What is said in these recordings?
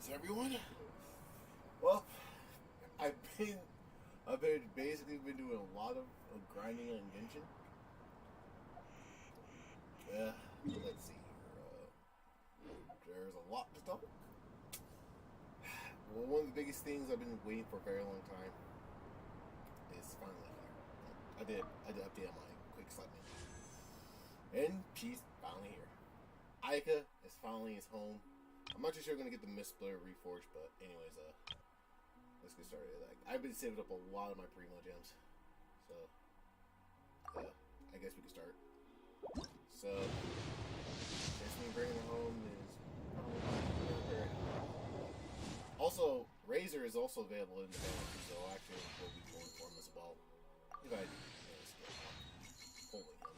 Greetings, everyone. Well, I've been, basically been doing a lot of grinding on Genshin. Let's see here. There's a lot to talk. Well, one of the biggest things I've been waiting for a very long time is finally here. I did update on my quick segment, and she's finally here. Ayaka is finally his home. I'm not too sure I'm gonna get the Mist Splitter reforged, but anyways, let's get started. Like, I've been saving up a lot of my primo gems, so I guess we can start. So, just me bringing her home is probably also Razor is also available in the banner, so actually we'll be going for him as well. If I manage to get holy him.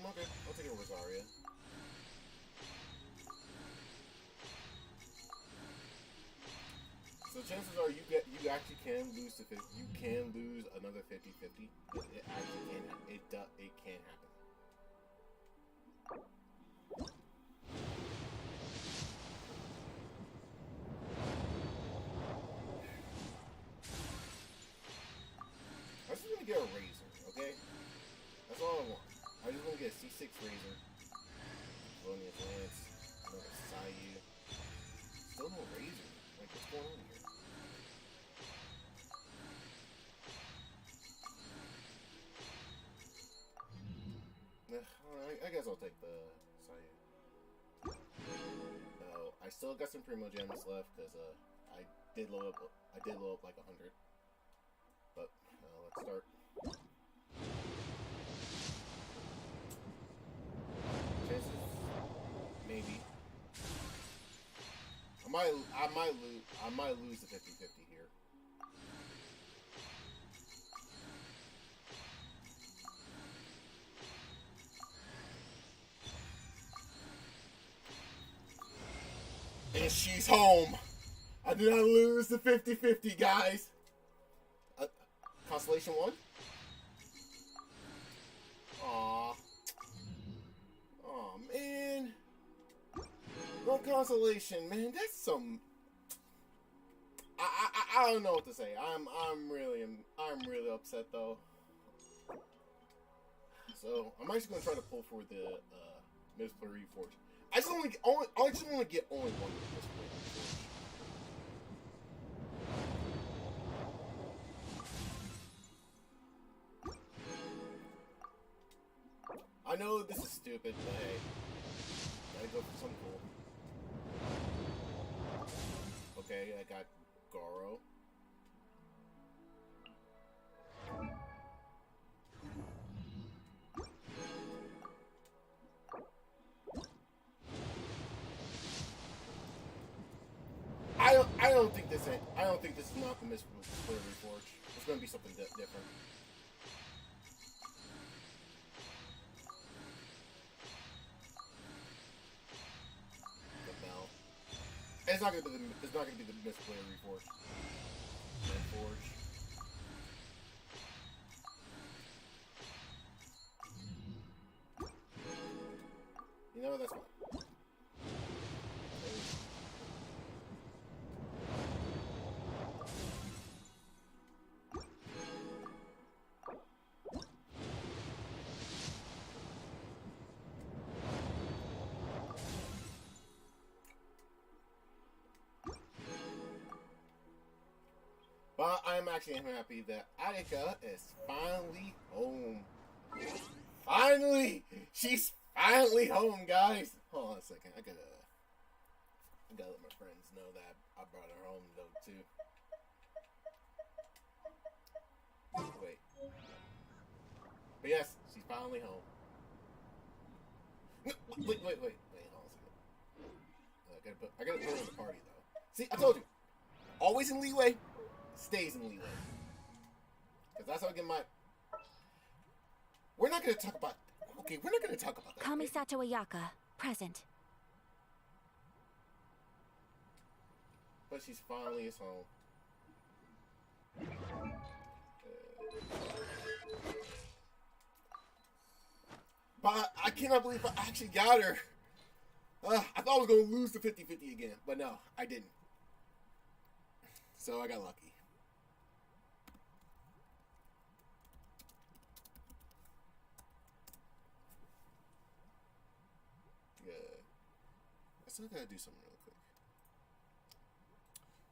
Okay, I'll take a Rosaria. So chances are you actually can lose to 50. You can lose another 50-50. It actually can. It can happen. I just want to get a Razor, okay? That's all I want. I just want to get a C6 Razor. Colonial Lance. Another Sayu. Still no Razor. Like, what's going on here? I guess I'll take the Sayu. No, I still got some Primo Gems left because I did load up like 100. But let's start. Chances, maybe. I might lose the 50-50 here. And she's home. I did not lose the 50-50, guys. Constellation 1? Aww. Aw, man. No consolation, man. That's some. I don't know what to say. I'm really upset though. So I'm actually gonna try to pull for the Mist Splitter reforge. I just want to get only one Mist Splitter reforge. I know this is stupid, but hey, gotta go for something cool. Okay, I got Goro. I don't think this is not the Mist Splitter reforge. It's gonna be something different. It's not gonna be the Mist Splitter reforge. Reforge. You know, that's fine. But I'm actually happy that Ayaka is finally home. Finally! She's finally home, guys! Hold on a second. I gotta let my friends know that I brought her home, though, too. Wait. But yes, she's finally home. No, wait, hold on a second. I gotta put her in the party, though. See, I told you. Always in leeway. Stays in leeway. Because that's how I get my... We're not going to talk about... Okay, we're not going to talk about that. Kamisato Ayaka, present. But she's finally is home. But I cannot believe I actually got her. I thought I was going to lose the 50-50 again, but no, I didn't. So I got lucky. Yeah. I still gotta do something real quick.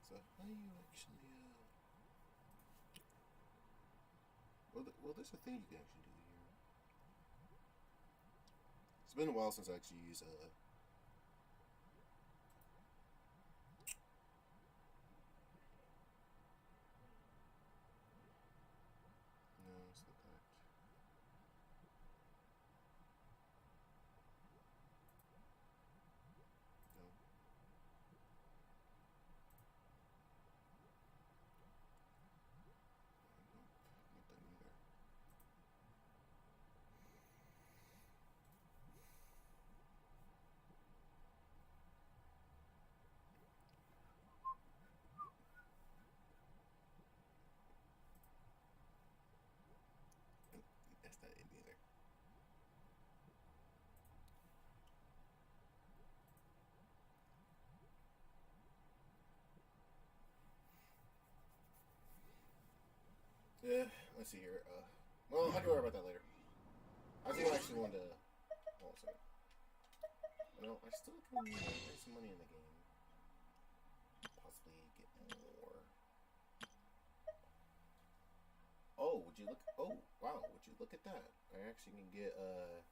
So how do you actually well there's a thing you can actually do here. It's been a while since I actually used no, it's not that. No. Not that either. That's not it either. Yeah, let's see here. Well, I can worry about that later. I think I actually wanted to. Hold on a second. Well, I still can make some money in the game. Possibly get more. Oh, would you look? Oh, wow! Would you look at that? I actually can get a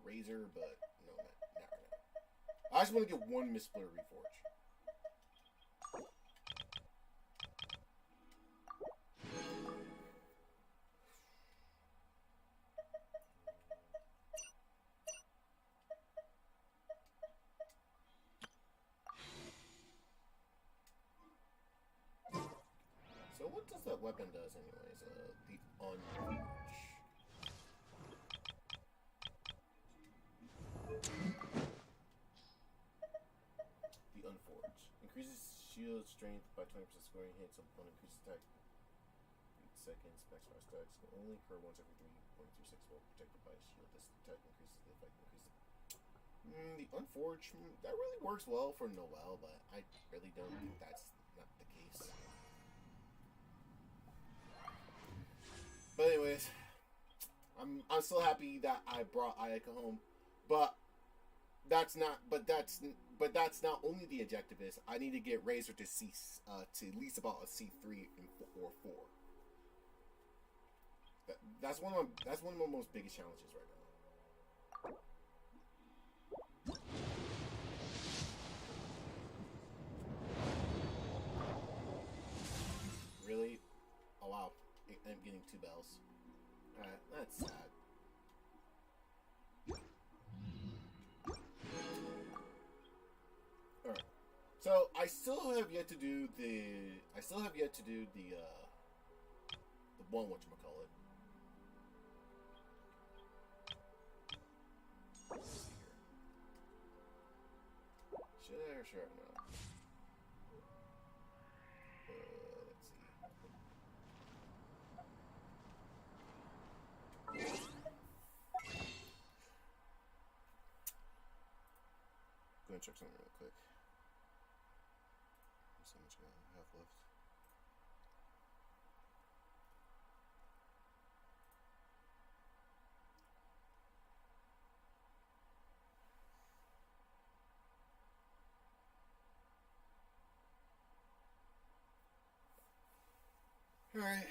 razor, but no, not right now. I just want to get one Mist-Splitter Reforge. So what does that weapon does anyways? The Unforge. The Unforge. Increases shield strength by 20% scoring hits upon increased attack. 8 seconds. Max fire stacks can only occur once every 3.36 while protected by a shield. This attack increases the effect. The Unforge, that really works well for Noelle, but I really don't think that's not the case. But anyways, I'm still happy that I brought Ayaka home, but that's not only the objective is I need to get Razor to cease to at least about a C3 or 4. That's one of my most biggest challenges right now. Really? Oh wow. I'm getting 2 bells. That's sad. Alright. So I still have yet to do the one whatchamacallit. Let's see here. Should I or should I not? Let's see. Go and check something real quick. How much I have left? Alright.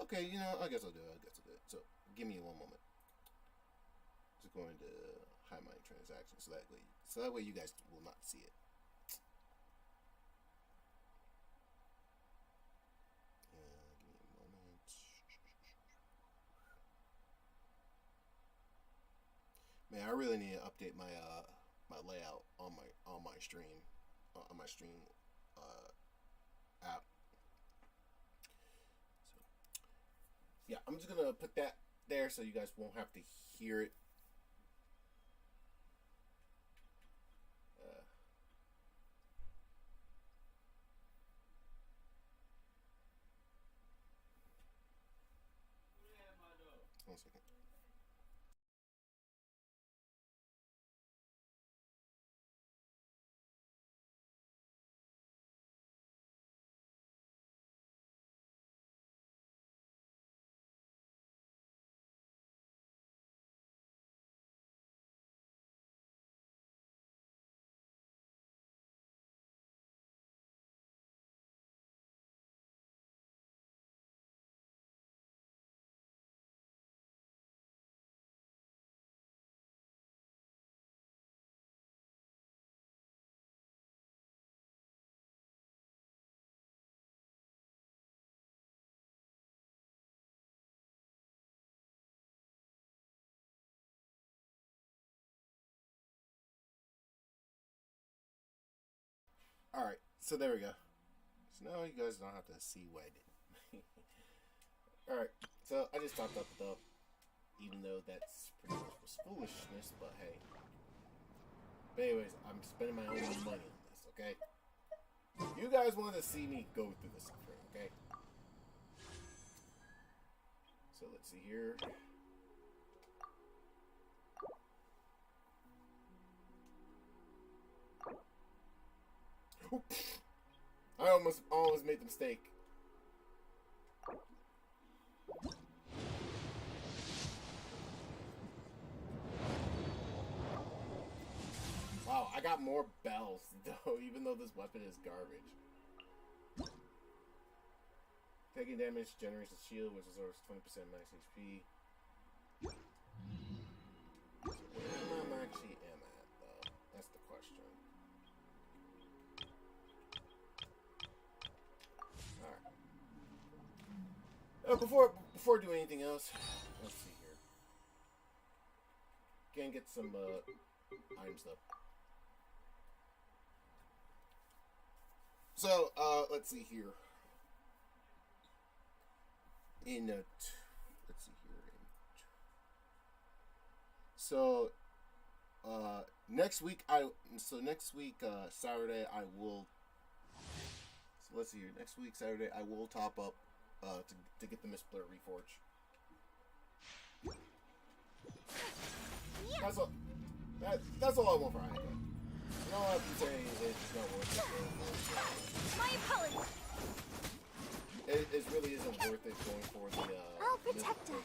Okay, you know, I guess I'll do it. So, give me 1 moment. Just going to hide my transaction so that way you guys will not see it. Give me a moment. Man, I really need to update my my layout on my stream app. So, yeah, I'm just gonna put that there so you guys won't have to hear it. Alright, so there we go. So now you guys don't have to see what I did. Alright, so I just topped up though. Even though that's pretty much was foolishness, but hey. But anyways, I'm spending my own money on this, okay? You guys want to see me go through this suffering, okay? So let's see here. I almost made the mistake. Wow, I got more bells though, even though this weapon is garbage. Taking damage generates a shield, which absorbs 20% max HP. So where I actually am at, though? That's the question. Alright. Before doing anything else, let's see here. Can get some items though. So let's see here. Let's see here. So next week Saturday I will. So let's see here. Next week Saturday I will top up to get the Mistblur Reforge. That's all I want for Ayaka. You know what I'm saying? It's not worth it. My apologies. It really isn't worth it going for the I'll protect us.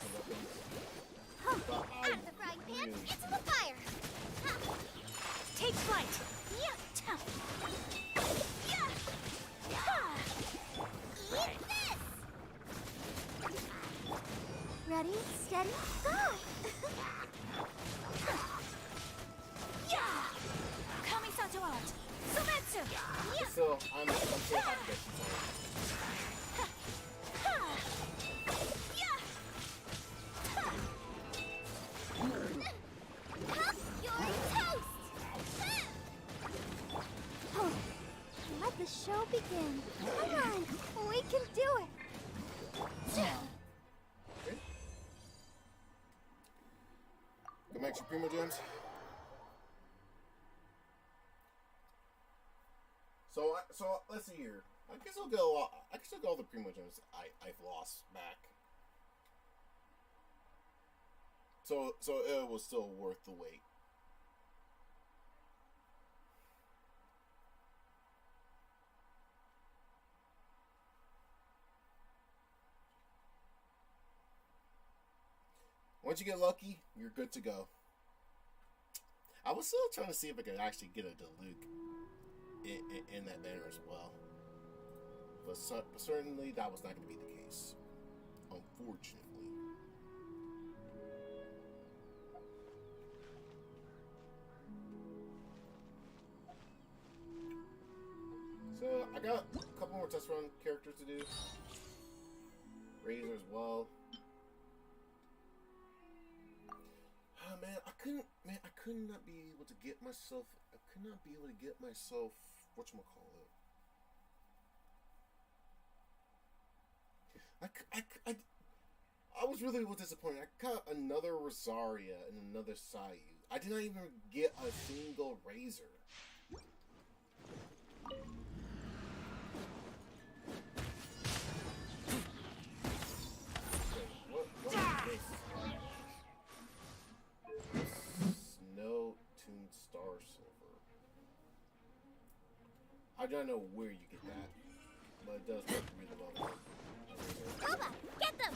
But Out of the frying pan into the fire. Take flight. Yeah. Eat this. Ready, steady, go. Kamisato art. Sometsu. So I'm so happy that she's on. Let the show begin. Come on, we can do it. Okay. Go make some Primo Gems. So let's see here. I guess I'll get a lot. I can still get all the Primo Gems I've lost back. So it was still worth the wait. Once you get lucky, you're good to go. I was still trying to see if I could actually get a Diluc in that banner as well. But certainly that was not going to be the case. Unfortunately. So, I got a couple more test run characters to do. Razor as well. Oh, man, I could not be able to get myself, whatchamacallit. I was really disappointed. I got another Rosaria and another Sayu. I did not even get a single Razor. What is this? Snow Tuned Star Silver. I don't know where you get that, but it does work really well. Koba, get them!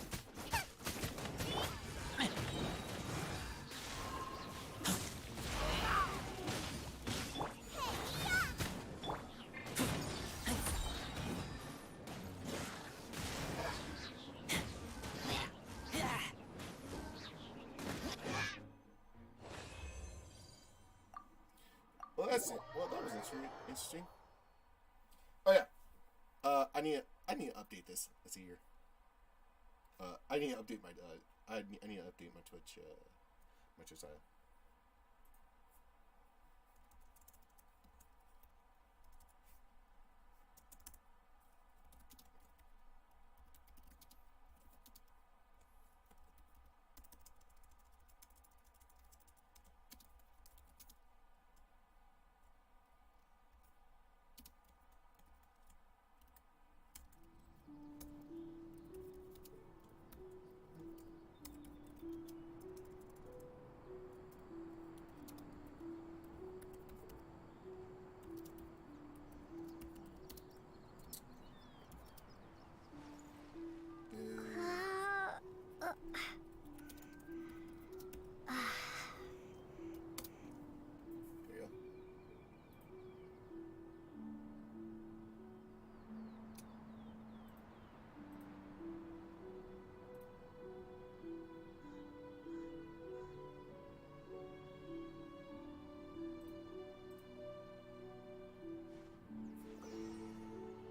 Well, that's it. Well, that was interesting. Oh yeah. I need to update this. Let's see here. I need to update my I need to update my Twitch side.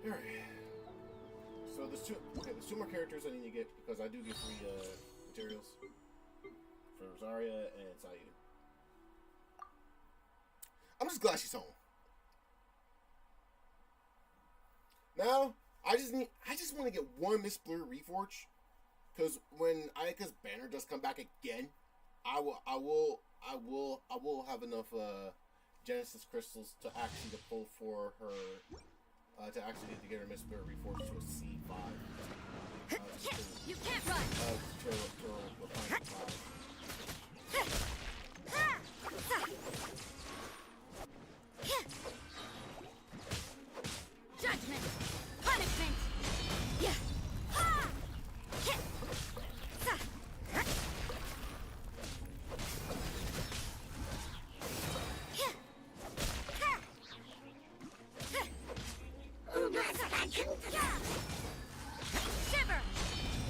Alright. So there's two more characters I need to get because I do get free materials for Rosaria and Sayu. I'm just glad she's home. Now I just want to get one Miss Blue Reforge, because when Ayaka's banner does come back again, I will have enough Genesis crystals to actually pull for her to actually get her Miss Blue Reforge to a C5. You can't run. Judgment, punishment. Yeah. Shiver.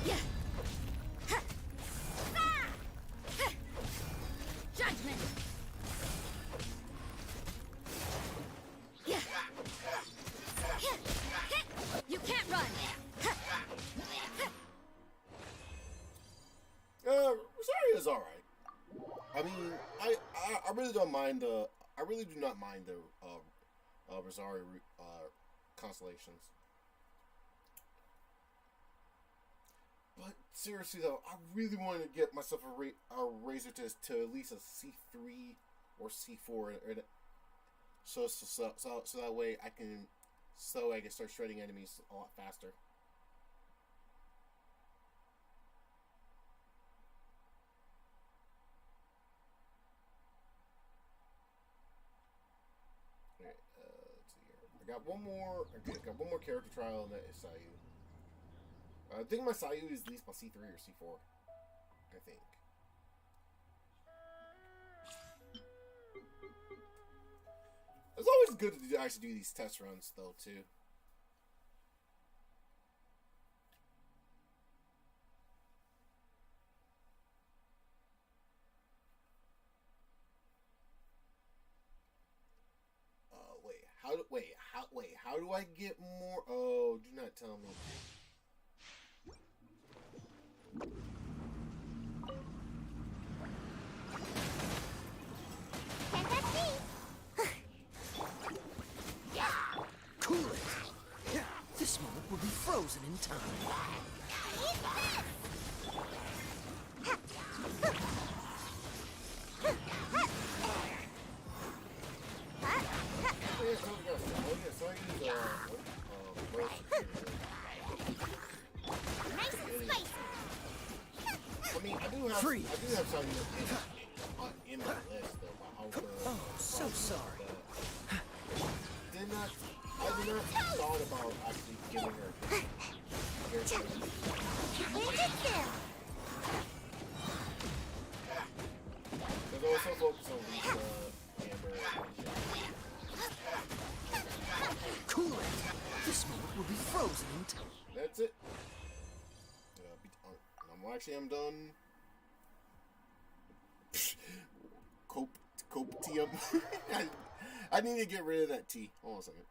Yeah. Judgment. Yeah. You can't run. Rosaria's alright. I mean, I really don't mind the. I really do not mind the Rosaria constellations. But seriously though, I really want to get myself a razor to at least a C3 or C4, so that way I can start shredding enemies a lot faster. Alright, let's see here. I got one more character trial, and that is Sayu. I think my Sayu is at least my C3 or C4. I think. It's always good to actually do these test runs, though, too. How do I get more? Oh, do not tell me. Can that be? Cool it. This moment will be frozen in time. Nice and spicy. I mean, I do have some in my list though. Oh, so sorry. I did not thought about actually giving her. There's also focus on Lisa, Amber, Cool it. This moment will be frozen in time. That's it. I'm done. Copium. I need to get rid of that T. Hold on a second.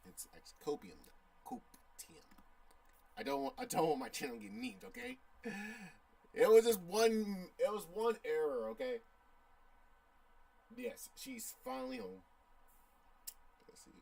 It's actually copium. Copium. I don't want my channel to get memed, okay? It was one error, okay? Yes, she's finally home. Let's see.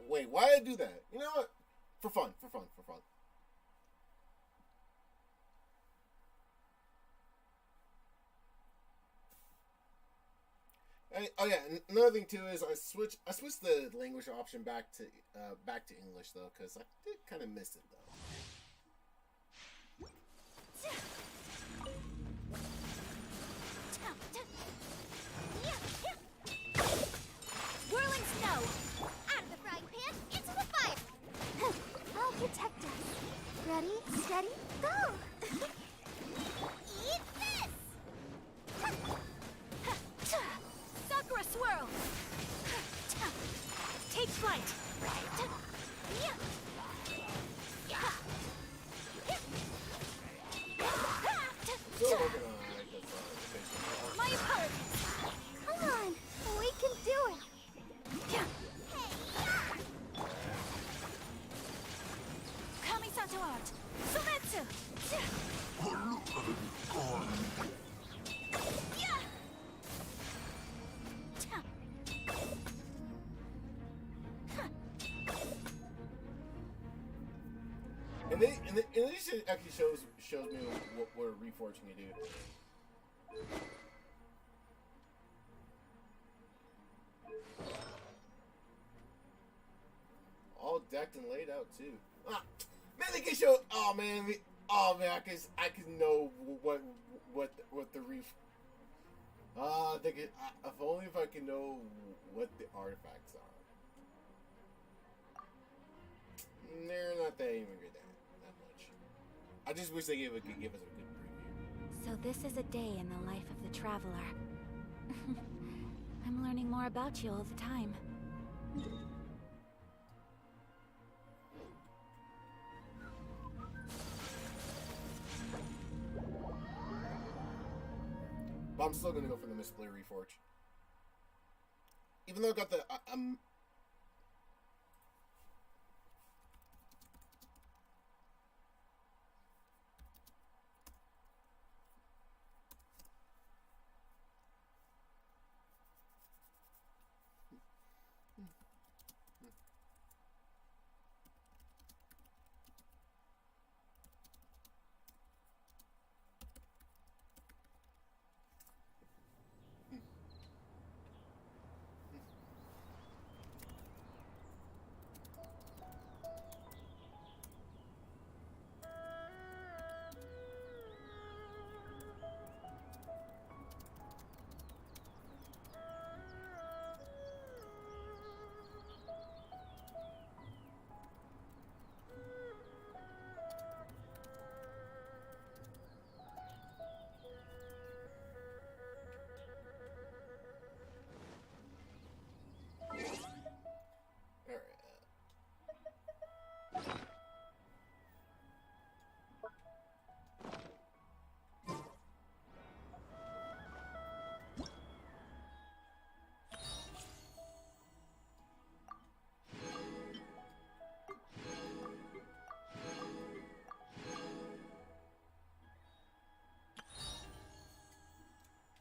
Wait, why did I do that? You know what? For fun. And, oh yeah, another thing too is I switched the language option back to English though, because I did kind of miss it though. Whirling snow! Out of the frying pan, into the fire! I'll protect us. Ready, steady, go! Eat this! Sakura swirl! Take flight! Still working on My apologies! Come on, we can do it! Kamisato art! Sumetsu! And this actually shows me what reforging can do. All decked and laid out too. Man, they can show. Oh man, I can know what the ref. If only if I can know what the artifacts are. They're not that even good that much. I just wish they could give us a good preview. So this is a day in the life of the traveler. I'm learning more about you all the time. But I'm still gonna go for the Miss Blue Reforge. Even though I got the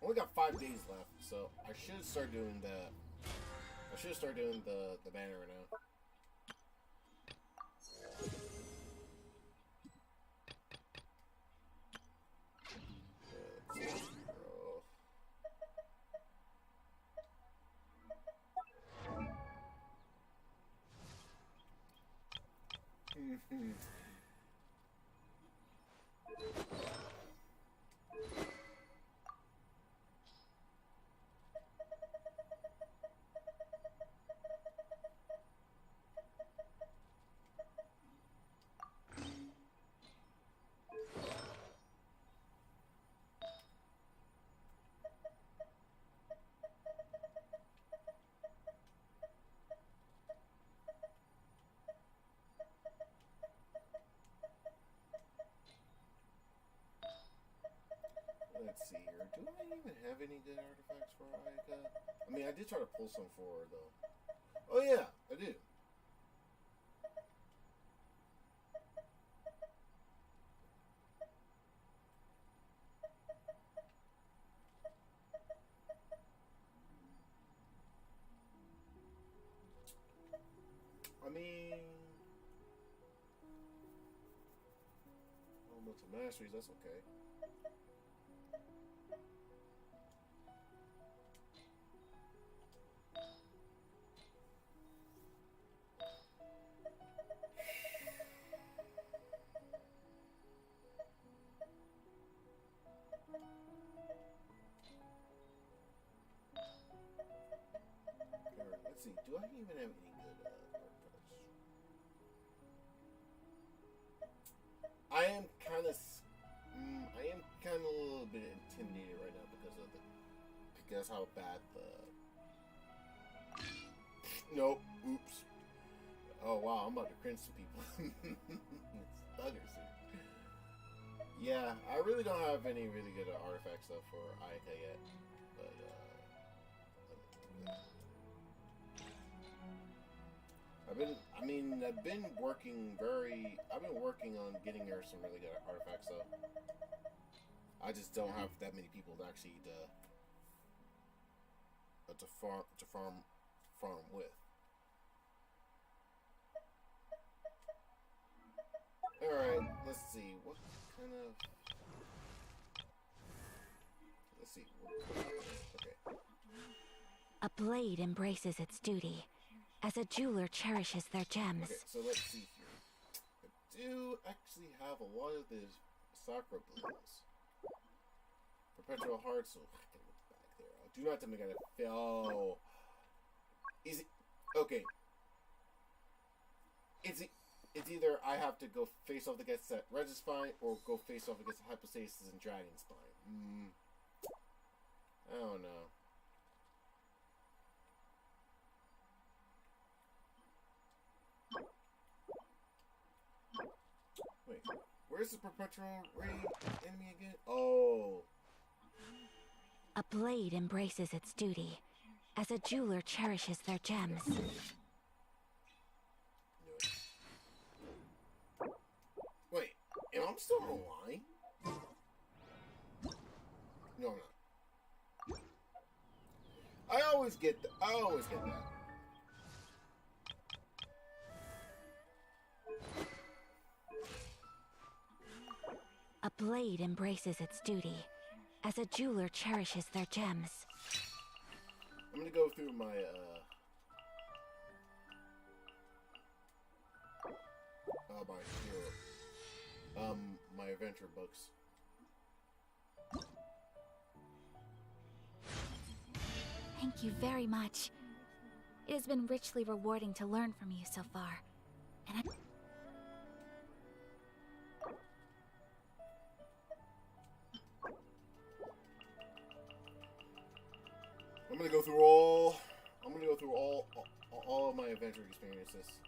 only got 5 days left, so I should start doing the banner right now. Let's see here. Do I even have any good artifacts for Ayaka? I mean, I did try to pull some for her, though. Oh, yeah, I do. to masteries, that's okay. Alright, let's see. Do I even have any good art cards? I am kind of a little bit intimidated right now because how bad the. Nope. Oops. Oh wow, I'm about to cringe some people. It's thuggers here. Yeah, I really don't have any really good artifacts though for Ayaka yet, but I've been working on getting her some really good artifacts though. I just don't have that many people to actually to farm with. All right, let's see what kind of. Let's see. Okay. A blade embraces its duty, as a jeweler cherishes their gems. Okay, so let's see here. I do actually have a lot of these sakura blooms. Perpetual hearts, so I can look back there. Do not tell me I gotta fail. Is it okay? It's either I have to go face off against that Regispine or go face off against Hypostasis and Dragonspine. I don't know. Wait, where's the Perpetual Ray enemy again? Oh. A blade embraces its duty, as a jeweler cherishes their gems. Wait, am I still online? No, I'm not. I always get that. A blade embraces its duty, as a jeweler cherishes their gems. I'm gonna go through my my adventure books. Thank you very much. It has been richly rewarding to learn from you so far. And I'm gonna go through all of my adventure experiences.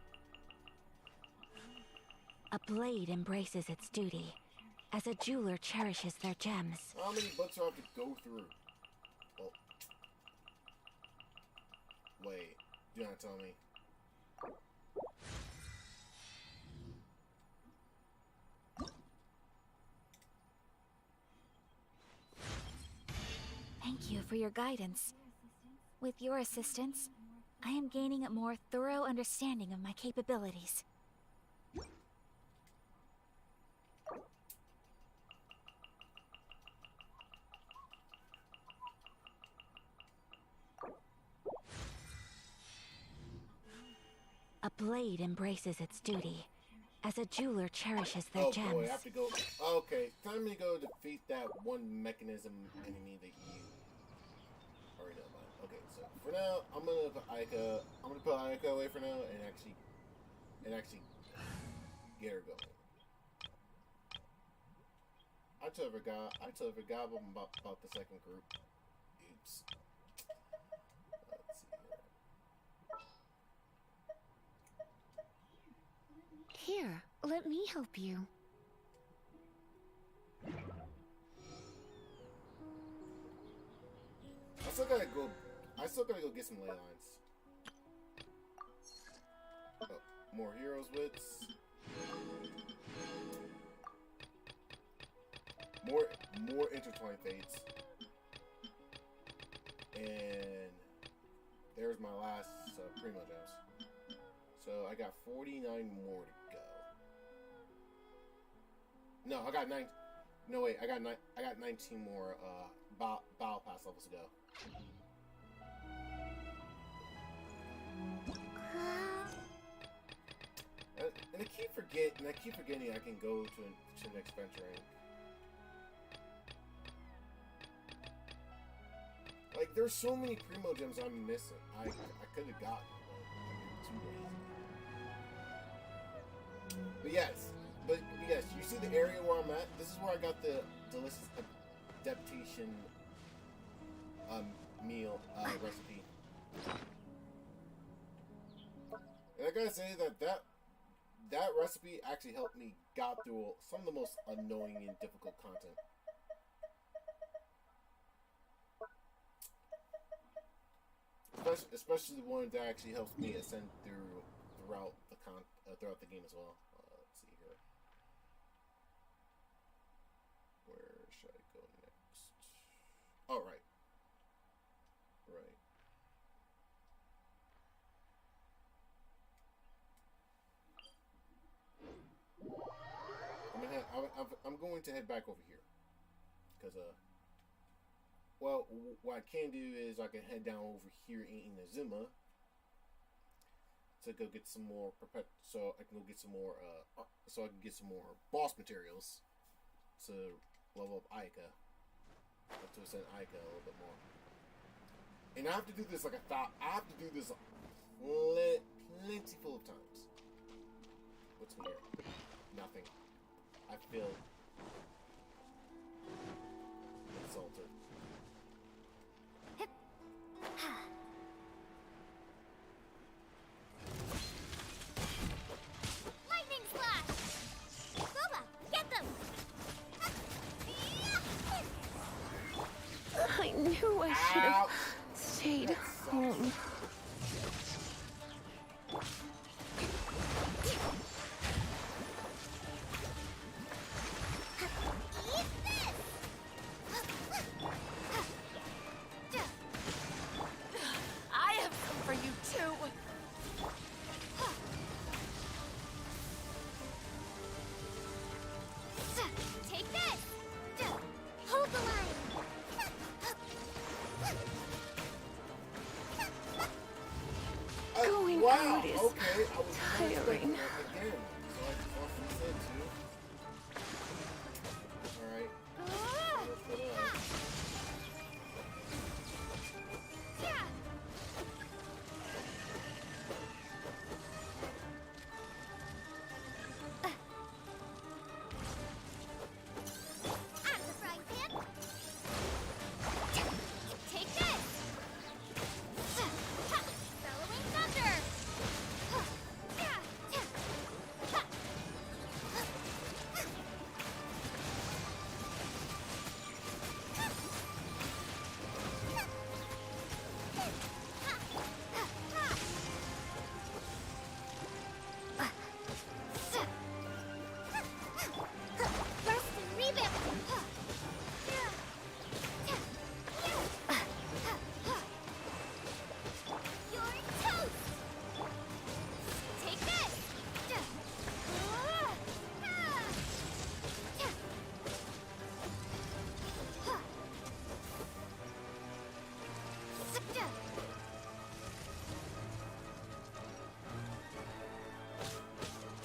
a blade embraces its duty, as a jeweler cherishes their gems. How many books do I have to go through? Oh. Wait, do not tell me. Thank you for your guidance. With your assistance, I am gaining a more thorough understanding of my capabilities. A blade embraces its duty, as a jeweler cherishes their gems. Oh boy, I have to go. Okay, time to go defeat that one mechanism enemy that you already know about. Okay, so for now, I'm gonna put Ayaka away for now and actually get her going. I totally forgot about the second group. Oops. Let's see here. Here, let me help you. I still gotta go get some ley lines. Oh, more heroes wits. More intertwined fates. And there's my last primo gems. So I got 49 more to go. No, I got 9. No wait, I got 19 more battle pass levels to go. And I keep forgetting I can go to the next bench rank. Like, there's so many primo gems I'm missing. I could have gotten, but I'm too lazy. But yes, you see the area where I'm at? This is where I got the delicious adaptation meal recipe. And I gotta say that recipe actually helped me got through some of the most annoying and difficult content. Especially the one that actually helps me ascend throughout the game as well. Let's see here. Where should I go next? Oh, right. I'm going to head back over here because well, what I can do is I can head down over here in Inazuma to go get some more so I can get some more boss materials to level up Ayaka, to ascend Ayaka a little bit more. And I have to do this like I have to do this plenty full of times. What's in here? Nothing. I feel insulted. Lightning slash! Boba, get them! I knew I should have stayed home. I have some for you too. Take this! Hold the line! Going Wow, out is okay, I was tiring. again. So I just lost what said too. Alright. Let's put up. Out of the frying pan! Take this! Bellowing thunder! Burst and rebound! You're toast! Take this!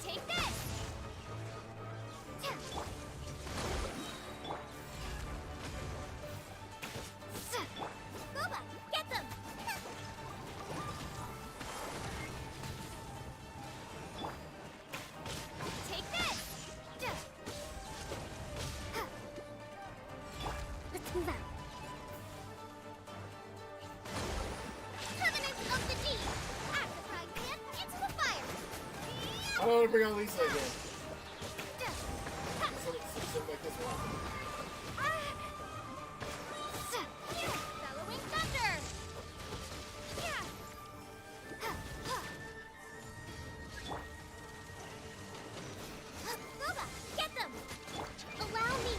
Take this! Boba, get them! Take this! Let's move out. Covenant of the Deep! Out of the frying pan, into the fire! I don't want to bring out Lisa again. Something like this one. Bellowing thunder! Boba, get them! Allow me!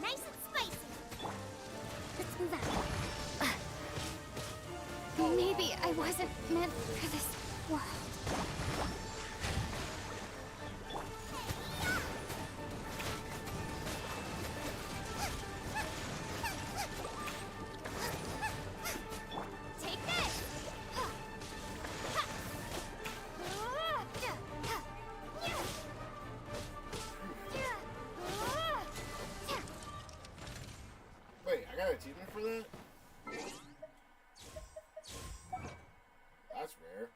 Nice isn't meant for this world. Take this! Wait, I got an achievement for that? That's rare.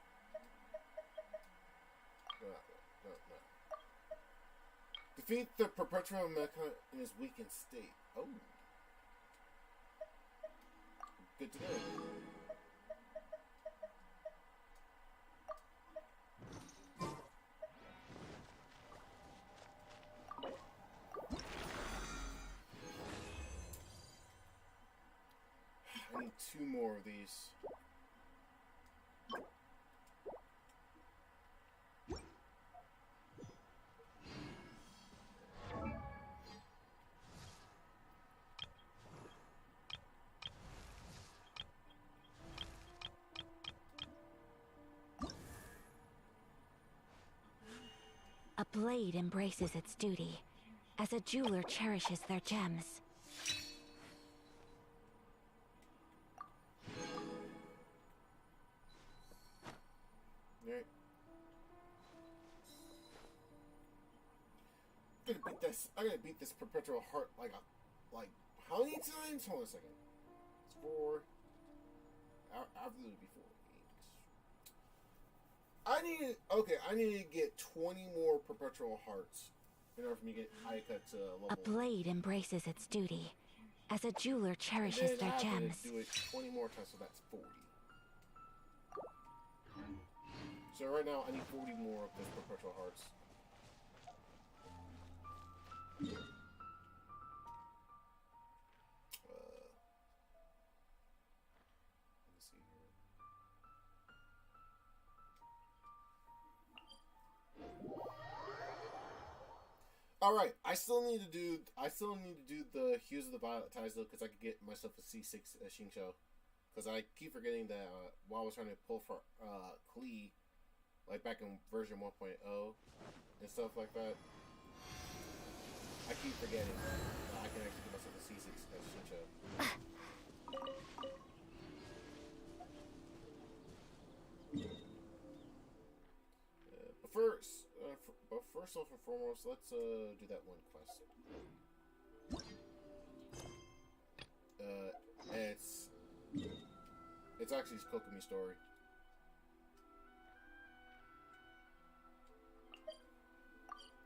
No. Defeat the perpetual mecha in his weakened state. Oh. Good to go. I need 2 more of these. A blade embraces its duty, as a jeweler cherishes their gems. Right. I'm gonna beat this perpetual heart like how many times? Hold on a second. It's 4. I've literally before. I need to get 20 more perpetual hearts in order for me to get Ayaka to level. A blade embraces its duty, as a jeweler cherishes their gems. Do it 20 more times, so that's 40. So right now, I need 40 more of those perpetual hearts. Let me see here. All right, I still need to do the Hues of the Violet Ties though, because I could get myself a C6 Shinsho. Because I keep forgetting that while I was trying to pull for Klee, like back in version 1.0 and stuff like that, I keep forgetting I can actually get myself a C6 Shinsho. But first off and foremost, let's do that one quest. It's actually his Kokomi story.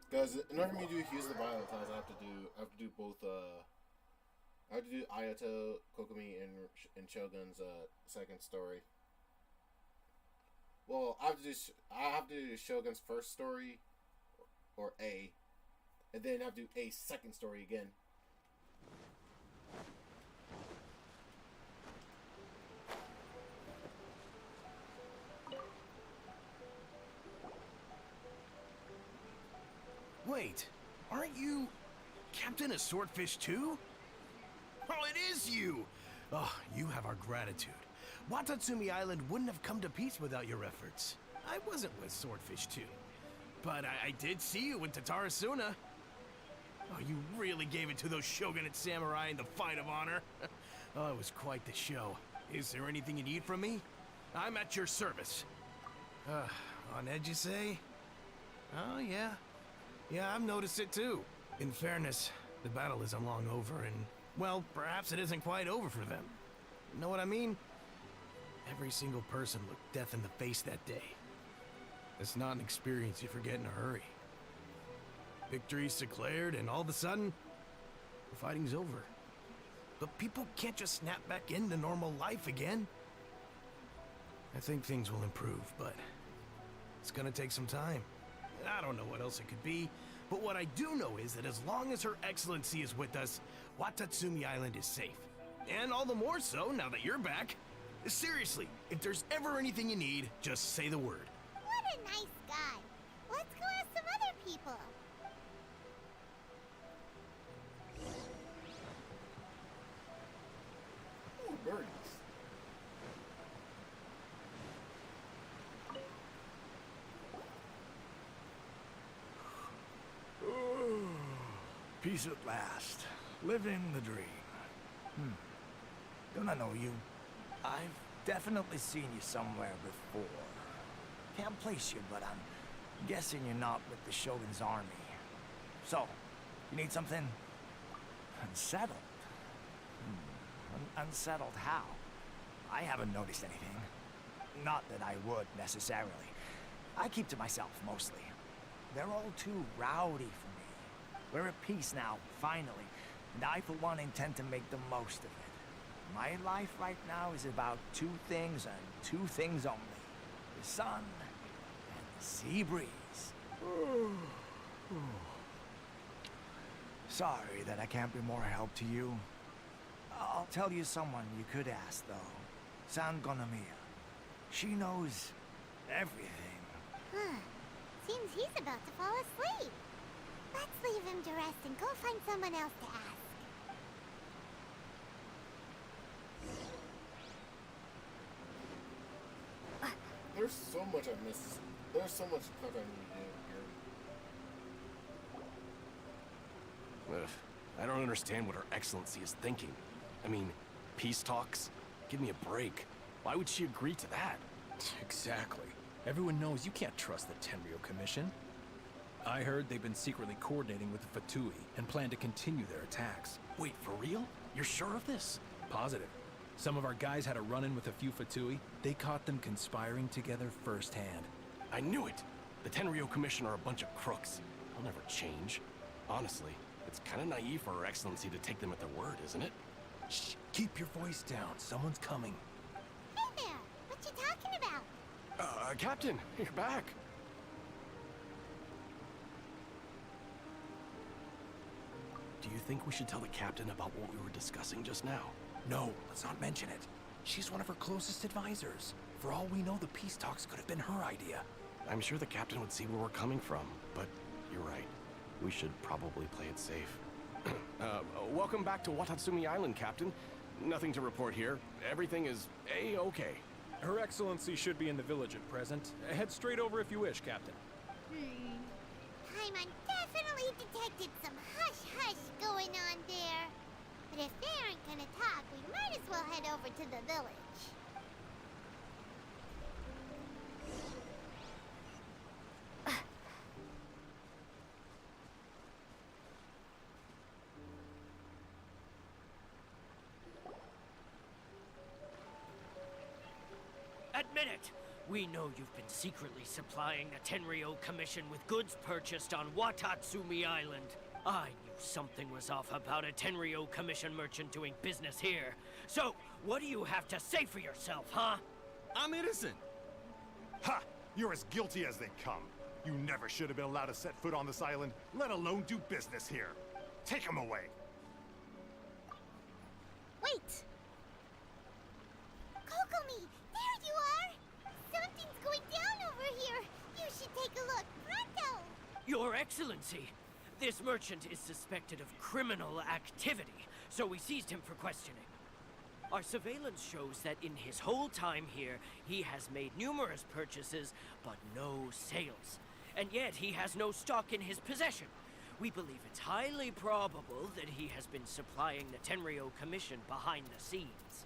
Because in order for me to do Hues of the Violet Ties, I have to do both. I have to do Ayato, Kokomi, and Shogun's second story. Well, I have to do Shogun's first story, or A, and then I have to do A's second story again. Wait, aren't you Captain of Swordfish too? Oh, it is you! Oh, you have our gratitude. Watatsumi Island wouldn't have come to peace without your efforts. I wasn't with Swordfish too, but I did see you in Tatarasuna. Oh, you really gave it to those shogunate samurai in the fight of honor. Oh, it was quite the show. Is there anything you need from me? I'm at your service. On edge, you say? Oh, yeah. Yeah, I've noticed it too. In fairness, the battle isn't long over, and, well, perhaps it isn't quite over for them. Know what I mean? Every single person looked death in the face that day. It's not an experience you forget in a hurry. Victory's declared, and all of a sudden, the fighting's over. But people can't just snap back into normal life again. I think things will improve, but it's gonna take some time. I don't know what else it could be, but what I do know is that as long as Her Excellency is with us, Watatsumi Island is safe. And all the more so now that you're back. Seriously, if there's ever anything you need, just say the word. What a nice guy. Let's go ask some other people. Ooh, birdies. Peace at last. Living the dream. Don't I know you? I've definitely seen you somewhere before. Can't place you, but I'm guessing you're not with the Shogun's army. So, you need something unsettled? Unsettled how? I haven't noticed anything. Not that I would, necessarily. I keep to myself, mostly. They're all too rowdy for me. We're at peace now, finally, and I, for one, intend to make the most of it. My life right now is about two things and two things only. The sun and the sea breeze. Sorry that I can't be more help to you. I'll tell you someone you could ask, though. San Gonomiya. She knows everything. Huh. Seems he's about to fall asleep. Let's leave him to rest and go find someone else to ask. There's so much I missed. There's so much stuff I need to do here. Ugh, I don't understand what Her Excellency is thinking. I mean, peace talks? Give me a break. Why would she agree to that? Exactly. Everyone knows you can't trust the Tenryou Commission. I heard they've been secretly coordinating with the Fatui and plan to continue their attacks. Wait, for real? You're sure of this? Positive. Some of our guys had a run-in with a few Fatui. They caught them conspiring together firsthand. I knew it! The Tenryou Commission are a bunch of crooks. They'll never change. Honestly, it's kind of naive for Her Excellency to take them at their word, isn't it? Shh! Keep your voice down. Someone's coming. Hey there! What you talking about? Captain, you're back. Do you think we should tell the captain about what we were discussing just now? No, let's not mention it. She's one of her closest advisors. For all we know, the peace talks could have been her idea. I'm sure the captain would see where we're coming from, but you're right. We should probably play it safe. Welcome back to Watatsumi Island, Captain. Nothing to report here. Everything is A-okay. Her Excellency should be in the village at present. Head straight over if you wish, Captain. Paimon definitely detected some hush-hush going on there. But if they aren't gonna talk, we might as well head over to the village. Admit it! We know you've been secretly supplying the Tenryou Commission with goods purchased on Watatsumi Island. I knew something was off about a Tenryou Commission merchant doing business here. So, what do you have to say for yourself, huh? I'm innocent! Ha! You're as guilty as they come. You never should have been allowed to set foot on this island, let alone do business here. Take him away! Wait! Kokomi! There you are! Something's going down over here! You should take a look, pronto! Your Excellency! This merchant is suspected of criminal activity, so we seized him for questioning. Our surveillance shows that in his whole time here, he has made numerous purchases, but no sales. And yet he has no stock in his possession. We believe it's highly probable that he has been supplying the Tenryou Commission behind the scenes.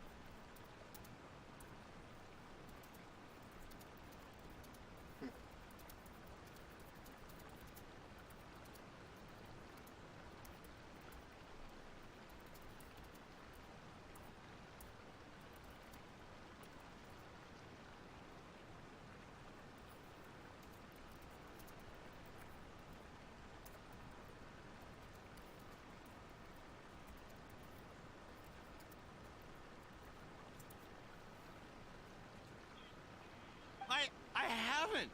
I haven't!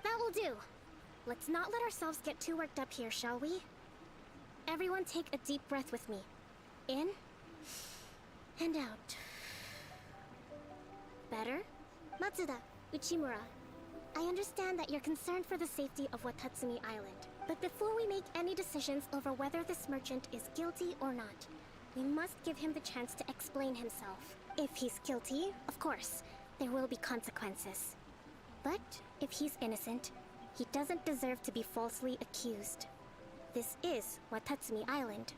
That will do. Let's not let ourselves get too worked up here, shall we? Everyone take a deep breath with me. In. And out. Better? Matsuda, Uchimura, I understand that you're concerned for the safety of Watatsumi Island. But before we make any decisions over whether this merchant is guilty or not, we must give him the chance to explain himself. If he's guilty, of course, there will be consequences. But if he's innocent, he doesn't deserve to be falsely accused. This is Watatsumi Island.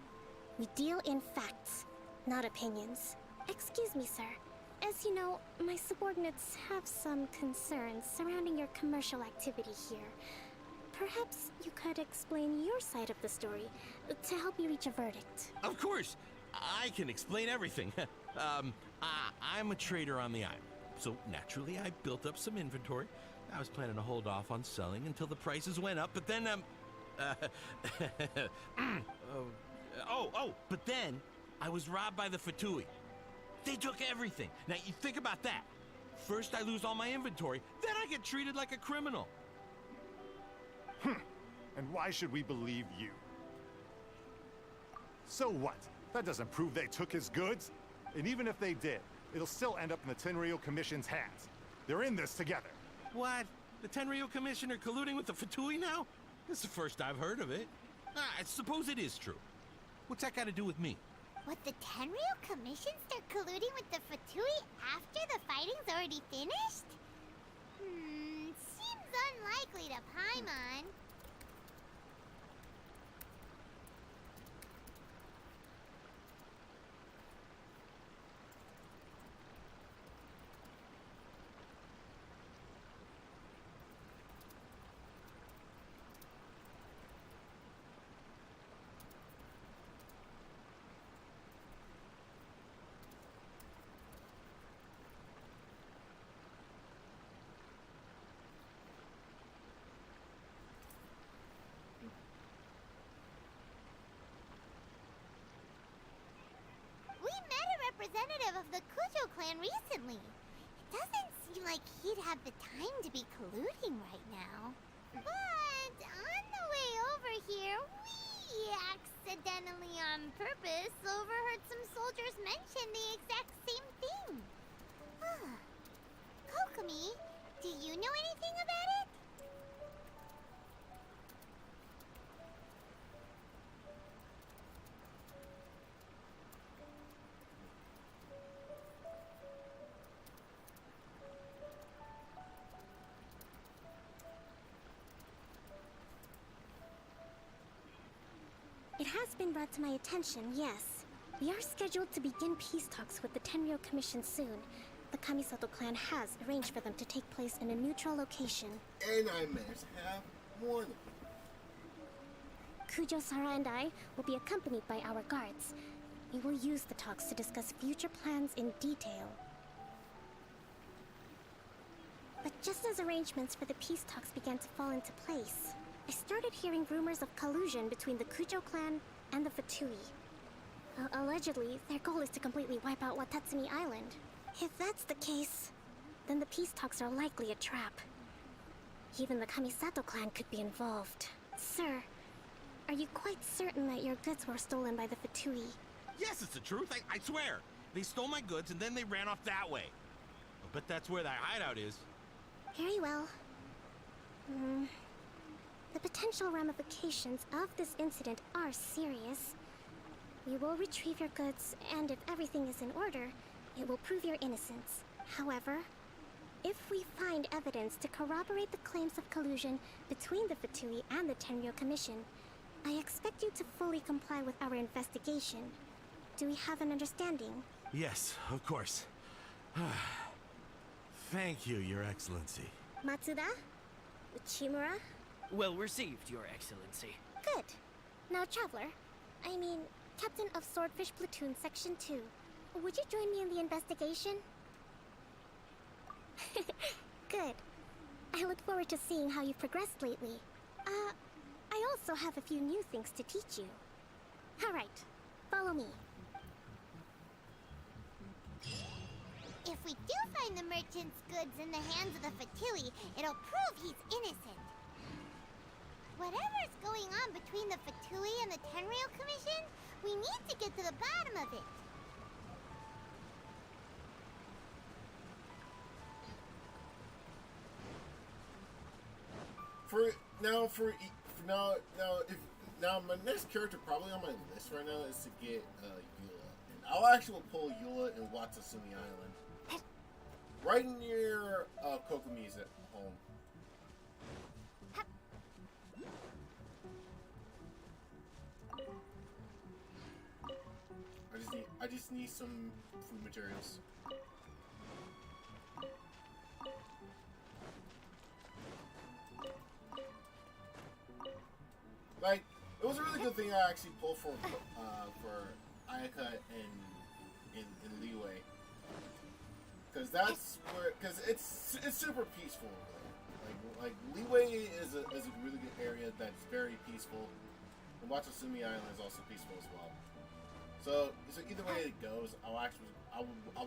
We deal in facts, not opinions. Excuse me, sir. As you know, my subordinates have some concerns surrounding your commercial activity here. Perhaps you could explain your side of the story to help me reach a verdict. Of course! I can explain everything. I'm a trader on the island, so naturally I built up some inventory. I was planning to hold off on selling until the prices went up, but then, but then I was robbed by the Fatui. They took everything. Now, you think about that. First I lose all my inventory, then I get treated like a criminal. And why should we believe you? So what? That doesn't prove they took his goods. And even if they did, it'll still end up in the Tenryou Commission's hands. They're in this together. What? The Tenryou Commission are colluding with the Fatui now? This is the first I've heard of it. I suppose it is true. What's that got to do with me? What, the Tenryou Commission start colluding with the Fatui after the fighting's already finished? Seems unlikely to Paimon. Representative of the Kujo clan recently. It doesn't seem like he'd have the time to be colluding right now. But on the way over here, we accidentally on purpose overheard some soldiers mention the exact same thing. Kokomi, do you know anything about it? It has been brought to my attention, yes. We are scheduled to begin peace talks with the Tenryou Commission soon. The Kamisato clan has arranged for them to take place in a neutral location. And I managed to have more than Kujo, Sara, and I will be accompanied by our guards. We will use the talks to discuss future plans in detail. But just as arrangements for the peace talks began to fall into place, I started hearing rumors of collusion between the Kujo clan and the Fatui. Allegedly, their goal is to completely wipe out Watatsumi Island. If that's the case, then the peace talks are likely a trap. Even the Kamisato clan could be involved. Sir, are you quite certain that your goods were stolen by the Fatui? Yes, it's the truth. I swear. They stole my goods and then they ran off that way. I'll bet that's where that hideout is. Very well. The potential ramifications of this incident are serious. We will retrieve your goods, and if everything is in order, it will prove your innocence. However, if we find evidence to corroborate the claims of collusion between the Fatui and the Tenryou Commission, I expect you to fully comply with our investigation. Do we have an understanding? Yes, of course. Thank you, Your Excellency. Matsuda? Uchimura? Well received, Your Excellency. Good. Now, Traveler, I mean, Captain of Swordfish Platoon Section 2, would you join me in the investigation? Good. I look forward to seeing how you've progressed lately. I also have a few new things to teach you. Alright, follow me. If we do find the merchant's goods in the hands of the Fatui, it'll prove he's innocent. Whatever's going on between the Fatui and the Tenryou Commission, we need to get to the bottom of it. Now my next character probably on my list right now is to get Eula, and I'll actually pull Eula in Watatsumi Island, right near Kokomi's home. I just need some food materials. Like, it was a really good thing I actually pulled for Ayaka and Leeway, because that's where, because it's super peaceful over there. Like Leeway is a really good area that's very peaceful, and Watatsumi Island is also peaceful as well. So either way it goes, I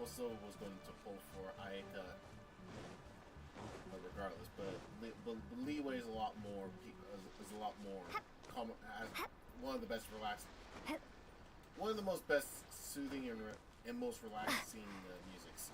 still was going to pull for Ayaka, regardless. But Leeway is a lot more calm, one of the best one of the best soothing and most relaxing musics.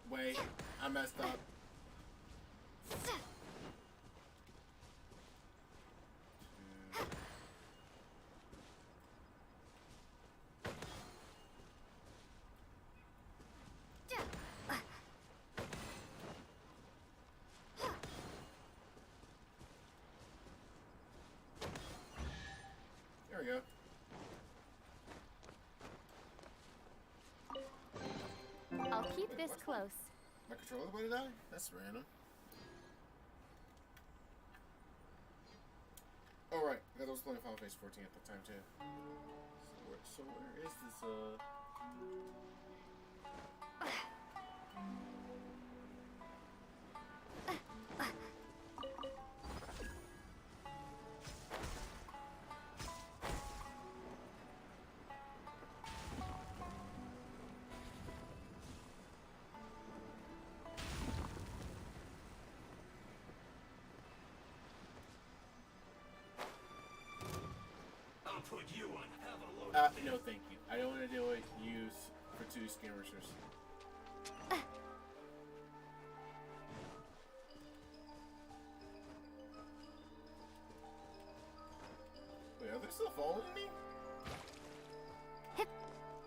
Wait, I messed up. There we go. I'll keep this close. My controller about to die? That's random. Alright, I was playing Final Fantasy 14 at the time too. So where is this, Put you on have a load. no thank you. I don't want to deal with use for 2 skirmishers. Wait, are they still following me?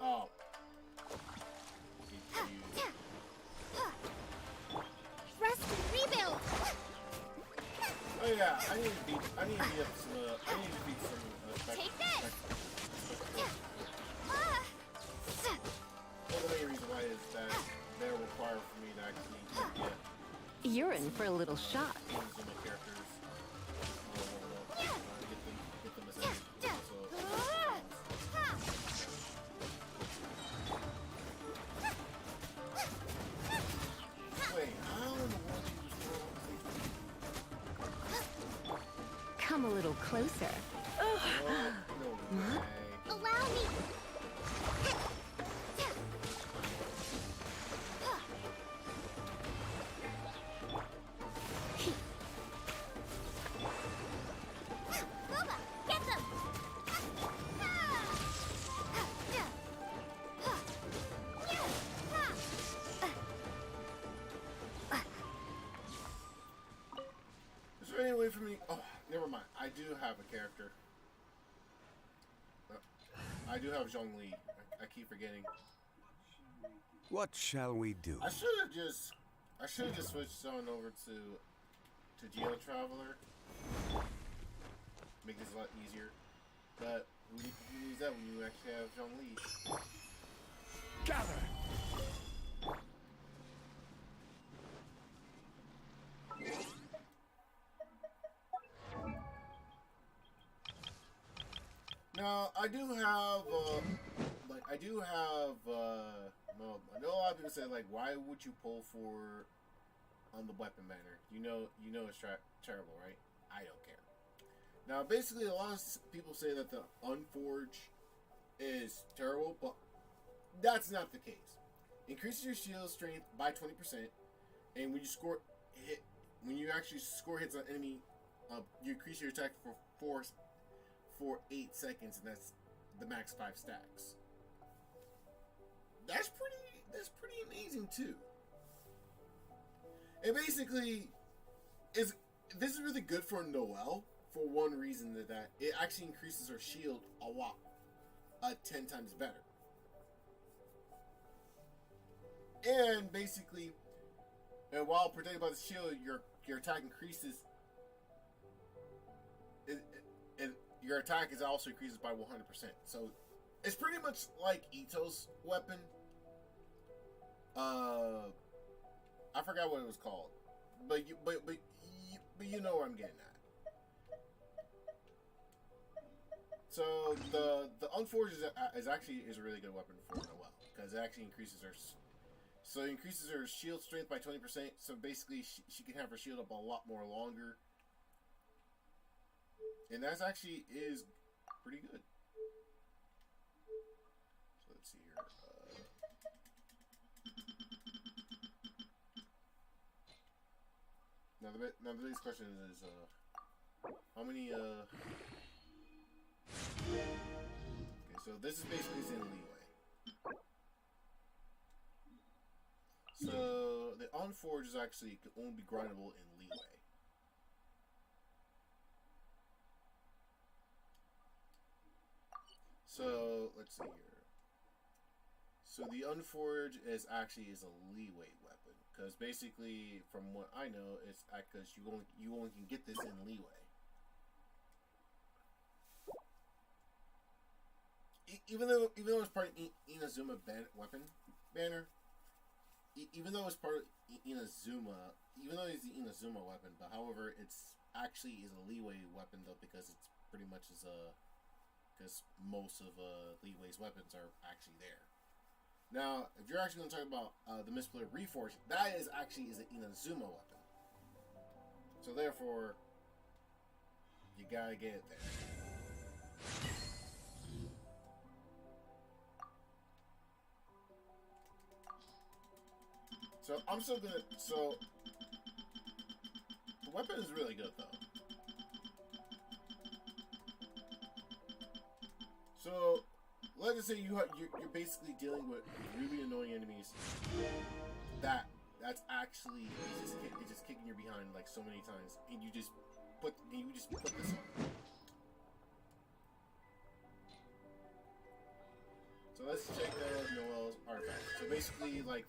Oh. Rest and rebuild. Oh yeah, I need to beat some. Take this. Well, the main reason why is that they're required for me to actually get You're in for a little shock. skins on my characters. Get them ascended. Wait, I don't know what you was. Come a little closer. Allow me. Boba, get them. Is there any way for me? Oh, never mind. I do have a character. I do have Zhongli. I keep forgetting. What shall we do? I should have just switched on over to Geo Traveler. Make this a lot easier. But we can use that when you actually have Zhongli. Gather! Now, I do have, no, I know a lot of people say, like, why would you pull for, on the weapon banner? You know it's terrible, right? I don't care. Now, basically, a lot of people say that the Unforge is terrible, but that's not the case. Increases your shield strength by 20%, and when you actually score hits on enemy, you increase your attack for force for 8 seconds, and that's the max 5 stacks. That's pretty amazing too. And basically, this is really good for Noelle for one reason, that it actually increases her shield a lot, 10 times better. And basically, and while protected by the shield, your attack increases. And your attack is also increases by 100%. So it's pretty much like Ito's weapon. I forgot what it was called, but you know where I'm getting at. So the Unforged is actually a really good weapon for Noelle, because it actually increases her. So it increases her shield strength by 20%. So basically, she can have her shield up a lot more longer. And that actually is pretty good. So let's see here. Now the biggest question is, how many, Okay, so this is basically in leeway. So the Unforged is actually can only be grindable in leeway. So let's see here. So the Unforged is a leeway weapon, because basically, from what I know, it's because you only can get this in leeway. Even though it's part of Inazuma weapon banner, even though it's part of Inazuma, even though it's the Inazuma weapon, but however, it's actually is a leeway weapon though, because it's pretty much because most of Leeway's weapons are actually there. Now, if you're actually going to talk about the Mistplay Reforged, that is actually an Inazuma weapon. So therefore, you gotta get it there. So I'm still gonna. So the weapon is really good though. So let's just say you're basically dealing with really annoying enemies. That's actually it's just kicking your behind like so many times, and you just put this on. So let's check Noelle's artifact. So basically, like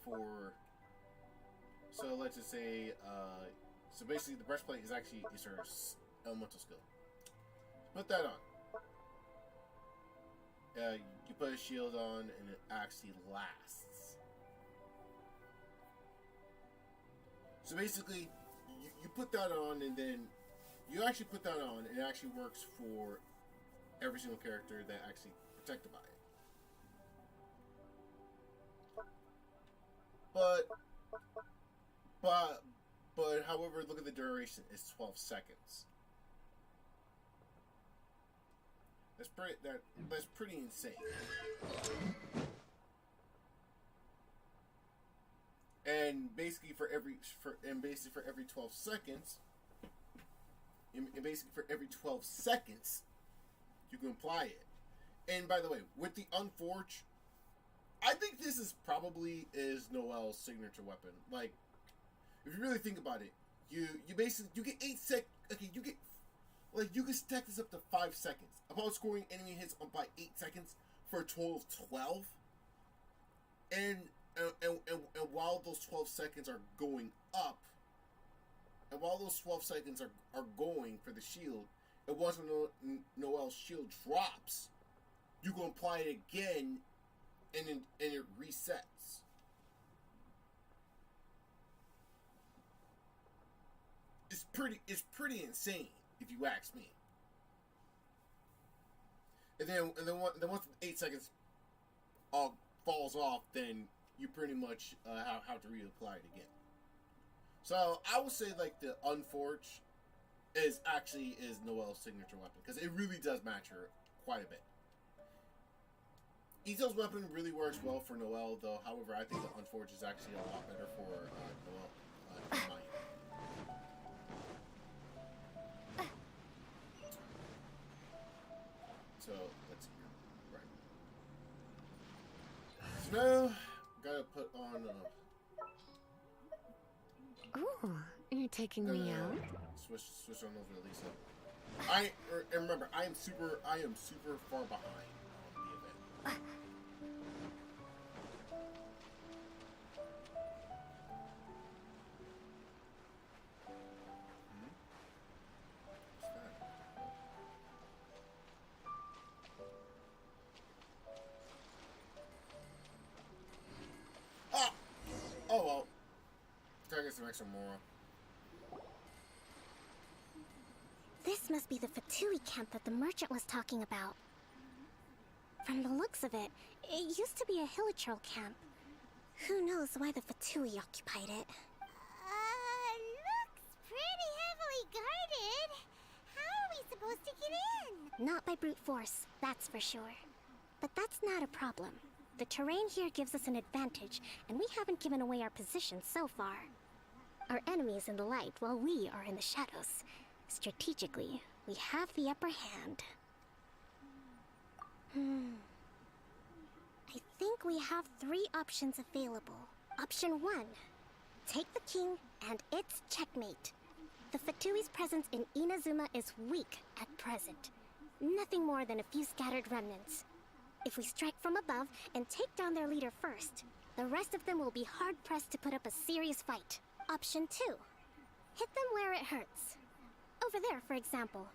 so let's just say, so basically the breastplate is her elemental skill. Put that on. You put a shield on, and it actually lasts. So basically, you put that on, and then you actually put that on, and it actually works for every single character that actually protected by it. But however, look at the duration. It's 12 seconds. That's pretty insane. And basically for every 12 seconds, you can apply it. And by the way, with the Unforged, I think this is probably Noelle's signature weapon. Like, if you really think about it, you get 8 sec. Okay, you can stack this up to 5 seconds. Upon scoring enemy hits by 8 seconds for a total of 12. And while those 12 seconds are going up, and while those 12 seconds are going for the shield, and once Noelle's shield drops, you can apply it again, and it resets. It's pretty insane, if you ask me. And then once 8 seconds all falls off, then you pretty much have to reapply it again. So I would say like the Unforged is Noelle's signature weapon, because it really does match her quite a bit. Ito's weapon really works well for Noelle, though. However, I think the Unforged is actually a lot better for Noelle. In my So let's see here. Right. So now gotta put on. Ooh, You're taking me out? Switch on those with Lisa. And remember, I am super far behind on the event. Oh well. Try to get some extra more. This must be the Fertility Camp that the merchant was talking about. From the looks of it, it used to be a Hilichurl camp. Who knows why the Fatui occupied it? Looks pretty heavily guarded. How are we supposed to get in? Not by brute force, that's for sure. But that's not a problem. The terrain here gives us an advantage, and we haven't given away our position so far. Our enemy is in the light, while we are in the shadows. Strategically, we have the upper hand. I think we have 3 options available. Option 1. Take the king, and it's checkmate. The Fatui's presence in Inazuma is weak at present. Nothing more than a few scattered remnants. If we strike from above and take down their leader first, the rest of them will be hard-pressed to put up a serious fight. Option 2. Hit them where it hurts. Over there, for example,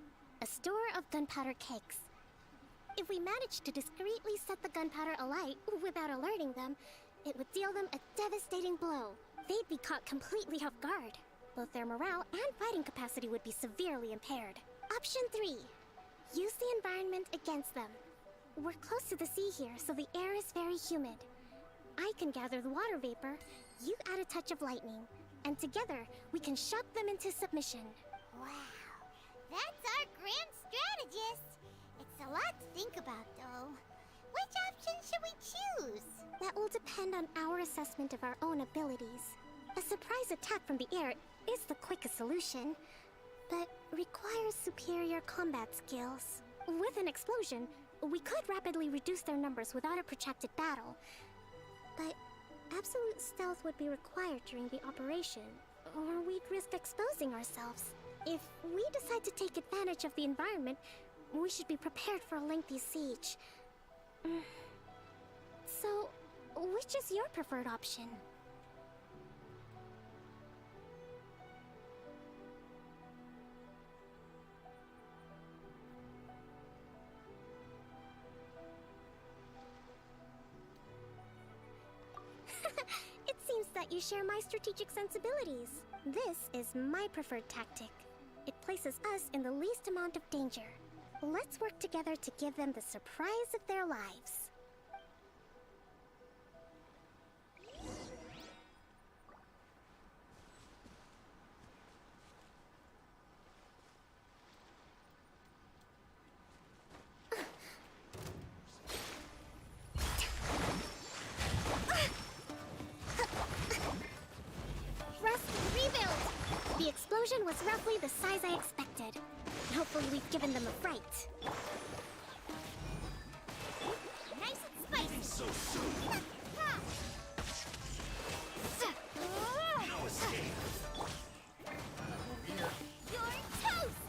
a store of gunpowder cakes. If we manage to discreetly set the gunpowder alight without alerting them, it would deal them a devastating blow. They'd be caught completely off guard. Both their morale and fighting capacity would be severely impaired. Option 3. Use the environment against them. We're close to the sea here, so the air is very humid. I can gather the water vapor, you add a touch of lightning, and together we can shock them into submission. Wow, that's our grand strategist. It's a lot to think about, though. Which option should we choose? That will depend on our assessment of our own abilities. A surprise attack from the air is the quickest solution, but requires superior combat skills. With an explosion, we could rapidly reduce their numbers without a protracted battle, but absolute stealth would be required during the operation, or we'd risk exposing ourselves. If we decide to take advantage of the environment, we should be prepared for a lengthy siege. So, which is your preferred option? It seems that you share my strategic sensibilities. This is my preferred tactic. It places us in the least amount of danger. Let's work together to give them the surprise of their lives. The explosion was roughly the size I expected. Hopefully we've given them a fright. Nice and spicy. So soon. No escape. You're toast.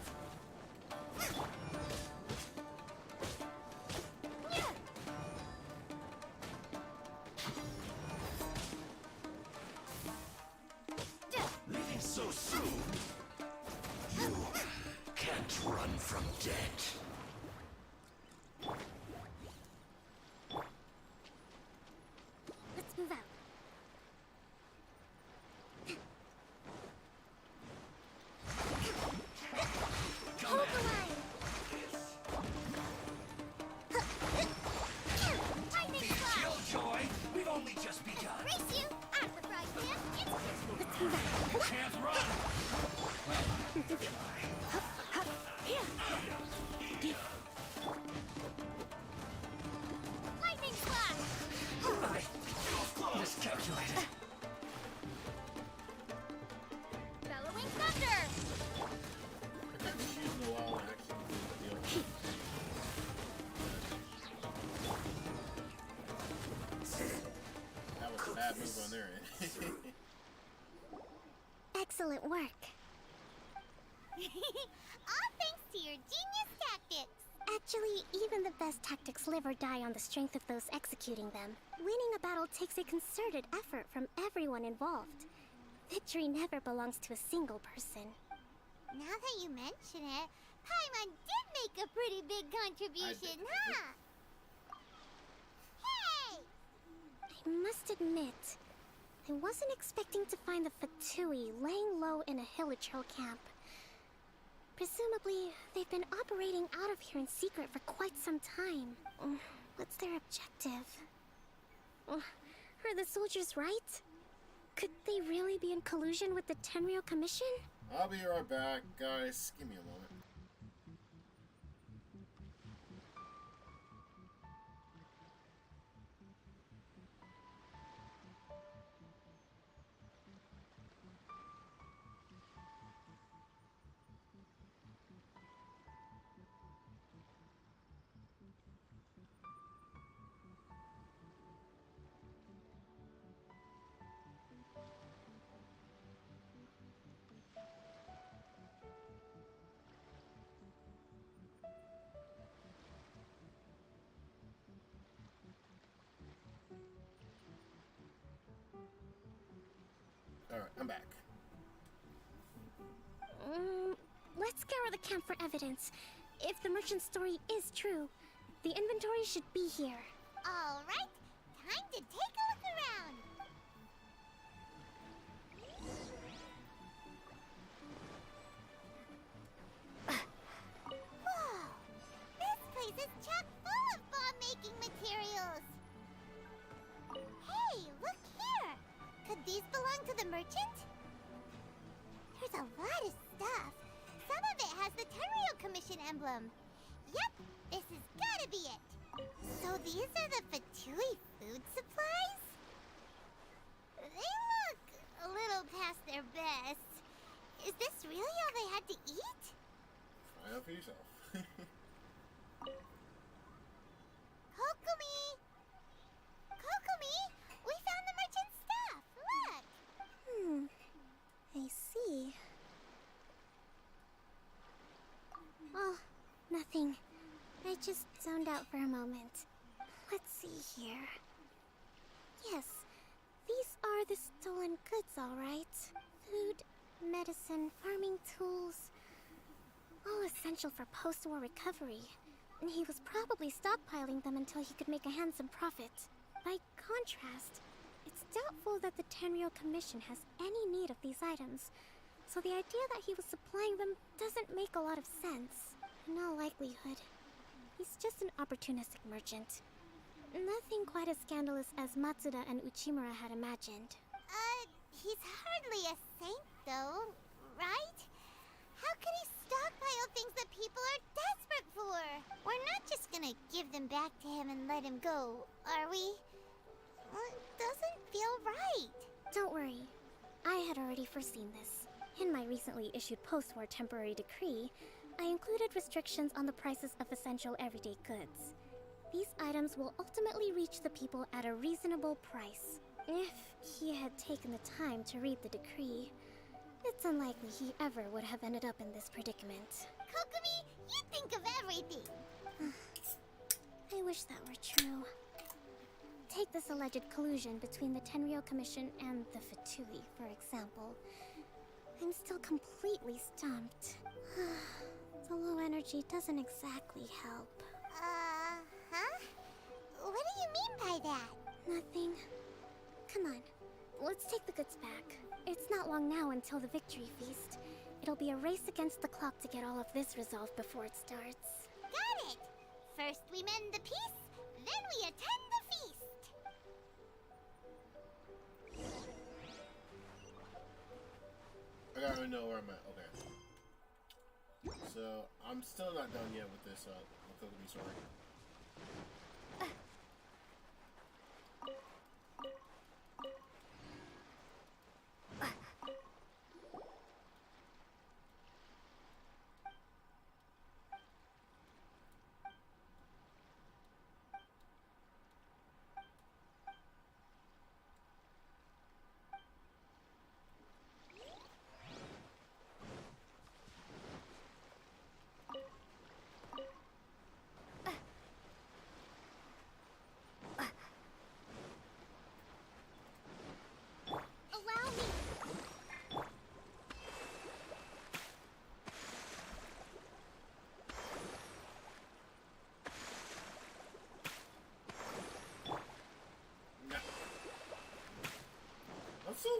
Leaving so soon? You can't run from death. Let's move out. Hold the line. Killjoy, we've only just begun. Race you out of the frying pan. Let's move out. Can't run. Lightning flash. Miscalculated. Bellowing thunder. That was a bad move on their end. Excellent. didn't work. All thanks to your genius tactics. Actually, even the best tactics live or die on the strength of those executing them. Winning a battle takes a concerted effort from everyone involved. Victory never belongs to a single person. Now that you mention it, Paimon did make a pretty big contribution, huh? Hey! I must admit, I wasn't expecting to find the Fatui laying low in a Hilichurl camp. Presumably, they've been operating out of here in secret for quite some time. What's their objective? Are the soldiers right? Could they really be in collusion with the Tenryou Commission? I'll be right back, guys. Give me a moment. Alright, I'm back. Let's scour the camp for evidence. If the merchant's story is true, the inventory should be here. Alright, time to take a look around. Whoa! This place is chock full of bomb-making materials. Hey, look here! Could these belong to the merchant? There's a lot of stuff. Some of it has the Tenryou Commission emblem. Yep, this has gotta be it. So these are the Fatui food supplies? They look a little past their best. Is this really all they had to eat? Find out for yourself. Kokumi! Kokumi! We found the merchant's stuff! Look! I see. Oh, nothing. I just zoned out for a moment. Let's see here. Yes, these are the stolen goods, all right. Food, medicine, farming tools. All essential for post-war recovery. And he was probably stockpiling them until he could make a handsome profit. By contrast, it's doubtful that the Tenryou Commission has any need of these items. So the idea that he was supplying them doesn't make a lot of sense. In all likelihood, he's just an opportunistic merchant. Nothing quite as scandalous as Matsuda and Uchimura had imagined. He's hardly a saint, though, right? How could he stockpile things that people are desperate for? We're not just gonna give them back to him and let him go, are we? It doesn't feel right. Don't worry. I had already foreseen this. In my recently issued post-war temporary decree, I included restrictions on the prices of essential everyday goods. These items will ultimately reach the people at a reasonable price. If he had taken the time to read the decree, it's unlikely he ever would have ended up in this predicament. Kokumi, you think of everything! I wish that were true. Take this alleged collusion between the Tenryou Commission and the Fatui, for example. I'm still completely stumped. The low energy doesn't exactly help. Huh? What do you mean by that? Nothing. Come on, let's take the goods back. It's not long now until the victory feast. It'll be a race against the clock to get all of this resolved before it starts. Got it! First we mend the peace, then we attend the feast! I gotta know where I'm at. Okay. So, I'm still not done yet with this, Kokumi story.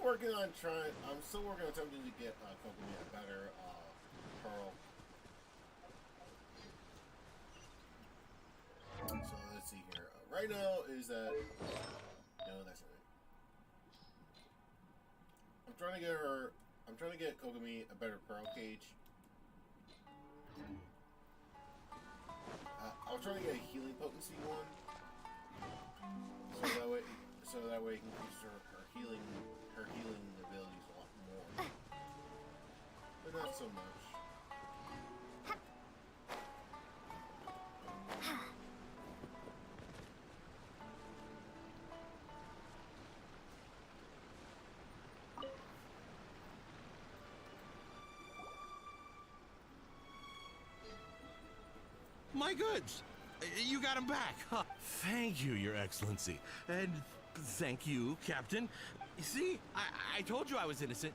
working on attempting to get Kokomi a better pearl. So let's see here. Right now is that no, that's not it. I'm trying to get Kokomi a better pearl cage. I was trying to get a healing potency one, so that way it can increase her healing abilities a lot more, but not so much. My goods! You got them back! Huh. Thank you, Your Excellency. And thank you, Captain. You see, I told you I was innocent.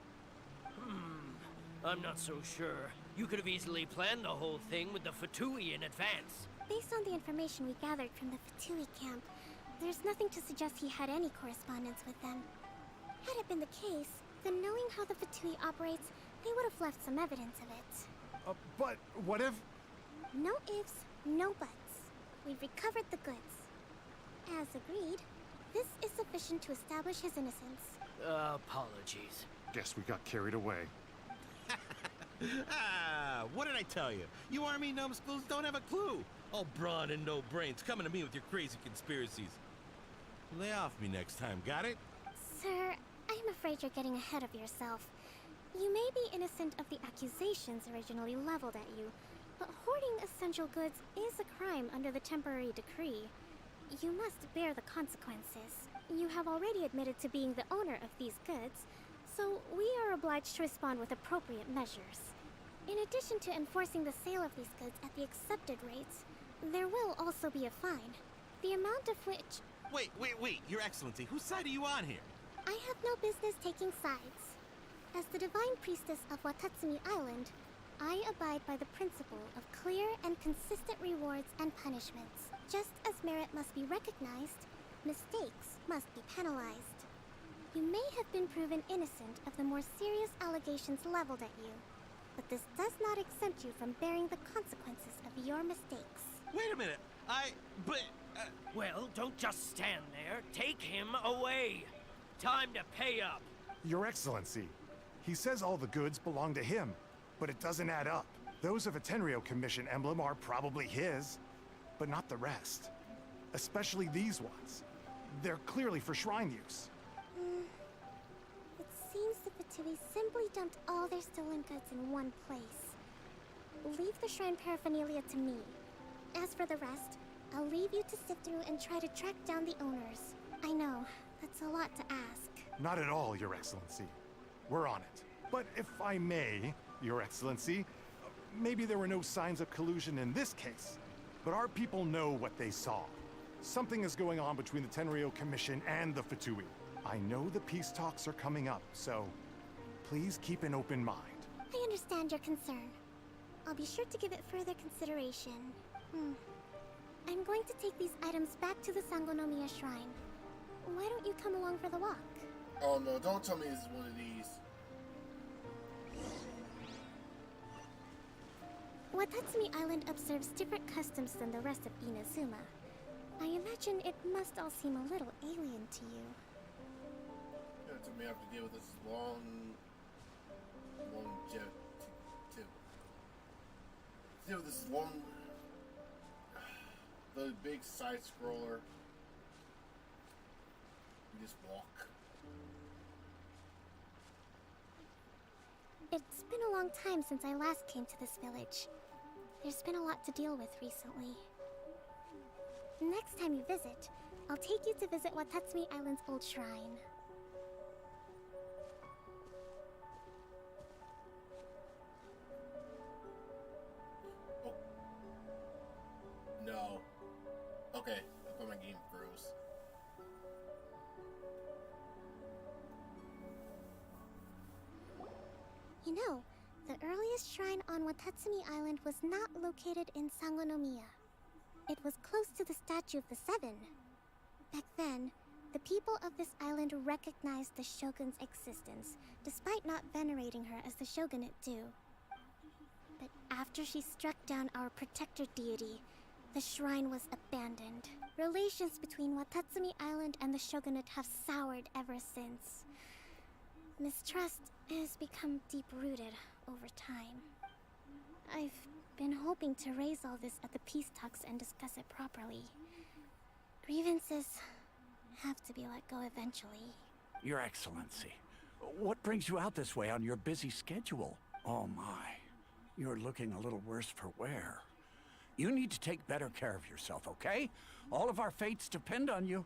I'm not so sure. You could have easily planned the whole thing with the Fatui in advance. Based on the information we gathered from the Fertility Camp, there's nothing to suggest he had any correspondence with them. Had it been the case, then knowing how the Fatui operates, they would have left some evidence of it. But what if... No ifs, no buts. We've recovered the goods. As agreed, this is sufficient to establish his innocence. Apologies. Guess we got carried away. What did I tell you? You army numbskulls don't have a clue. All brawn and no brains coming to me with your crazy conspiracies. Lay off me next time, got it? Sir, I'm afraid you're getting ahead of yourself. You may be innocent of the accusations originally leveled at you, but hoarding essential goods is a crime under the temporary decree. You must bear the consequences. You have already admitted to being the owner of these goods, so we are obliged to respond with appropriate measures. In addition to enforcing the sale of these goods at the accepted rates, there will also be a fine, the amount of which... Wait, Your Excellency, whose side are you on here? I have no business taking sides. As the Divine Priestess of Watatsumi Island, I abide by the principle of clear and consistent rewards and punishments. Just as merit must be recognized, mistakes must be penalized. You may have been proven innocent of the more serious allegations leveled at you, but this does not exempt you from bearing the consequences of your mistakes. Wait a minute, Well, don't just stand there. Take him away. Time to pay up. Your Excellency, he says all the goods belong to him, but it doesn't add up. Those of a Tenryou Commission emblem are probably his, but not the rest. Especially these ones. They're clearly for shrine use. It seems the Fatui simply dumped all their stolen goods in one place. Leave the shrine paraphernalia to me. As for the rest, I'll leave you to sift through and try to track down the owners. I know, that's a lot to ask. Not at all, Your Excellency. We're on it. But if I may, Your Excellency, maybe there were no signs of collusion in this case, but our people know what they saw. Something is going on between the Tenryou Commission and the Fatui. I know the peace talks are coming up, so please keep an open mind. I understand your concern. I'll be sure to give it further consideration. I'm going to take these items back to the Sangonomiya Shrine. Why don't you come along for the walk? Oh no, don't tell me this is one of these. Watatsumi Island observes different customs than the rest of Inazuma. I imagine it must all seem a little alien to you. Yeah, it took me have to deal with this long jet to deal with this long, the big side scroller. You just walk. It's been a long time since I last came to this village. There's been a lot to deal with recently. Next time you visit, I'll take you to visit Watatsumi Island's old shrine. Oh. No. Okay, I thought my game froze. You know, the earliest shrine on Watatsumi Island was not located in Sangonomiya. It was close to the Statue of the Seven. Back then, The people of this island recognized the Shogun's existence, despite not venerating her as the Shogunate do. But after she struck down our protector deity, the shrine was abandoned. Relations between Watatsumi Island and the Shogunate have soured ever since. Mistrust has become deep-rooted over time. I've been hoping to raise all this at the peace talks and discuss it properly. Grievances have to be let go eventually. Your Excellency, what brings you out this way on your busy schedule? Oh my, you're looking a little worse for wear. You need to take better care of yourself, okay? All of our fates depend on you.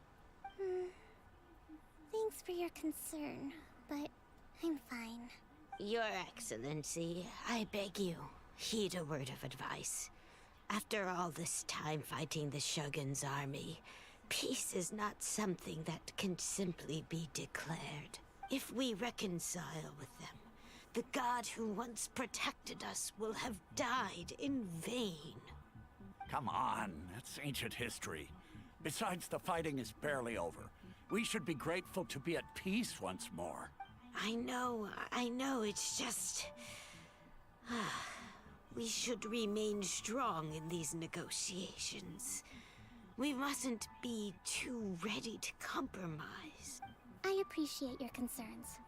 Thanks for your concern, but I'm fine. Your Excellency, I beg you, heed a word of advice. After all this time fighting the Shogun's army, peace is not something that can simply be declared. If we reconcile with them, the god who once protected us will have died in vain. Come on, that's ancient history. Besides, the fighting is barely over. We should be grateful to be at peace once more. I know, it's just... we should remain strong in these negotiations. We mustn't be too ready to compromise. I appreciate your concerns.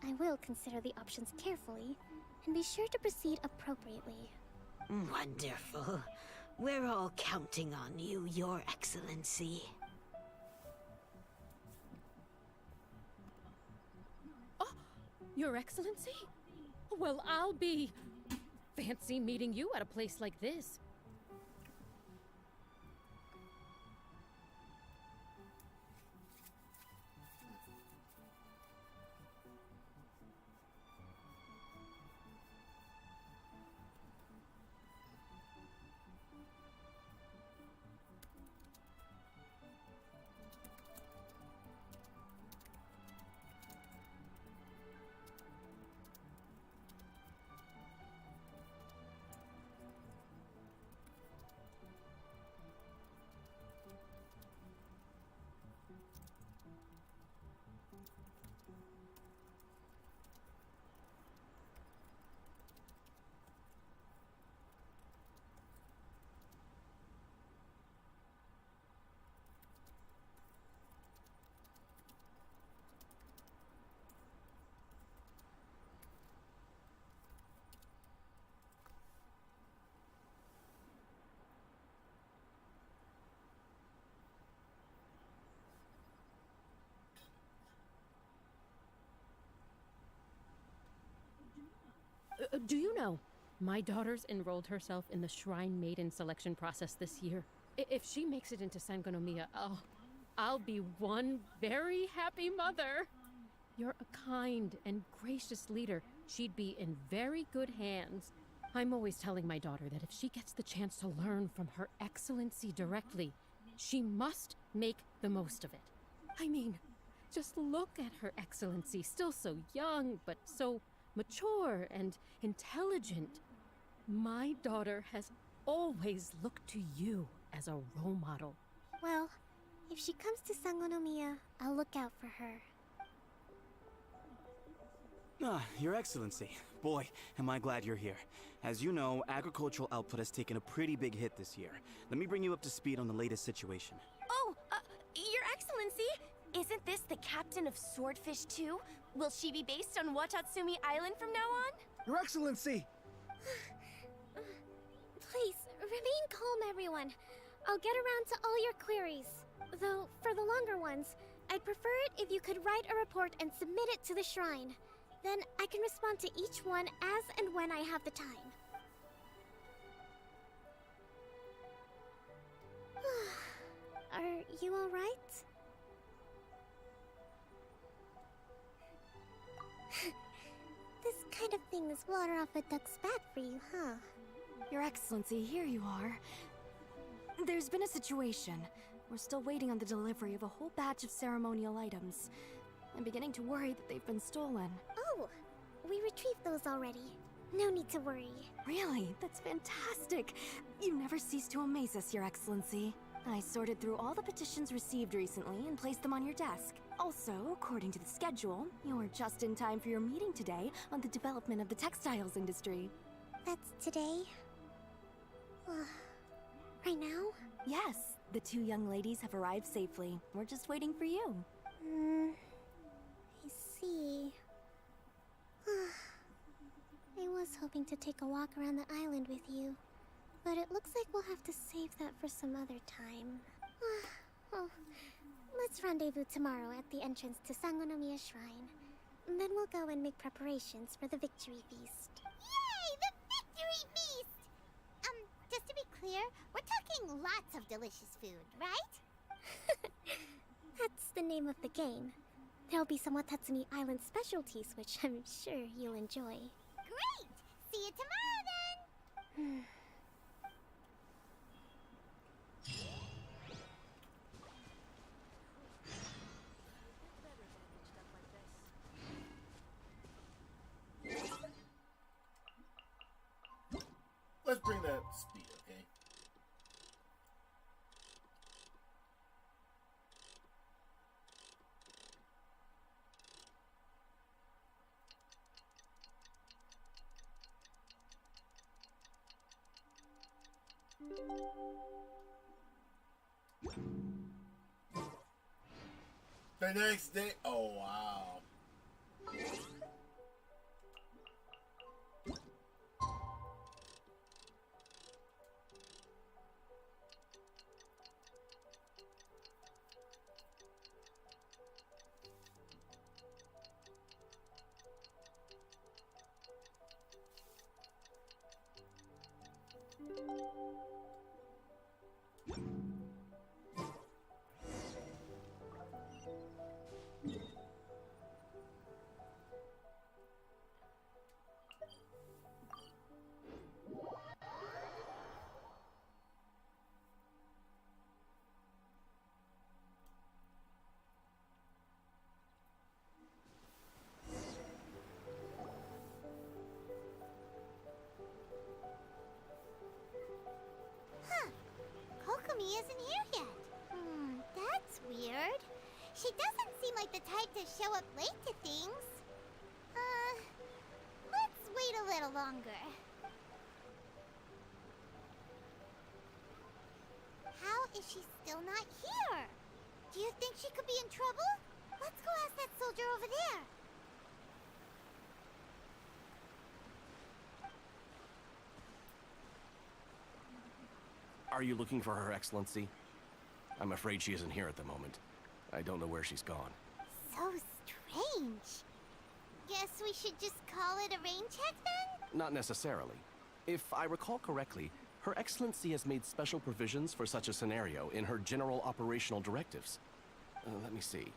I will consider the options carefully, and be sure to proceed appropriately. Wonderful. We're all counting on you, Your Excellency. Oh, Your Excellency? Well, I'll be... fancy meeting you at a place like this. Do you know, my daughter's enrolled herself in the Shrine Maiden selection process this year. If she makes it into Sangonomiya, I'll be one very happy mother. You're a kind and gracious leader. She'd be in very good hands. I'm always telling my daughter that if she gets the chance to learn from Her Excellency directly, she must make the most of it. I mean, just look at Her Excellency, still so young, but so mature and intelligent. My daughter has always looked to you as a role model. Well, if she comes to Sangonomiya, I'll look out for her. Your Excellency. Boy, am I glad you're here. As you know, agricultural output has taken a pretty big hit this year. Let me bring you up to speed on the latest situation. Oh, Your Excellency! Isn't this the captain of Swordfish 2? Will she be based on Watatsumi Island from now on? Your Excellency! Please, remain calm, everyone. I'll get around to all your queries. Though, for the longer ones, I'd prefer it if you could write a report and submit it to the shrine. Then I can respond to each one as and when I have the time. Are you all right? This kind of thing is water off a duck's back for you, huh? Your Excellency, here you are. There's been a situation. We're still waiting on the delivery of a whole batch of ceremonial items. I'm beginning to worry that they've been stolen. Oh, we retrieved those already. No need to worry. Really? That's fantastic. You never cease to amaze us, Your Excellency. I sorted through all the petitions received recently and placed them on your desk. Also, according to the schedule, you're just in time for your meeting today on the development of the textiles industry. That's today? Right now? Yes, the two young ladies have arrived safely. We're just waiting for you. I see. I was hoping to take a walk around the island with you, but it looks like we'll have to save that for some other time. Well, let's rendezvous tomorrow at the entrance to Sangonomiya Shrine. Then we'll go and make preparations for the victory feast. Yay! The victory feast! Just to be clear, we're talking lots of delicious food, right? That's the name of the game. There'll be some Watatsumi Island specialties, which I'm sure you'll enjoy. Great! See you tomorrow then! Let's bring that up to speed, okay? The next day, oh wow. Kokomi isn't here yet. That's weird. She doesn't seem like the type to show up late to things. Let's wait a little longer. How is she still not here? Do you think she could be in trouble? Let's go ask that soldier over there. Are you looking for Her Excellency? I'm afraid she isn't here at the moment. I don't know where she's gone. So strange. Guess we should just call it a rain check then? Not necessarily. If I recall correctly, Her Excellency has made special provisions for such a scenario in her general operational directives. Let me see.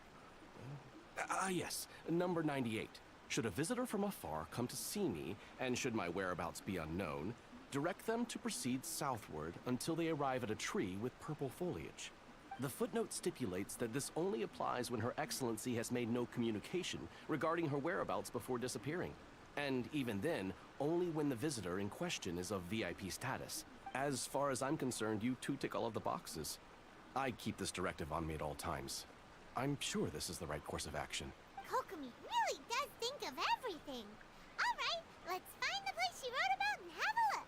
Yes, number 98. Should a visitor from afar come to see me, and should my whereabouts be unknown, direct them to proceed southward until they arrive at a tree with purple foliage. The footnote stipulates that this only applies when Her Excellency has made no communication regarding her whereabouts before disappearing. And even then, only when the visitor in question is of VIP status. As far as I'm concerned, you two tick all of the boxes. I keep this directive on me at all times. I'm sure this is the right course of action. Kokomi really does think of everything. All right, let's find the place she wrote about and have a look.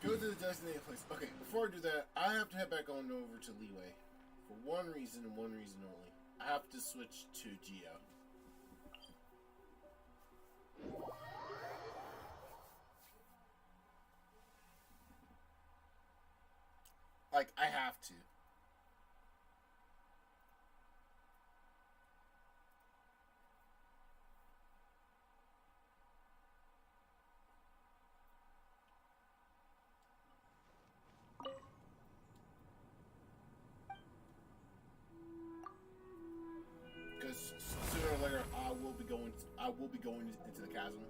Go to the designated place. Okay, before I do that, I have to head back on over to Leeway. For one reason and one reason only. I have to switch to Geo. Like, I have to. Because sooner or later, I will be going into the chasm.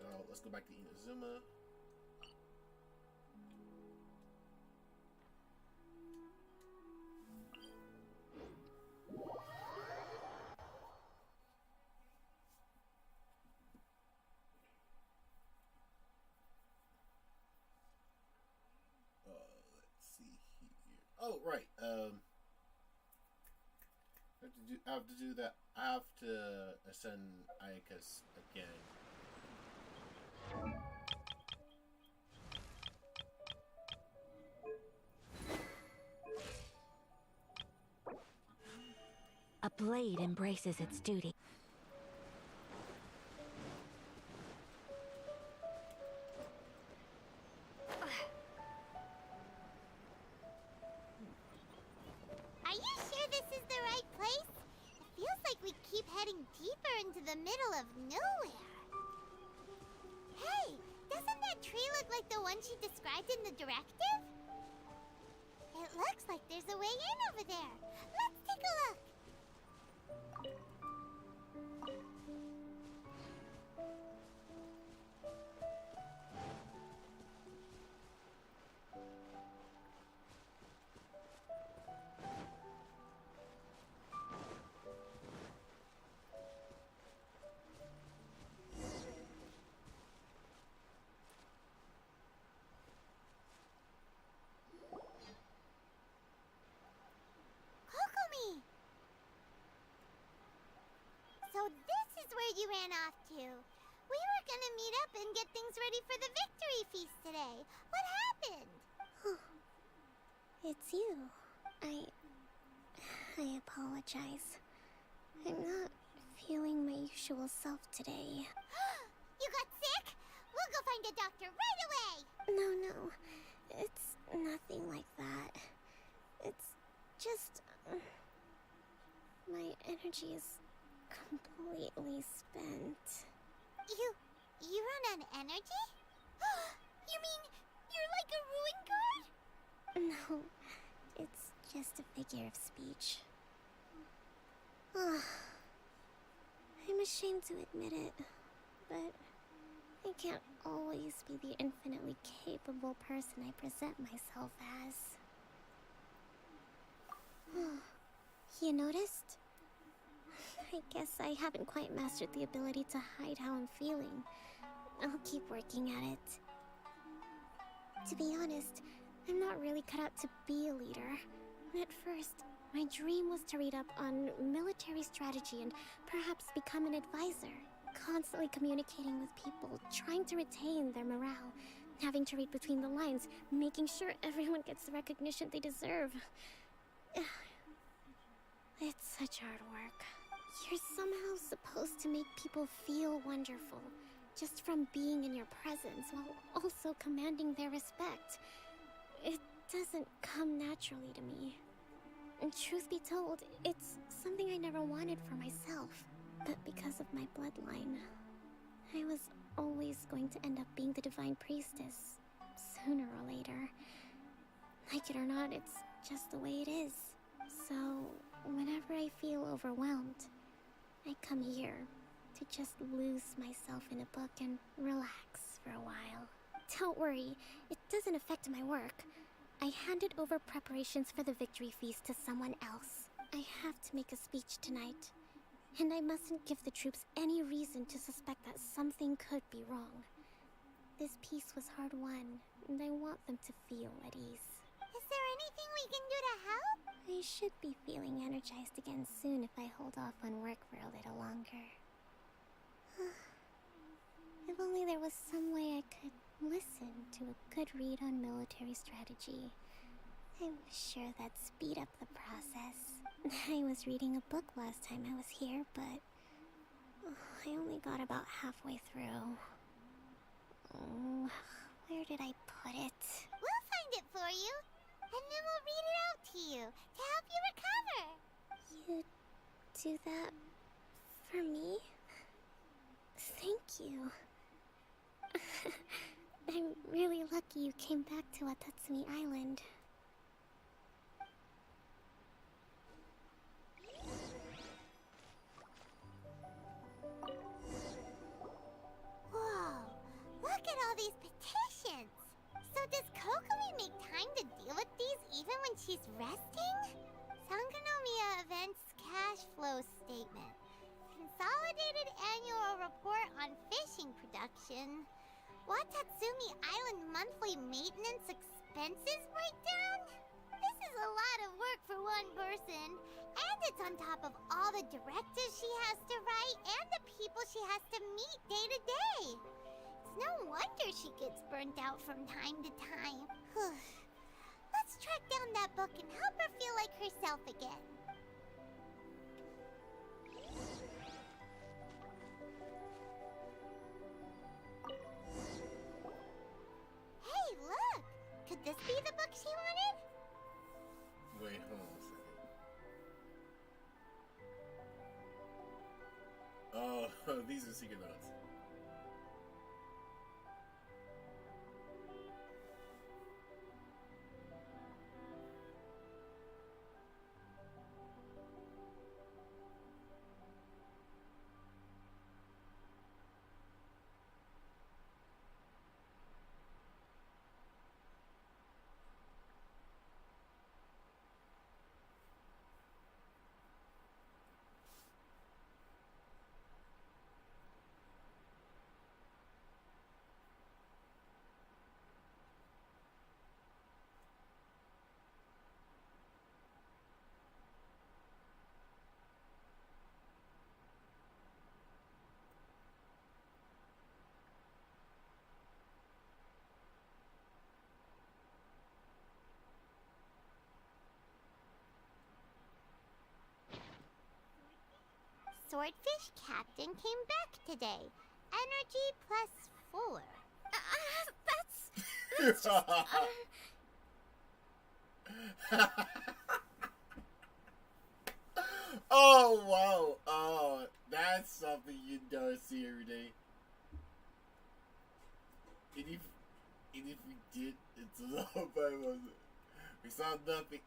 Now, let's go back to Inazuma. Oh, right. I have to do that. I have to ascend Ayaka's again. A blade embraces its duty. Are you sure this is the right place? It feels like we keep heading deeper into the middle of nowhere. Hey, doesn't that tree look like the one she described in the directive? It looks like there's a way in over there. Let's take a look. Kokomi! So this is where you ran off to. We were gonna meet up and get things ready for the victory feast today. What happened? It's you. I apologize. I'm not feeling my usual self today. You got sick? We'll go find a doctor right away! No. It's nothing like that. It's just... my energy is completely spent. You run on energy? You mean you're like a ruin guard? No, it's just a figure of speech. I'm ashamed to admit it, but I can't always be the infinitely capable person I present myself as. You noticed? I guess I haven't quite mastered the ability to hide how I'm feeling. I'll keep working at it. To be honest, I'm not really cut out to be a leader. At first, my dream was to read up on military strategy and perhaps become an advisor. Constantly communicating with people, trying to retain their morale, having to read between the lines, making sure everyone gets the recognition they deserve. It's such hard work. You're somehow supposed to make people feel wonderful, just from being in your presence, while also commanding their respect. It doesn't come naturally to me. And truth be told, it's something I never wanted for myself. But because of my bloodline, I was always going to end up being the divine priestess, sooner or later. Like it or not, it's just the way it is. So, whenever I feel overwhelmed, I come here to just lose myself in a book and relax for a while. Don't worry, it doesn't affect my work. I handed over preparations for the victory feast to someone else. I have to make a speech tonight, and I mustn't give the troops any reason to suspect that something could be wrong. This peace was hard won, and I want them to feel at ease. Is there anything we can do to help? I should be feeling energized again soon if I hold off on work for a little longer. If only there was some way I could listen to a good read on military strategy. I'm sure that'd speed up the process. I was reading a book last time I was here, but I only got about halfway through. Oh, where did I put it? We'll find it for you, and then we'll read it out to you to help you recover. You do that for me? Thank you. I'm really lucky you came back to Watatsumi Island. Whoa, look at all these petitions. So does Kokomi make time to deal with these even when she's resting? Sangonomiya Events Cash Flow Statement. Consolidated Annual Report on Fishing Production. Watatsumi Island Monthly Maintenance Expenses Breakdown? This is is a lot of work for one person. And it's on top of all the directives she has to write and the people she has to meet day to day. It's no wonder she gets burnt out from time to time. Let's track down that book and help her feel like herself again. Hey, look! Could this be the book she wanted? Wait, hold on a second. Oh, these are secret notes. Swordfish Captain came back today. Energy +4. That's just, Oh, wow. Oh, that's something you don't see every day. And if we did, it's a lot by us. We saw nothing.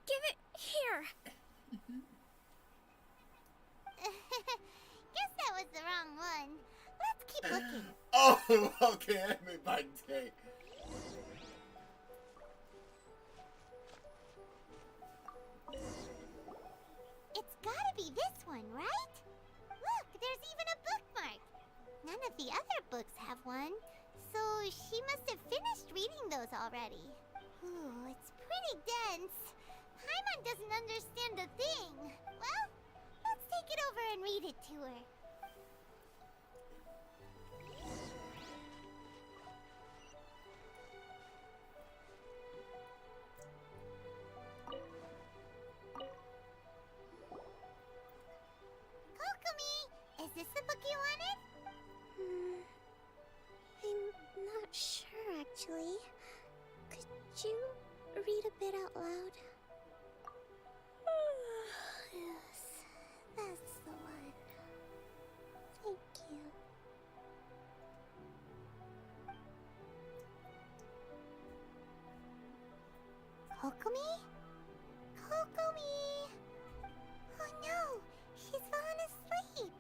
Give it here. Guess that was the wrong one. Let's keep looking. Oh, okay, that made my day. It's gotta be this one, right? Look, there's even a bookmark. None of the other books have one, so she must have finished reading those already. Ooh, it's pretty dense. Paimon doesn't understand a thing. Well, let's take it over and read it to her. Kokumi, is this the book you wanted? I'm not sure, actually. Could you read a bit out loud? Yes, that's the one. Thank you. Kokumi? Kokumi! Oh no! She's fallen asleep!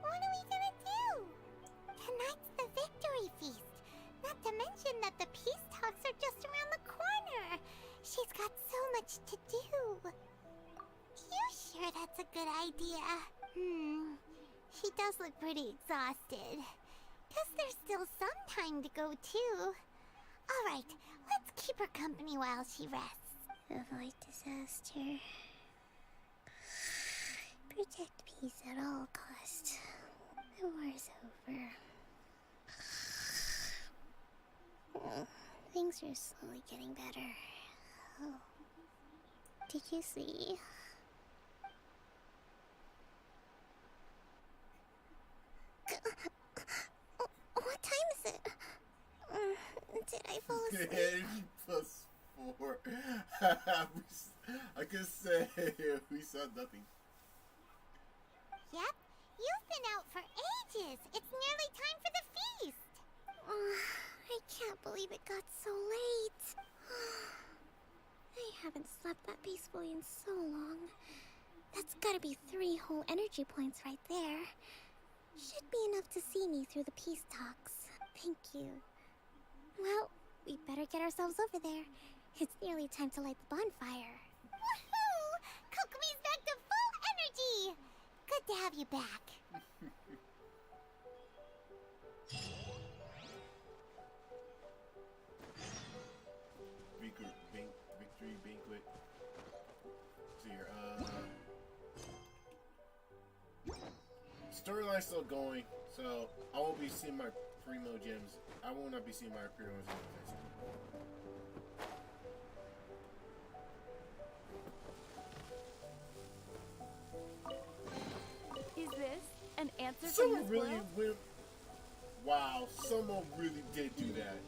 What are we gonna do? Tonight's the victory feast! Not to mention that the peace talks are just around the corner! She's got so much to do! You sure that's a good idea? She does look pretty exhausted. Guess there's still some time to go too. Alright, let's keep her company while she rests. Avoid disaster. Protect peace at all costs. The war's over. Things are slowly getting better. Oh. Did you see? What time is it? Did I fall asleep? +4. I could say we saw nothing. Yep, you've been out for ages. It's nearly time for the feast. I can't believe it got so late. I haven't slept that peacefully in so long. That's gotta be 3 whole energy points right there. Should be enough to see me through the peace talks. Thank you. Well, we better get ourselves over there. It's nearly time to light the bonfire. Woohoo! Kokumi's back to full energy! Good to have you back. Victory victory banquet. So here, storyline's still going, so I won't be seeing my primo gems. I will not be seeing my primo gems. Is this an answer Someone from this really world? went. Wow, someone really did do that.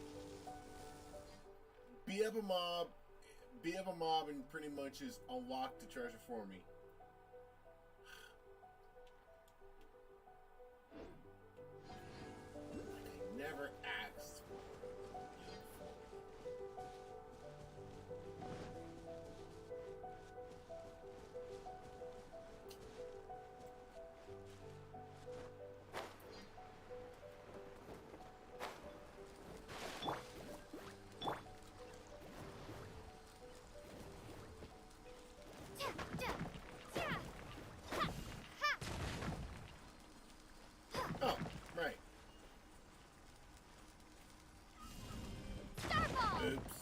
Beat up a mob, and pretty much just unlock the treasure for me. I never asked. Oh, right. Oops.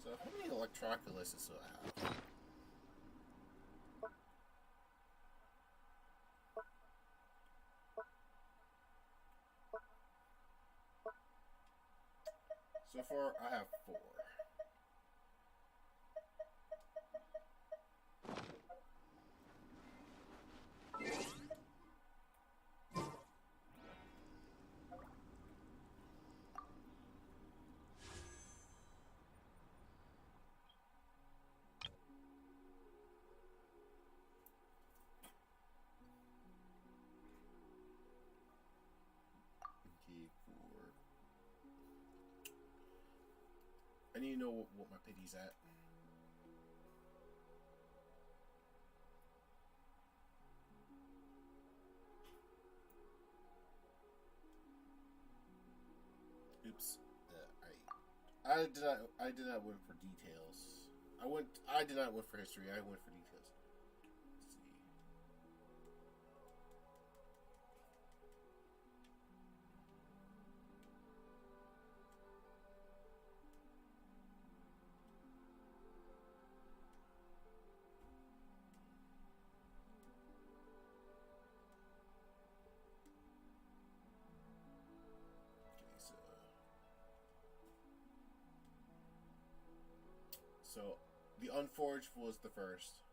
So how many Electroculises do I have? So far, I have 4. I need to know what my pity's at. Oops. I did not went for details. I did not went for history. I went for details. Let's see. So, the Unforged was the first.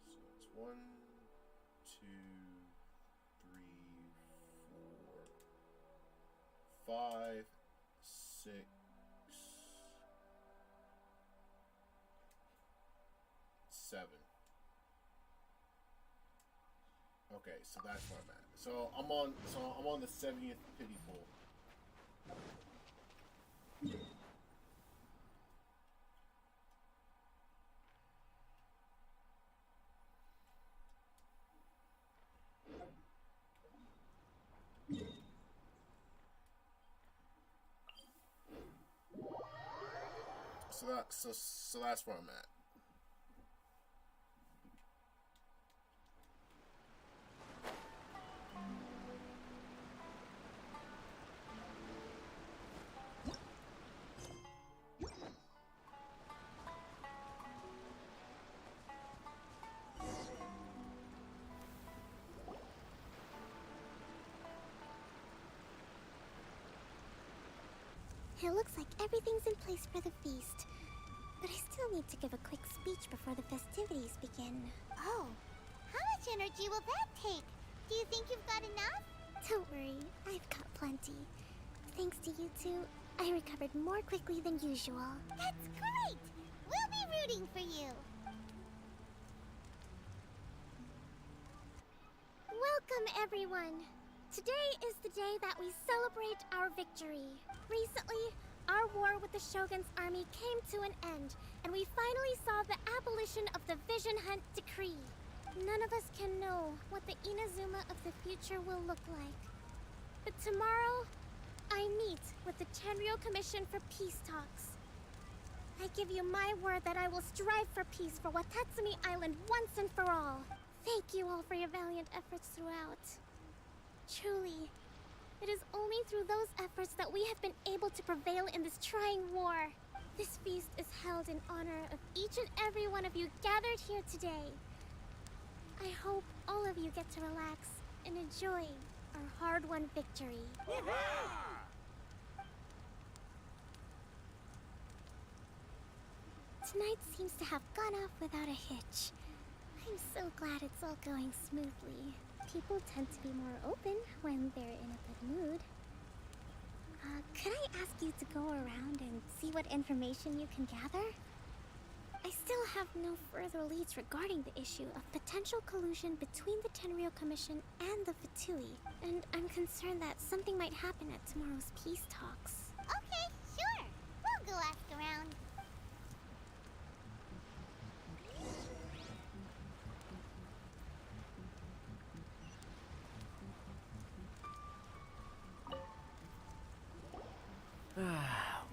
So it's 1, 2, 3, 4, 5, 6, 7. Okay, so that's where I'm at. So I'm on the 70th pity pool. So that's where I'm at. It looks like everything's in place for the feast. But I still need to give a quick speech before the festivities begin. Oh, how much energy will that take? Do you think you've got enough? Don't worry, I've got plenty. Thanks to you two, I recovered more quickly than usual. That's great! We'll be rooting for you. Welcome, everyone. Today is the day that we celebrate our victory. Recently, our war with the Shogun's army came to an end, and we finally saw the abolition of the Vision Hunt Decree. None of us can know what the Inazuma of the future will look like. But tomorrow, I meet with the Tenryou Commission for peace talks. I give you my word that I will strive for peace for Watatsumi Island once and for all. Thank you all for your valiant efforts throughout. Truly, It is only through those efforts that we have been able to prevail in this trying war. This feast is held in honor of each and every one of you gathered here today. I hope all of you get to relax and enjoy our hard-won victory. Tonight seems to have gone off without a hitch. I'm so glad it's all going smoothly. People tend to be more open when they're in a good mood. Could I ask you to go around and see what information you can gather? I still have no further leads regarding the issue of potential collusion between the Tenryou Commission and the Fatui, and I'm concerned that something might happen at tomorrow's peace talks. Okay, sure. We'll go ask around.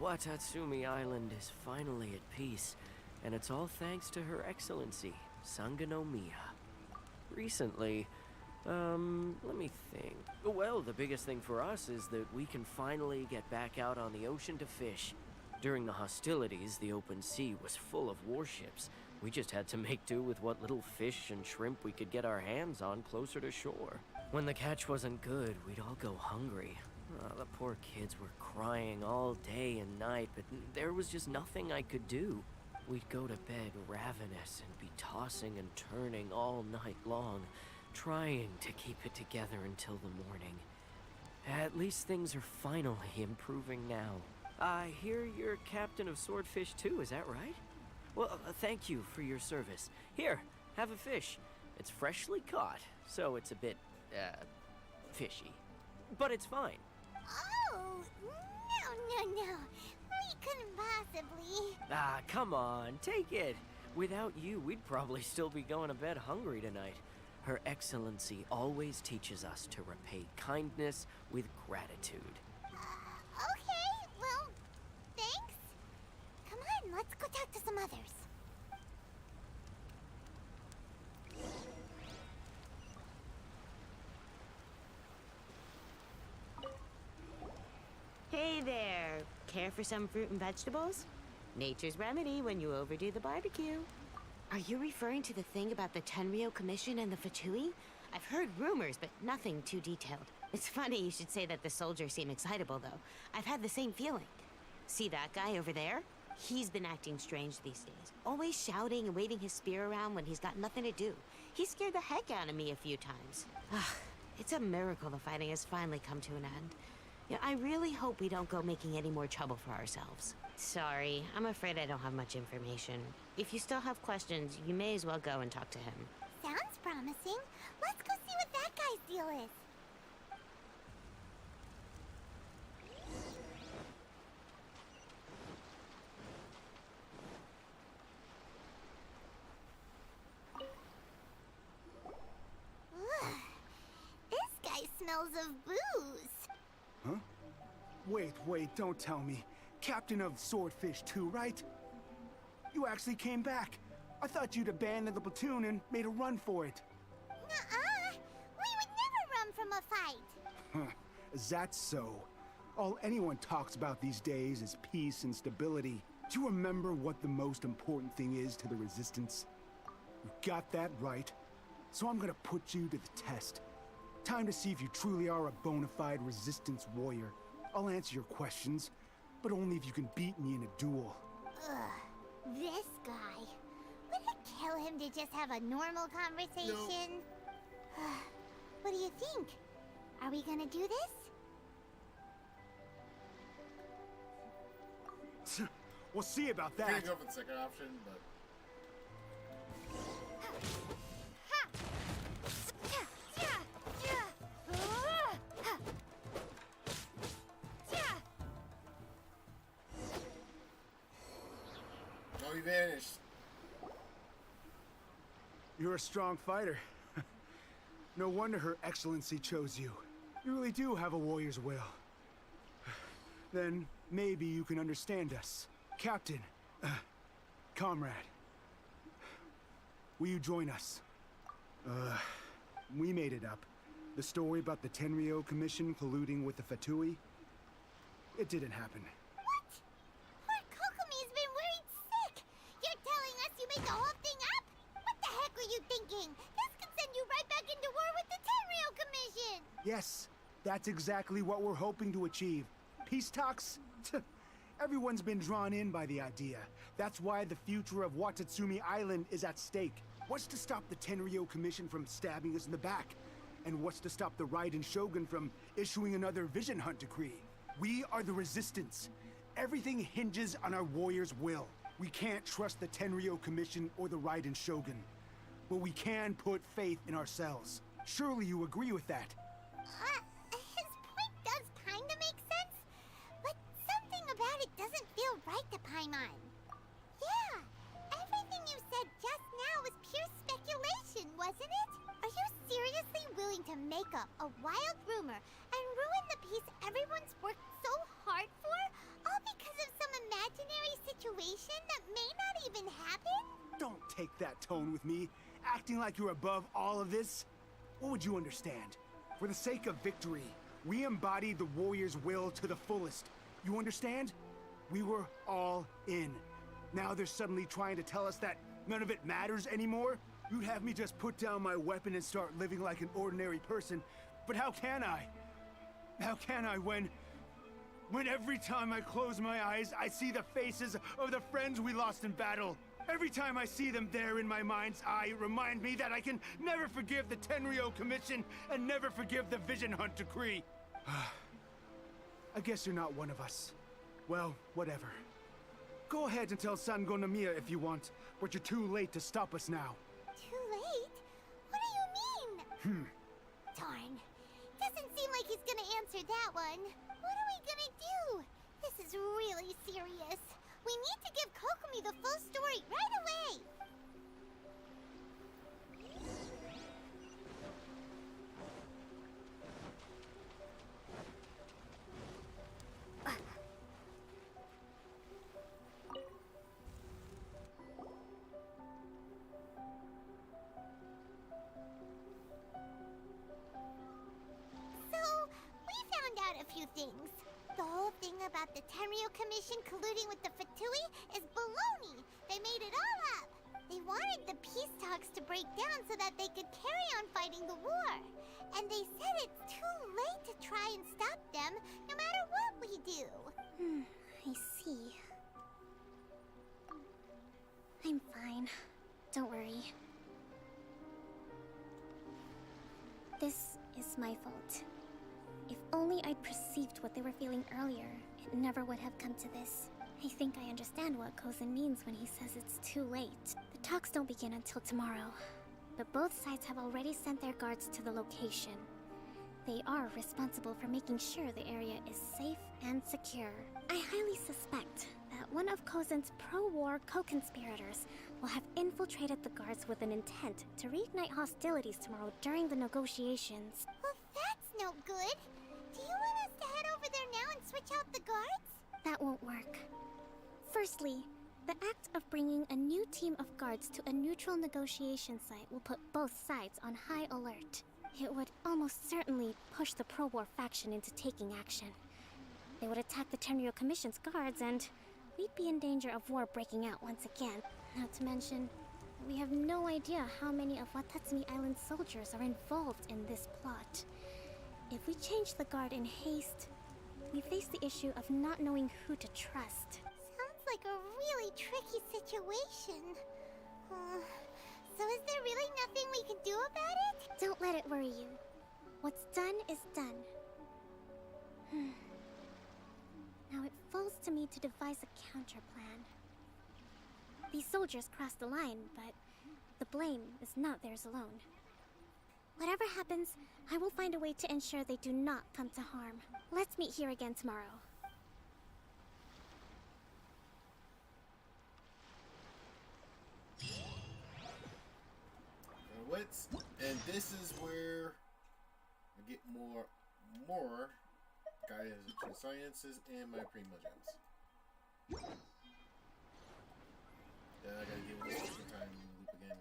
Watatsumi Island is finally at peace, and it's all thanks to Her Excellency, Sangonomiya. Recently, let me think. Well, the biggest thing for us is that we can finally get back out on the ocean to fish. During the hostilities, the open sea was full of warships. We just had to make do with what little fish and shrimp we could get our hands on closer to shore. When the catch wasn't good, we'd all go hungry. The poor kids were crying all day and night, but there was just nothing I could do. We'd go to bed ravenous and be tossing and turning all night long, trying to keep it together until the morning. At least things are finally improving now. I hear you're captain of Swordfish too, is that right? Well, thank you for your service. Here, have a fish. It's freshly caught, so it's a bit, fishy. But it's fine. Oh, no. We couldn't possibly. Ah, come on, take it. Without you, we'd probably still be going to bed hungry tonight. Her Excellency always teaches us to repay kindness with gratitude. Okay, well, thanks. Come on, let's go talk to some others. Hey there! Care for some fruit and vegetables? Nature's remedy when you overdo the barbecue. Are you referring to the thing about the Tenryou Commission and the Fatui? I've heard rumors, but nothing too detailed. It's funny you should say that the soldiers seem excitable, though. I've had the same feeling. See that guy over there? He's been acting strange these days. Always shouting and waving his spear around when he's got nothing to do. He scared the heck out of me a few times. It's a miracle the fighting has finally come to an end. Yeah, I really hope we don't go making any more trouble for ourselves. Sorry, I'm afraid I don't have much information. If you still have questions, you may as well go and talk to him. Sounds promising. Let's go see what that guy's deal is. Ugh. This guy smells of booze. Huh? Wait, don't tell me. Captain of Swordfish 2, right? You actually came back. I thought you'd abandoned the platoon and made a run for it. Nuh-uh. We would never run from a fight. Huh. Is that so? All anyone talks about these days is peace and stability. Do you remember what the most important thing is to the Resistance? You got that right. So I'm gonna put you to the test. Time to see if you truly are a bona fide Resistance warrior. I'll answer your questions, but only if you can beat me in a duel. Ugh, this guy. Would it kill him to just have a normal conversation? No. What do you think? Are we gonna do this? We'll see about that. I can't go for the second option, but... Oh, he vanished. You're a strong fighter. No wonder Her Excellency chose you. You really do have a warrior's will. Then maybe you can understand us. Captain, comrade, will you join us? We made it up. The story about the Tenryo Commission colluding with the Fatui? It didn't happen. What? Poor Kokomi's been worried sick. You're telling us you made the whole thing up? What the heck were you thinking? This could send you right back into war with the Tenryo Commission. Yes, that's exactly what we're hoping to achieve. Peace talks? Everyone's been drawn in by the idea. That's why the future of Watatsumi Island is at stake. What's to stop the Tenryo Commission from stabbing us in the back? And what's to stop the Raiden Shogun from issuing another Vision Hunt decree? We are the Resistance. Everything hinges on our warriors' will. We can't trust the Tenryo Commission or the Raiden Shogun. But we can put faith in ourselves. Surely you agree with that? His point does kinda make sense, but something about it doesn't feel right to Paimon. Yeah, everything you said just now was pure speculation, wasn't it? Are you seriously willing to make up a wild rumor and ruin the peace everyone's worked so hard for, all because of some imaginary situation that may not even happen? Don't take that tone with me, acting like you're above all of this. What would you understand? For the sake of victory, we embodied the warrior's will to the fullest. You understand? We were all in. Now they're suddenly trying to tell us that none of it matters anymore? You'd have me just put down my weapon and start living like an ordinary person. But how can I? How can I when every time I close my eyes, I see the faces of the friends we lost in battle? Every time I see them there in my mind's eye, it reminds me that I can never forgive the Tenryo Commission and never forgive the Vision Hunt decree. I guess you're not one of us. Well, whatever. Go ahead and tell Sango Nomiya if you want, but you're too late to stop us now. Too late? What do you mean? Darn. Doesn't seem like he's gonna answer that one. What are we gonna do? This is really serious. We need to give Kokomi the full story right away! Few things. The whole thing about the Tenryo Commission colluding with the Fatui is baloney. They made it all up. They wanted the peace talks to break down so that they could carry on fighting the war. And they said it's too late to try and stop them, no matter what we do. I see. I'm fine. Don't worry. This is my fault. If only I'd perceived what they were feeling earlier, it never would have come to this. I think I understand what Kozin means when he says it's too late. The talks don't begin until tomorrow, but both sides have already sent their guards to the location. They are responsible for making sure the area is safe and secure. I highly suspect that one of Kozin's pro-war co-conspirators will have infiltrated the guards with an intent to reignite hostilities tomorrow during the negotiations. Well, that's no good. Do you want us to head over there now and switch out the guards? That won't work. Firstly, the act of bringing a new team of guards to a neutral negotiation site will put both sides on high alert. It would almost certainly push the pro-war faction into taking action. They would attack the Tenryo Commission's guards, and we'd be in danger of war breaking out once again. Not to mention, we have no idea how many of Watatsumi Island's soldiers are involved in this plot. If we change the guard in haste, we face the issue of not knowing who to trust. Sounds like a really tricky situation. So is there really nothing we can do about it? Don't let it worry you. What's done is done. Now it falls to me to devise a counterplan. These soldiers crossed the line, but the blame is not theirs alone. Whatever happens, I will find a way to ensure they do not come to harm. Let's meet here again tomorrow. Wits, and this is where I get more guidance to sciences and my primo gems. Yeah, I gotta give it a second time loop again.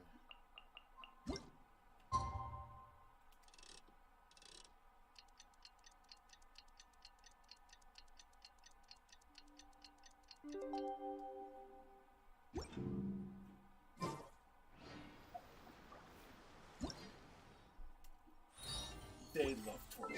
enough torture.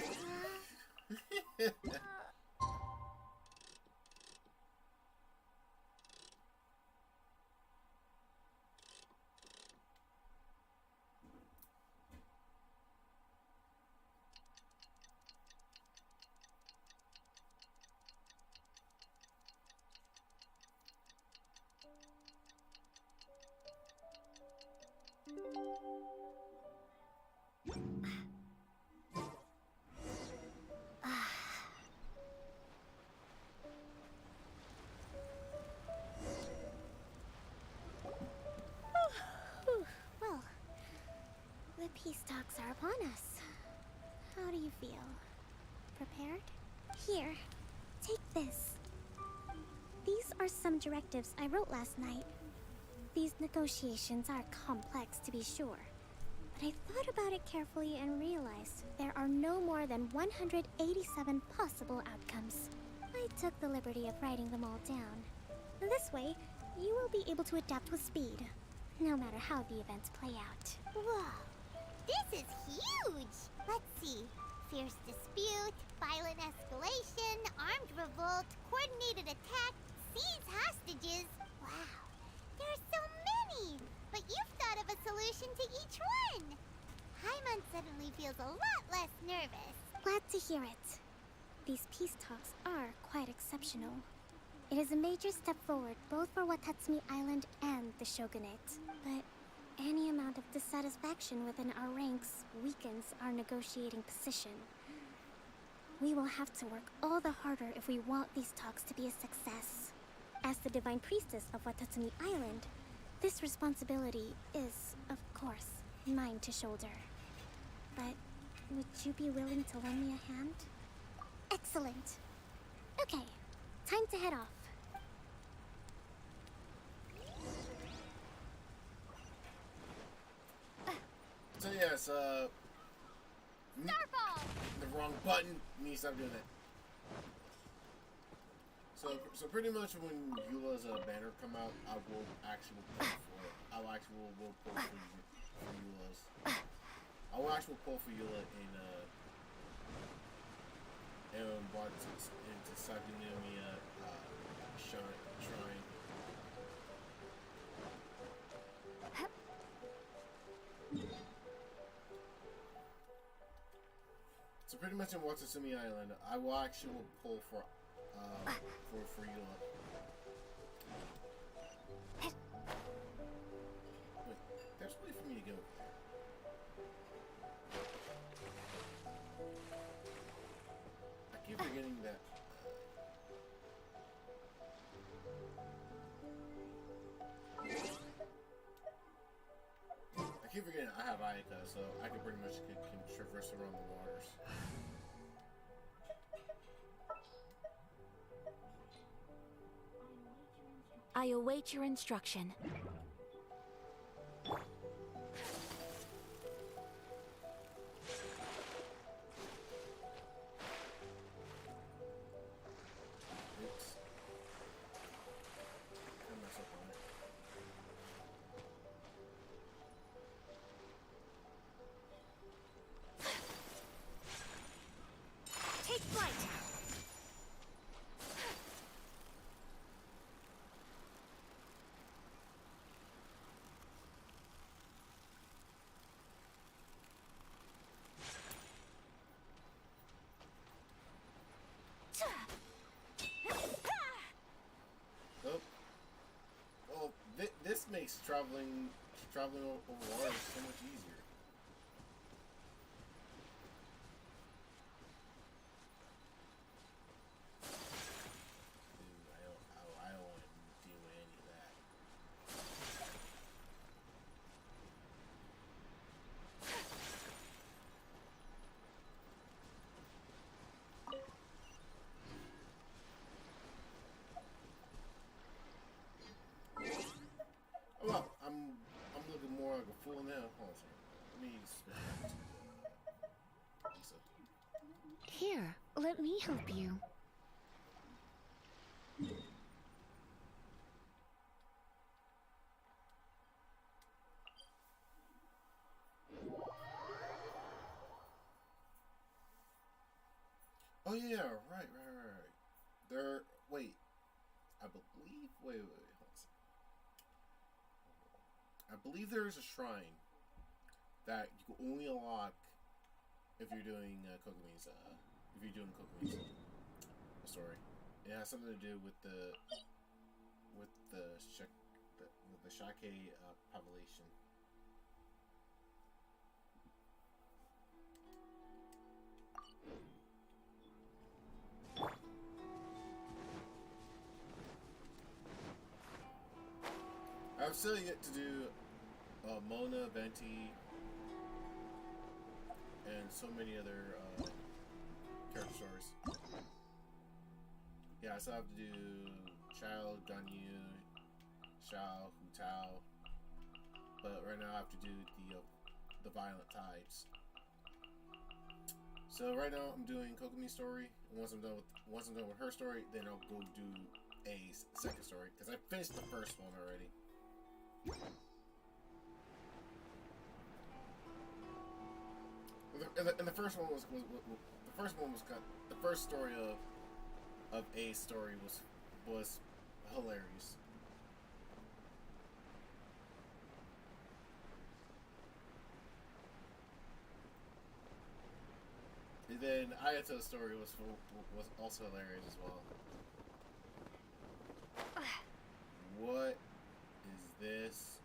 Well, the peace talks are upon us. How do you feel? Prepared? Here, take this. These are some directives I wrote last night. These negotiations are complex, to be sure. But I thought about it carefully and realized there are no more than 187 possible outcomes. I took the liberty of writing them all down. This way, you will be able to adapt with speed, no matter how the events play out. Whoa, this is huge! Let's see. Fierce dispute, violent escalation, armed revolt, coordinated attack, seize hostages. Wow, there are so many! But you've thought of a solution to each one! Paimon suddenly feels a lot less nervous. Glad to hear it. These peace talks are quite exceptional. It is a major step forward both for Watatsumi Island and the Shogunate. But any amount of dissatisfaction within our ranks weakens our negotiating position. We will have to work all the harder if we want these talks to be a success. As the Divine Priestess of Watatsumi Island, this responsibility is, of course, mine to shoulder. But would you be willing to lend me a hand? Excellent. Okay, time to head off. So yes, Starfall! the wrong button. You need to stop doing that. So pretty much when Eula's banner come out, I will actually pull for it. I will actually will pull for Eula's. I will actually pull for Eula in into Sakunomiya Shrine. So pretty much in Watatsumi Island, I will actually pull for Eula. Wait, there's a way for me to go over there. I keep forgetting that. I keep forgetting I have Ayaka, so I can pretty much can traverse around the waters. I await your instruction. Oops. I mess up on it. Take flight! Oh. Well, this makes traveling over water so much easier. Dude, I don't want to deal with any of that. Oh, well, I'm looking more like a fool now. Hold on a second. Let me switch back to Lisa. Here, let me help you. Wait, hold on a second. I believe there is a shrine that you can only unlock if you're doing Kokomi's story. It has something to do with the Shake population. I'm still yet to do Mona, Venti, and so many other character stories. Yeah, I still have to do Chao, Ganyu, Xiao, Hu Tao, but right now I have to do the Violent Tides. So right now I'm doing Kokomi's story, and once I'm done with her story, then I'll go do A's second story because I finished the first one already. And the first one was the first story of A's story was hilarious. And then Ayato's story was also hilarious as well. What is this?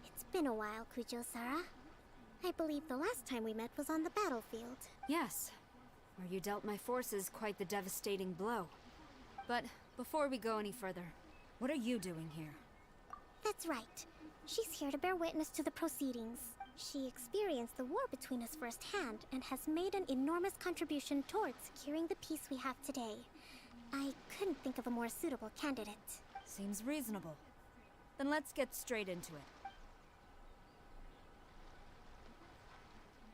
It's been a while, Kujo-Sara. I believe the last time we met was on the battlefield. Yes, where you dealt my forces quite the devastating blow. But before we go any further, what are you doing here? That's right. She's here to bear witness to the proceedings. She experienced the war between us firsthand and has made an enormous contribution towards securing the peace we have today. I couldn't think of a more suitable candidate. Seems reasonable. Then let's get straight into it.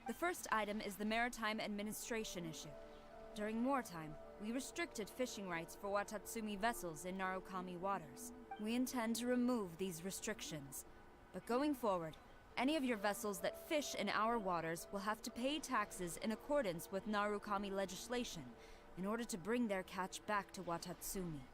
The first item is the Maritime Administration issue. During wartime, we restricted fishing rights for Watatsumi vessels in Narukami waters. We intend to remove these restrictions. But going forward, any of your vessels that fish in our waters will have to pay taxes in accordance with Narukami legislation in order to bring their catch back to Watatsumi.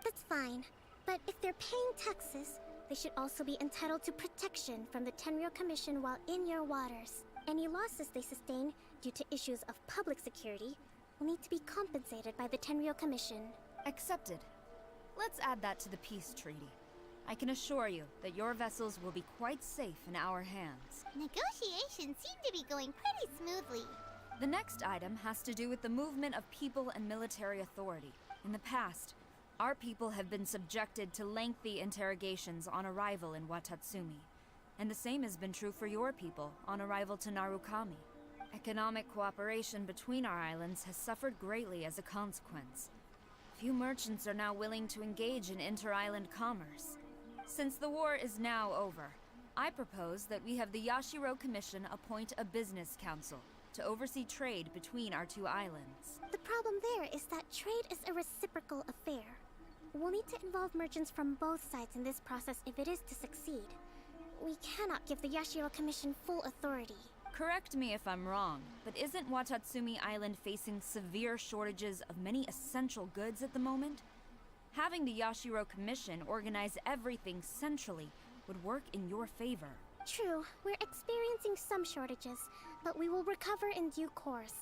That's fine, but if they're paying taxes, they should also be entitled to protection from the Tenryou Commission while in your waters. Any losses they sustain due to issues of public security will need to be compensated by the Tenryou Commission. Accepted. Let's add that to the peace treaty. I can assure you that your vessels will be quite safe in our hands. Negotiations seem to be going pretty smoothly. The next item has to do with the movement of people and military authority. In the past, our people have been subjected to lengthy interrogations on arrival in Watatsumi. And the same has been true for your people on arrival to Narukami. Economic cooperation between our islands has suffered greatly as a consequence. Few merchants are now willing to engage in inter-island commerce. Since the war is now over, I propose that we have the Yashiro Commission appoint a business council to oversee trade between our two islands. The problem there is that trade is a reciprocal affair. We'll need to involve merchants from both sides in this process if it is to succeed. We cannot give the Yashiro Commission full authority. Correct me if I'm wrong, but isn't Watatsumi Island facing severe shortages of many essential goods at the moment? Having the Yashiro Commission organize everything centrally would work in your favor. True, we're experiencing some shortages, but we will recover in due course.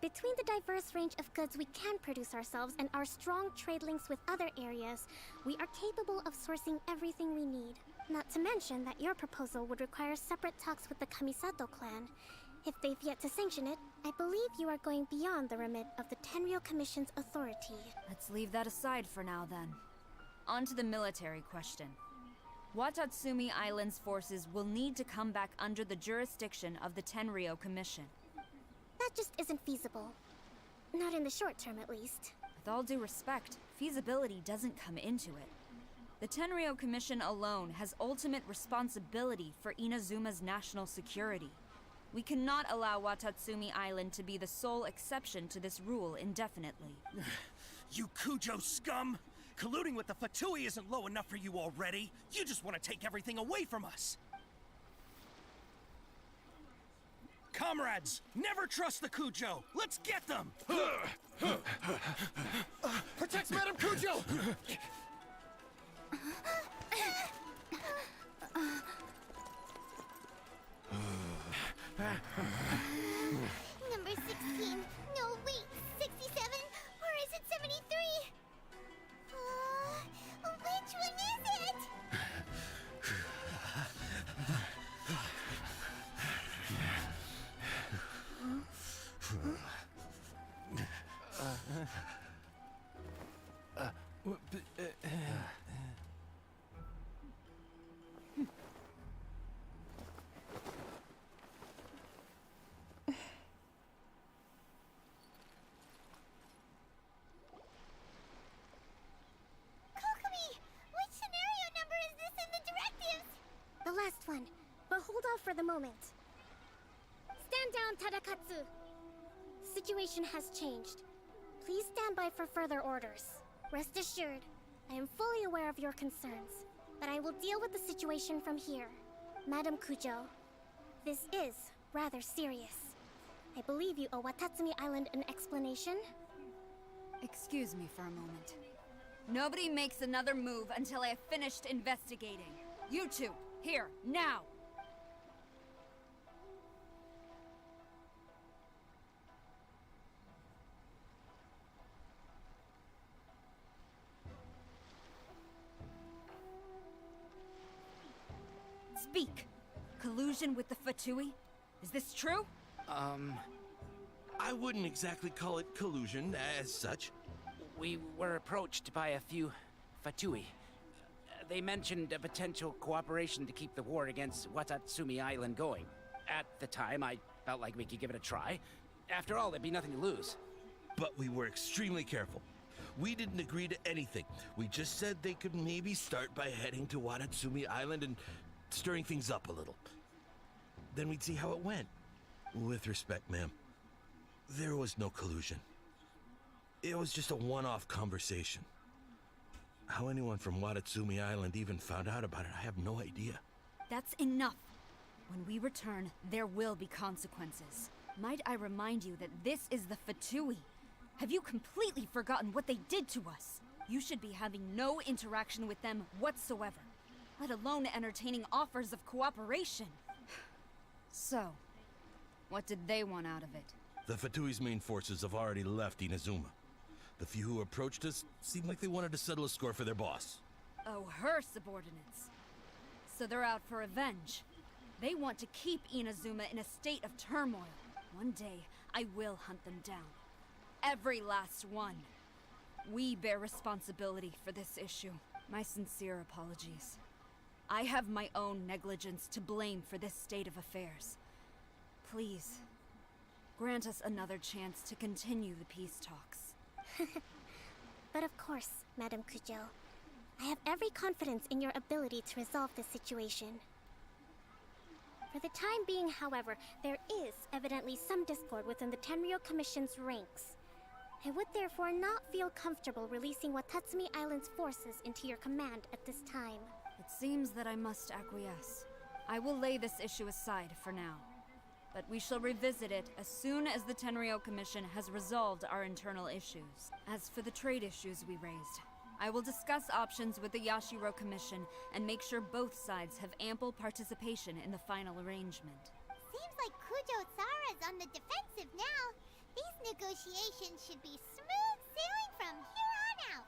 Between the diverse range of goods we can produce ourselves and our strong trade links with other areas, we are capable of sourcing everything we need. Not to mention that your proposal would require separate talks with the Kamisato clan. If they've yet to sanction it, I believe you are going beyond the remit of the Tenryou Commission's authority. Let's leave that aside for now then. On to the military question. Watatsumi Island's forces will need to come back under the jurisdiction of the Tenryou Commission. That just isn't feasible. Not in the short term, at least. With all due respect, feasibility doesn't come into it. The Tenryou Commission alone has ultimate responsibility for Inazuma's national security. We cannot allow Watatsumi Island to be the sole exception to this rule indefinitely. You Kujo scum! Colluding with the Fatui isn't low enough for you already. You just want to take everything away from us. Comrades, never trust the Kujo. Let's get them! Protect Madame Kujo! Number 16. No, wait. 67? Or is it 73? Which one is it? The last one, but hold off for the moment. Stand down, Tadakatsu. Situation has changed. Please stand by for further orders. Rest assured, I am fully aware of your concerns, but I will deal with the situation from here. Madam Kujo, this is rather serious. I believe you owe Watatsumi Island an explanation. Excuse me for a moment. Nobody makes another move until I have finished investigating. You two, here, now! Speak! Collusion with the Fatui? Is this true? I wouldn't exactly call it collusion as such. We were approached by a few Fatui. They mentioned a potential cooperation to keep the war against Watatsumi Island going. At the time, I felt like we could give it a try. After all, there'd be nothing to lose. But we were extremely careful. We didn't agree to anything. We just said they could maybe start by heading to Watatsumi Island and stirring things up a little. Then we'd see how it went. With respect, ma'am, there was no collusion. It was just a one-off conversation. How anyone from Watatsumi Island even found out about it, I have no idea. That's enough. When we return, there will be consequences. Might I remind you that this is the Fatui? Have you completely forgotten what they did to us? You should be having no interaction with them whatsoever, let alone entertaining offers of cooperation. So, what did they want out of it? The Fatui's main forces have already left Inazuma. The few who approached us seemed like they wanted to settle a score for their boss. Oh, her subordinates. So they're out for revenge. They want to keep Inazuma in a state of turmoil. One day, I will hunt them down. Every last one. We bear responsibility for this issue. My sincere apologies. I have my own negligence to blame for this state of affairs. Please, grant us another chance to continue the peace talks. But of course, Madam Kujo. I have every confidence in your ability to resolve this situation. For the time being, however, there is evidently some discord within the Tenryou Commission's ranks. I would therefore not feel comfortable releasing Watatsumi Island's forces into your command at this time. It seems that I must acquiesce. I will lay this issue aside for now. But we shall revisit it as soon as the Tenryou Commission has resolved our internal issues. As for the trade issues we raised, I will discuss options with the Yashiro Commission and make sure both sides have ample participation in the final arrangement. Seems like Kujo-sara's on the defensive now. These negotiations should be smooth sailing from here on out.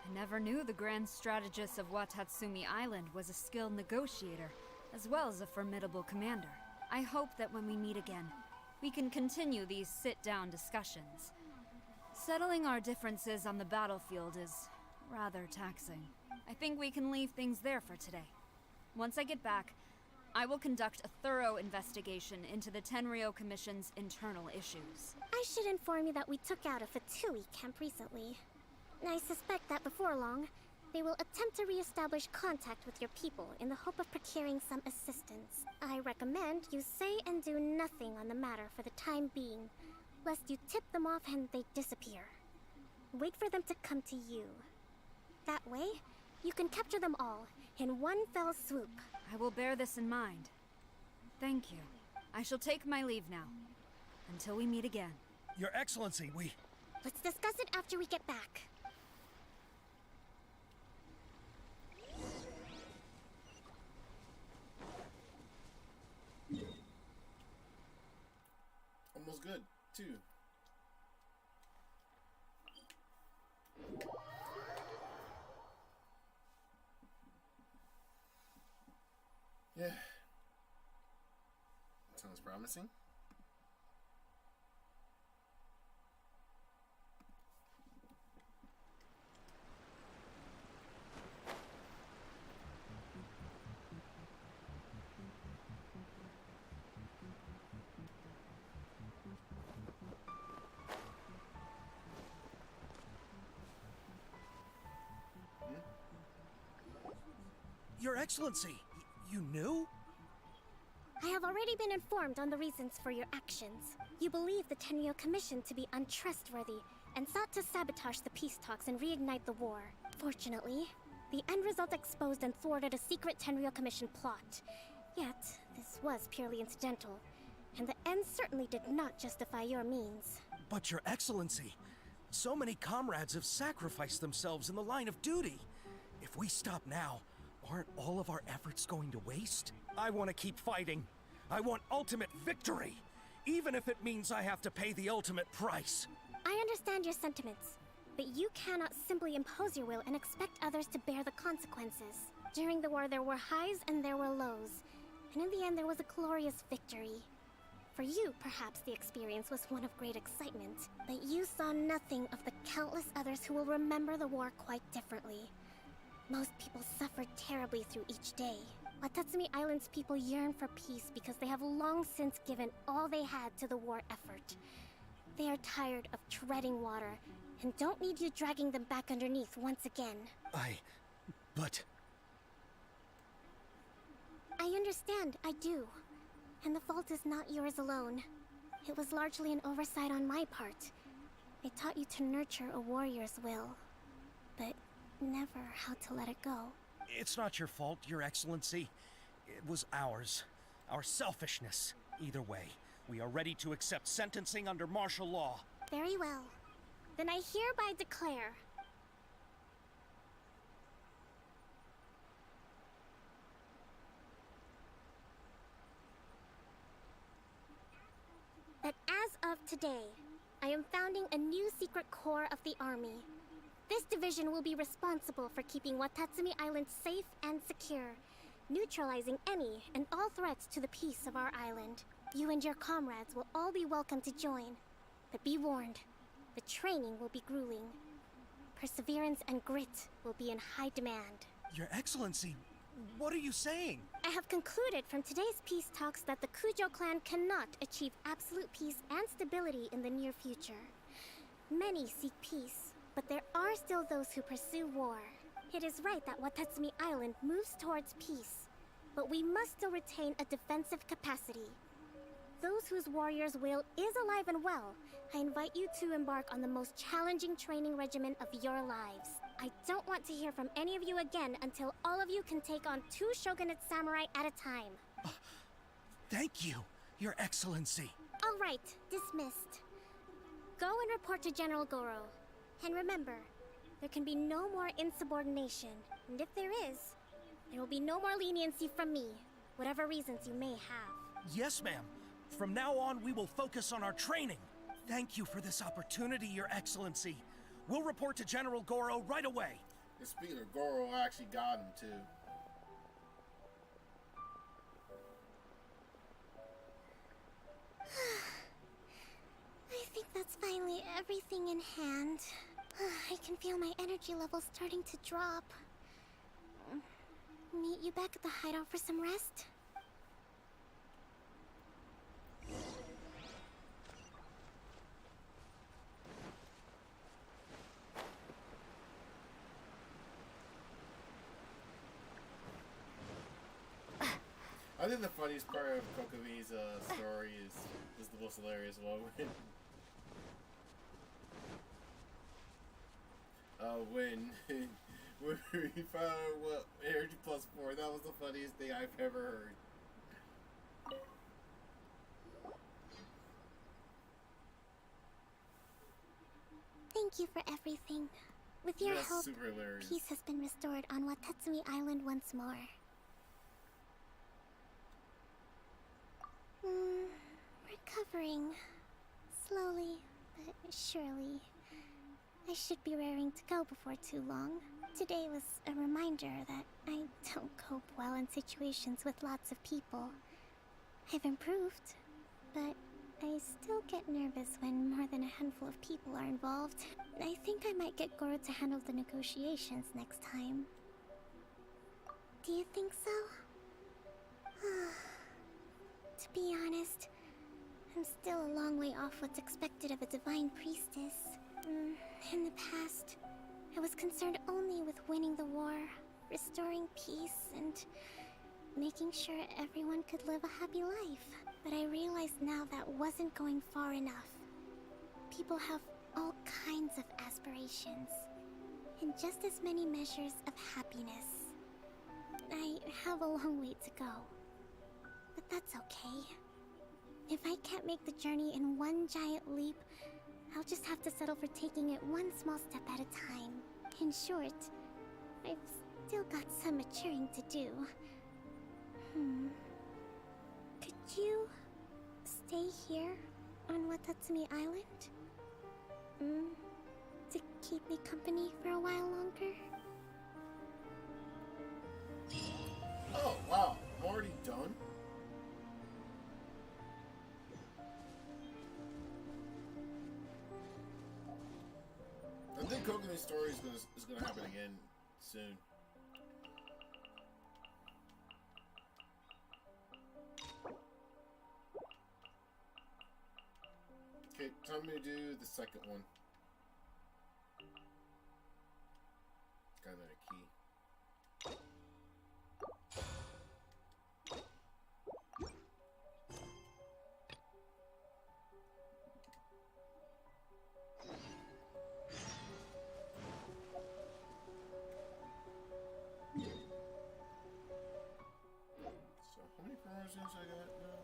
I never knew the grand strategist of Watatsumi Island was a skilled negotiator, as well as a formidable commander. I hope that when we meet again, we can continue these sit-down discussions. Settling our differences on the battlefield is rather taxing. I think we can leave things there for today. Once I get back, I will conduct a thorough investigation into the Tenryou Commission's internal issues. I should inform you that we took out a Fatui camp recently. I suspect that before long, They will attempt to re-establish contact with your people in the hope of procuring some assistance. I recommend you say and do nothing on the matter for the time being, lest you tip them off and they disappear. Wait for them to come to you. That way, you can capture them all in one fell swoop. I will bear this in mind. Thank you. I shall take my leave now. Until we meet again. Your Excellency, we... Let's discuss it after we get back. Almost good, too. Yeah. Sounds promising. Your Excellency, you knew? I have already been informed on the reasons for your actions. You believe the Tenryo Commission to be untrustworthy and sought to sabotage the peace talks and reignite the war. Fortunately, the end result exposed and thwarted a secret Tenryo Commission plot. Yet, this was purely incidental, and the end certainly did not justify your means. But Your Excellency, so many comrades have sacrificed themselves in the line of duty. If we stop now, aren't all of our efforts going to waste? I want to keep fighting. I want ultimate victory, even if it means I have to pay the ultimate price. I understand your sentiments, but you cannot simply impose your will and expect others to bear the consequences. During the war, there were highs and there were lows, and in the end, there was a glorious victory. For you, perhaps the experience was one of great excitement, but you saw nothing of the countless others who will remember the war quite differently. Most people suffered terribly through each day. Watatsumi Island's people yearn for peace because they have long since given all they had to the war effort. They are tired of treading water and don't need you dragging them back underneath once again. But... I understand, I do. And the fault is not yours alone. It was largely an oversight on my part. I taught you to nurture a warrior's will, but never how to let it go. It's not your fault, Your Excellency. It was ours. Our selfishness. Either way, we are ready to accept sentencing under martial law. Very well. Then I hereby declare... that as of today, I am founding a new secret corps of the army. This division will be responsible for keeping Watatsumi Island safe and secure, neutralizing any and all threats to the peace of our island. You and your comrades will all be welcome to join, but be warned, the training will be grueling. Perseverance and grit will be in high demand. Your Excellency, what are you saying? I have concluded from today's peace talks that the Kujo clan cannot achieve absolute peace and stability in the near future. Many seek peace, but there are still those who pursue war. It is right that Watatsumi Island moves towards peace, but we must still retain a defensive capacity. Those whose warrior's will is alive and well, I invite you to embark on the most challenging training regimen of your lives. I don't want to hear from any of you again until all of you can take on 2 shogunate samurai at a time. Thank you, Your Excellency. All right, dismissed. Go and report to General Goro. And remember, there can be no more insubordination. And if there is, there will be no more leniency from me, whatever reasons you may have. Yes, ma'am. From now on, we will focus on our training. Thank you for this opportunity, Your Excellency. We'll report to General Goro right away. Speaking of Goro, I actually got him too. I think that's finally everything in hand. I can feel my energy levels starting to drop. Meet you back at the hideout for some rest? I think the funniest part of Kokomi's story is the most hilarious one. When we found what Energy Plus 4, that was the funniest thing I've ever heard. Thank you for everything. With your That's help, super hilarious. peace has been restored on Watatsumi Island once more. Recovering. Slowly, but surely. I should be raring to go before too long. Today was a reminder that I don't cope well in situations with lots of people. I've improved, but I still get nervous when more than a handful of people are involved. I think I might get Goro to handle the negotiations next time. Do you think so? To be honest, I'm still a long way off what's expected of a divine priestess. In the past, I was concerned only with winning the war, restoring peace, and making sure everyone could live a happy life. But I realize now that wasn't going far enough. People have all kinds of aspirations, and just as many measures of happiness. I have a long way to go, but that's okay. If I can't make the journey in one giant leap, I'll just have to settle for taking it one small step at a time. In short, I've still got some maturing to do. Could you stay here on Watatsumi Island? To keep me company for a while longer? Oh, wow. I'm already done? I think Kokomi's story is gonna happen again soon. Okay, time to do the second one. Got another key. So how many promotions I got now?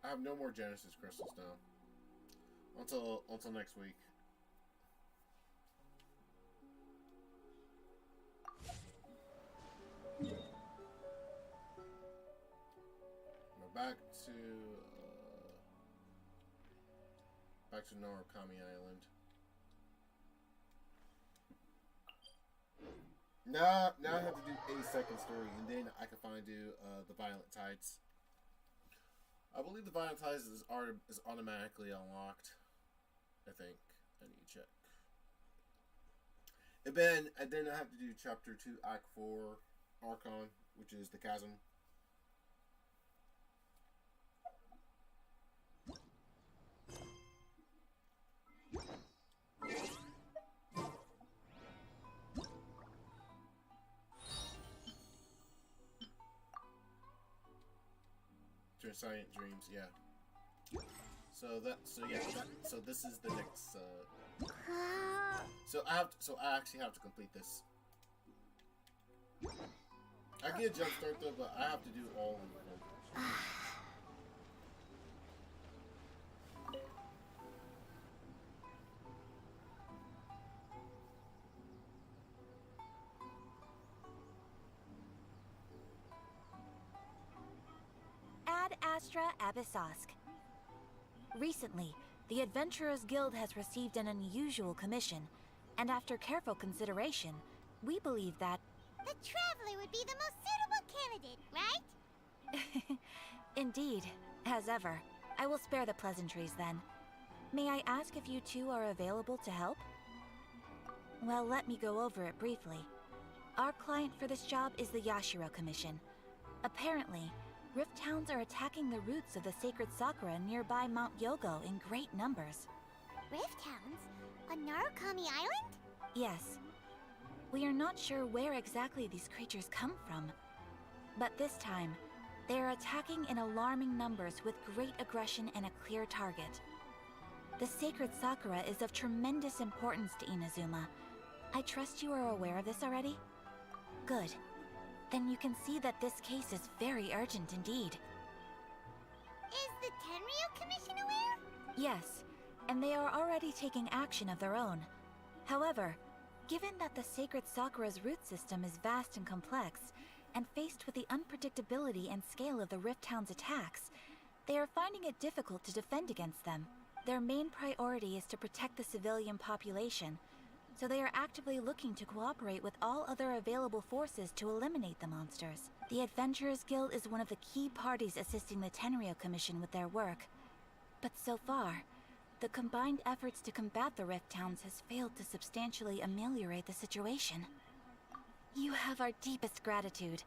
I have no more Genesis crystals now. Until next week. We're back to Narukami Island. Now I have to do a second story, and then I can finally do the Violent Tides. I believe the Violent Tides is automatically unlocked. I think. I need to check. And then I have to do Chapter 2, Act 4, Archon, which is the Chasm. Transcendent Dreams, yeah. So this is the next. So I actually have to complete this. I get a jump start though, but I have to do all of them. Ad Astra Abyssosk. Recently, the Adventurers Guild has received an unusual commission, and after careful consideration, we believe that... The Traveler would be the most suitable candidate, right? Indeed. As ever. I will spare the pleasantries then. May I ask if you two are available to help? Well, let me go over it briefly. Our client for this job is the Yashiro Commission. Apparently, Rift Hounds are attacking the roots of the sacred sakura nearby Mount Yogo in great numbers. Rift Hounds? On Narukami Island? Yes. We are not sure where exactly these creatures come from. But this time, they are attacking in alarming numbers with great aggression and a clear target. The sacred Sakura is of tremendous importance to Inazuma. I trust you are aware of this already? Good. Then you can see that this case is very urgent indeed. Is the Tenryu Commission aware? Yes, and they are already taking action of their own. However, given that the sacred Sakura's root system is vast and complex, and faced with the unpredictability and scale of the Rift Town's attacks, they are finding it difficult to defend against them. Their main priority is to protect the civilian population, so they are actively looking to cooperate with all other available forces to eliminate the monsters. The Adventurers Guild is one of the key parties assisting the Tenryu Commission with their work. But so far, the combined efforts to combat the Rift Towns has failed to substantially ameliorate the situation. You have our deepest gratitude.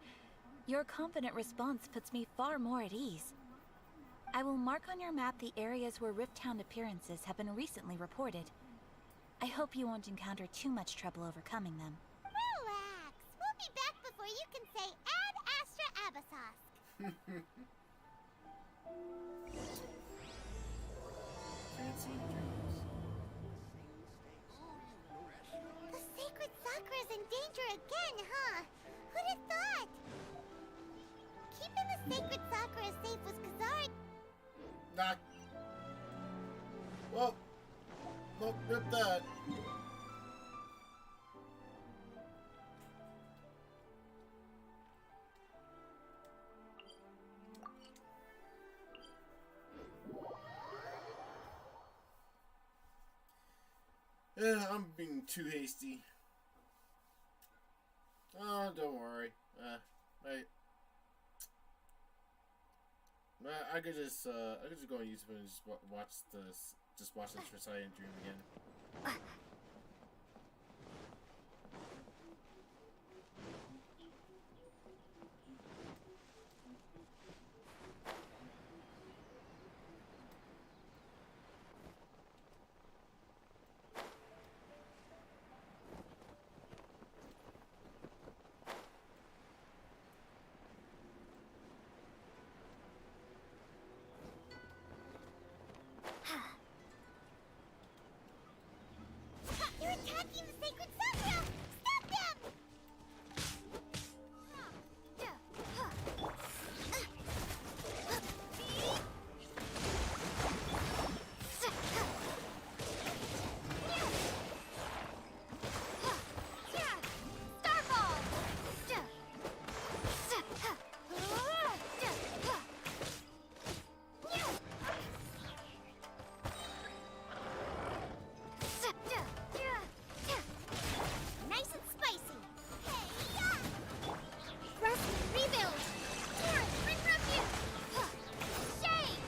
Your confident response puts me far more at ease. I will mark on your map the areas where Rift Town appearances have been recently reported. I hope you won't encounter too much trouble overcoming them. Relax. We'll be back before you can say Ad Astra Abyssosque. The sacred Sakura's in danger again, huh? Who'd have thought? Keeping the sacred Sakura safe was Kazari. Nah. Well, look, rip that. Yeah, I'm being too hasty. Oh, don't worry. I could just go on YouTube and just watch this Reciting Dream again. They're attacking the sacred Sakura! Stop them! Starball! Nice and spicy. Thrust, rebuild. Torrent, bring refuge. Shame.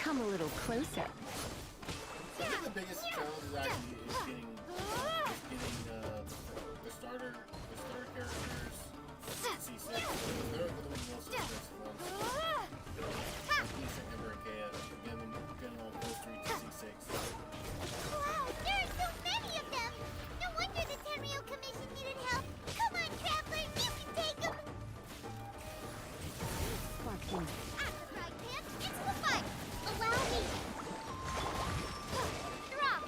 Come a little closer. I think the biggest challenge is actually getting the starter characters C6. They're the most expensive ones. Decent Embarcaya, getting all close to reach C6. Wow, there are so many of them. No wonder the Tenryu Commission needed help. Come on, travelers, you can take them. Sparking. Aqua Camp, into the fight. Allow me. Drop.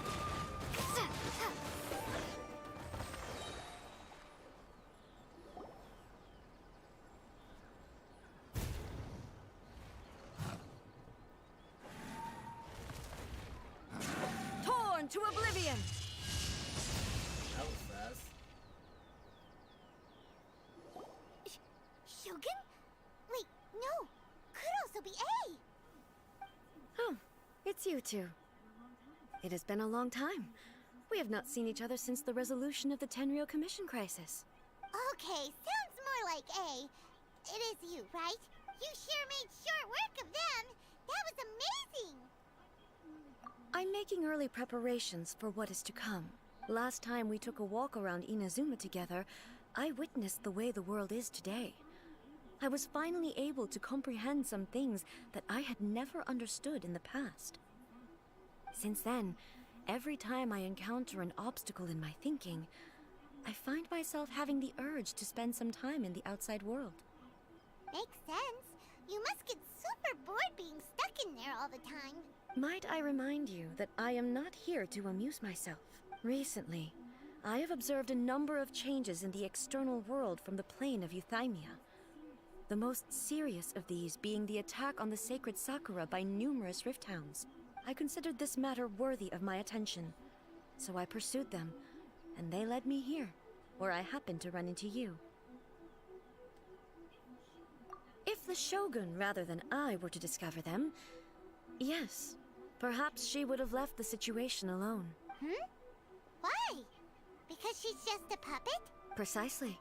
Torn to oblivion! That was fast. Shogun? Wait, no. Could also be A. Oh, it's you two. It has been a long time. We have not seen each other since the resolution of the Tenryu Commission crisis. Okay, sounds more like A. It is you, right? You sure made short work of them. That was amazing. I'm making early preparations for what is to come. Last time we took a walk around Inazuma together, I witnessed the way the world is today. I was finally able to comprehend some things that I had never understood in the past. Since then, every time I encounter an obstacle in my thinking, I find myself having the urge to spend some time in the outside world. Makes sense. You must get super bored being stuck in there all the time. Might I remind you that I am not here to amuse myself. Recently, I have observed a number of changes in the external world from the plane of Euthymia. The most serious of these being the attack on the sacred Sakura by numerous rift hounds. I considered this matter worthy of my attention, so I pursued them, and they led me here, where I happened to run into you. If the Shogun rather than I were to discover them, yes, perhaps she would have left the situation alone. Why? Because she's just a puppet? Precisely.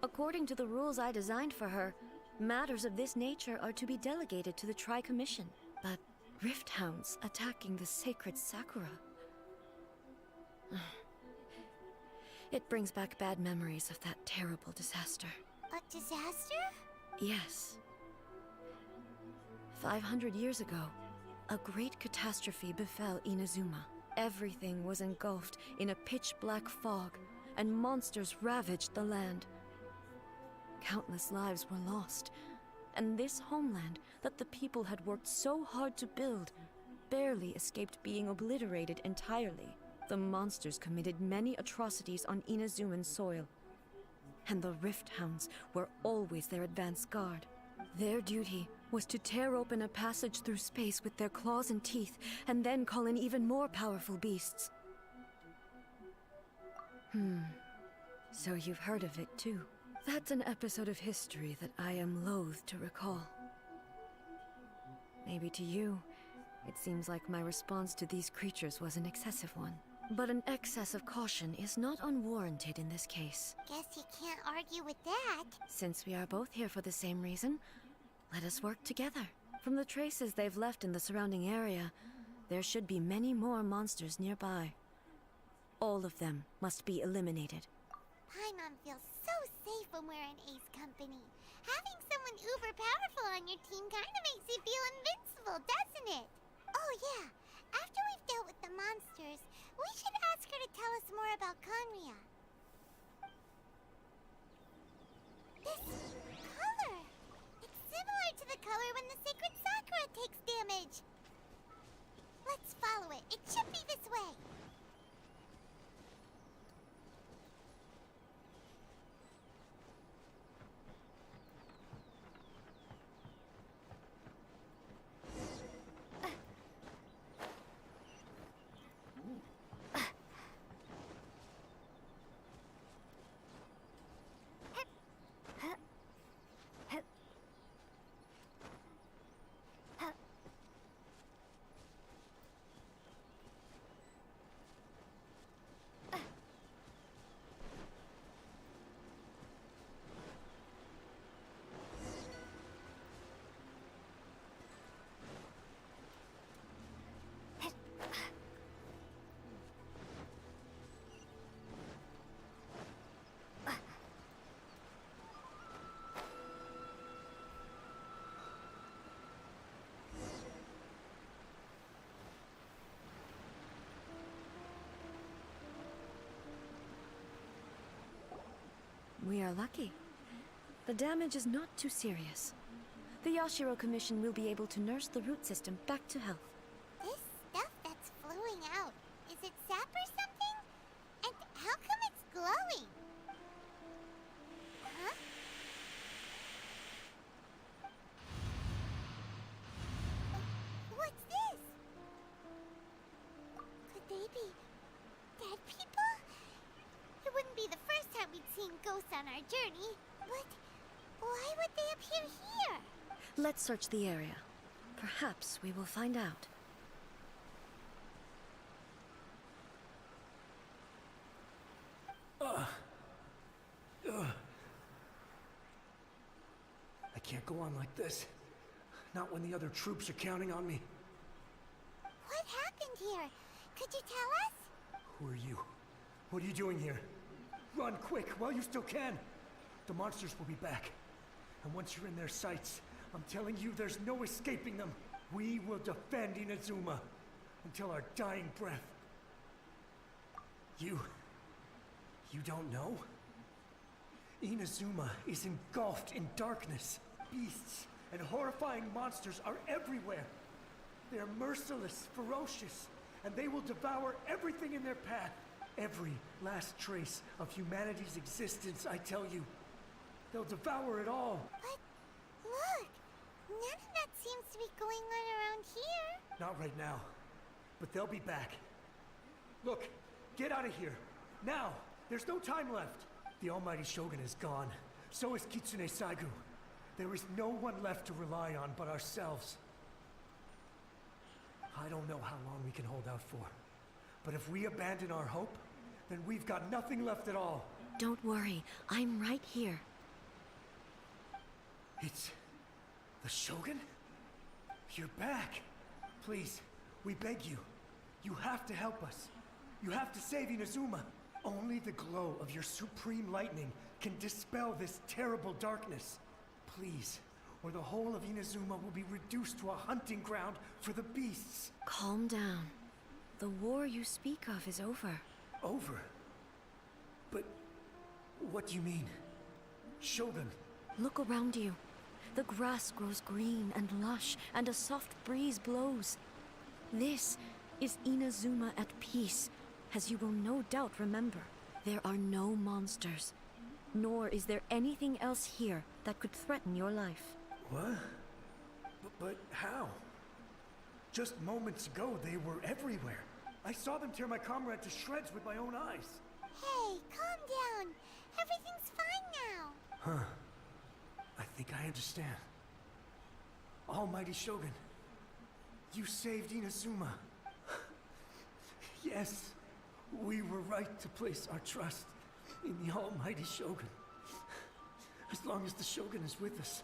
According to the rules I designed for her, matters of this nature are to be delegated to the Tri-Commission. But rift hounds attacking the sacred Sakura... It brings back bad memories of that terrible disaster. A disaster? Yes. 500 years ago, a great catastrophe befell Inazuma. Everything was engulfed in a pitch-black fog, and monsters ravaged the land. Countless lives were lost, and this homeland that the people had worked so hard to build barely escaped being obliterated entirely. The monsters committed many atrocities on Inazuman soil, and the Rift Hounds were always their advance guard. Their duty was to tear open a passage through space with their claws and teeth, and then call in even more powerful beasts. So you've heard of it too. That's an episode of history that I am loath to recall. Maybe to you, it seems like my response to these creatures was an excessive one. But an excess of caution is not unwarranted in this case. Guess you can't argue with that. Since we are both here for the same reason, let us work together. From the traces they've left in the surrounding area, there should be many more monsters nearby. All of them must be eliminated. Paimon feels so safe when we're in Ace Company. Having someone uber powerful on your team kind of makes you feel invincible, doesn't it? Oh yeah, after we've dealt with the monsters, we should ask her to tell us more about Conria. This color! It's similar to the color when the sacred Sakura takes damage. Let's follow it. It should be this way. We are lucky. The damage is not too serious. The Yashiro Commission will be able to nurse the root system back to health. This stuff that's flowing out, is it sap or something? And how come it's glowing? Huh? What's this? Could they be dead people? It wouldn't be the first time we'd seen ghosts on our journey, but why would they appear here? Let's search the area. Perhaps we will find out. I can't go on like this. Not when the other troops are counting on me. What happened here? Could you tell us? Who are you? What are you doing here? Run quick while you still can. The monsters will be back. And once you're in their sights, I'm telling you, there's no escaping them. We will defend Inazuma until our dying breath. You don't know? Inazuma is engulfed in darkness. Beasts and horrifying monsters are everywhere. They're merciless, ferocious, and they will devour everything in their path. Every last trace of humanity's existence, I tell you. They'll devour it all. But look, none of that seems to be going on around here. Not right now, but they'll be back. Look, get out of here. Now! There's no time left. The almighty Shogun is gone. So is Kitsune Saigu. There is no one left to rely on but ourselves. I don't know how long we can hold out for. But if we abandon our hope, then we've got nothing left at all. Don't worry, I'm right here. It's the Shogun? You're back. Please, we beg you. You have to help us. You have to save Inazuma. Only the glow of your supreme lightning can dispel this terrible darkness. Please, or the whole of Inazuma will be reduced to a hunting ground for the beasts. Calm down. The war you speak of is over. Over? But what do you mean? Shogun? Look around you. The grass grows green and lush, and a soft breeze blows. This is Inazuma at peace. As you will no doubt remember, there are no monsters, nor is there anything else here that could threaten your life. What? But how? Just moments ago, they were everywhere. I saw them tear my comrade to shreds with my own eyes. Hey, calm down. Everything's fine now. Huh. I think I understand. Almighty Shogun, you saved Inazuma. Yes. We were right to place our trust in the almighty Shogun. As long as the Shogun is with us,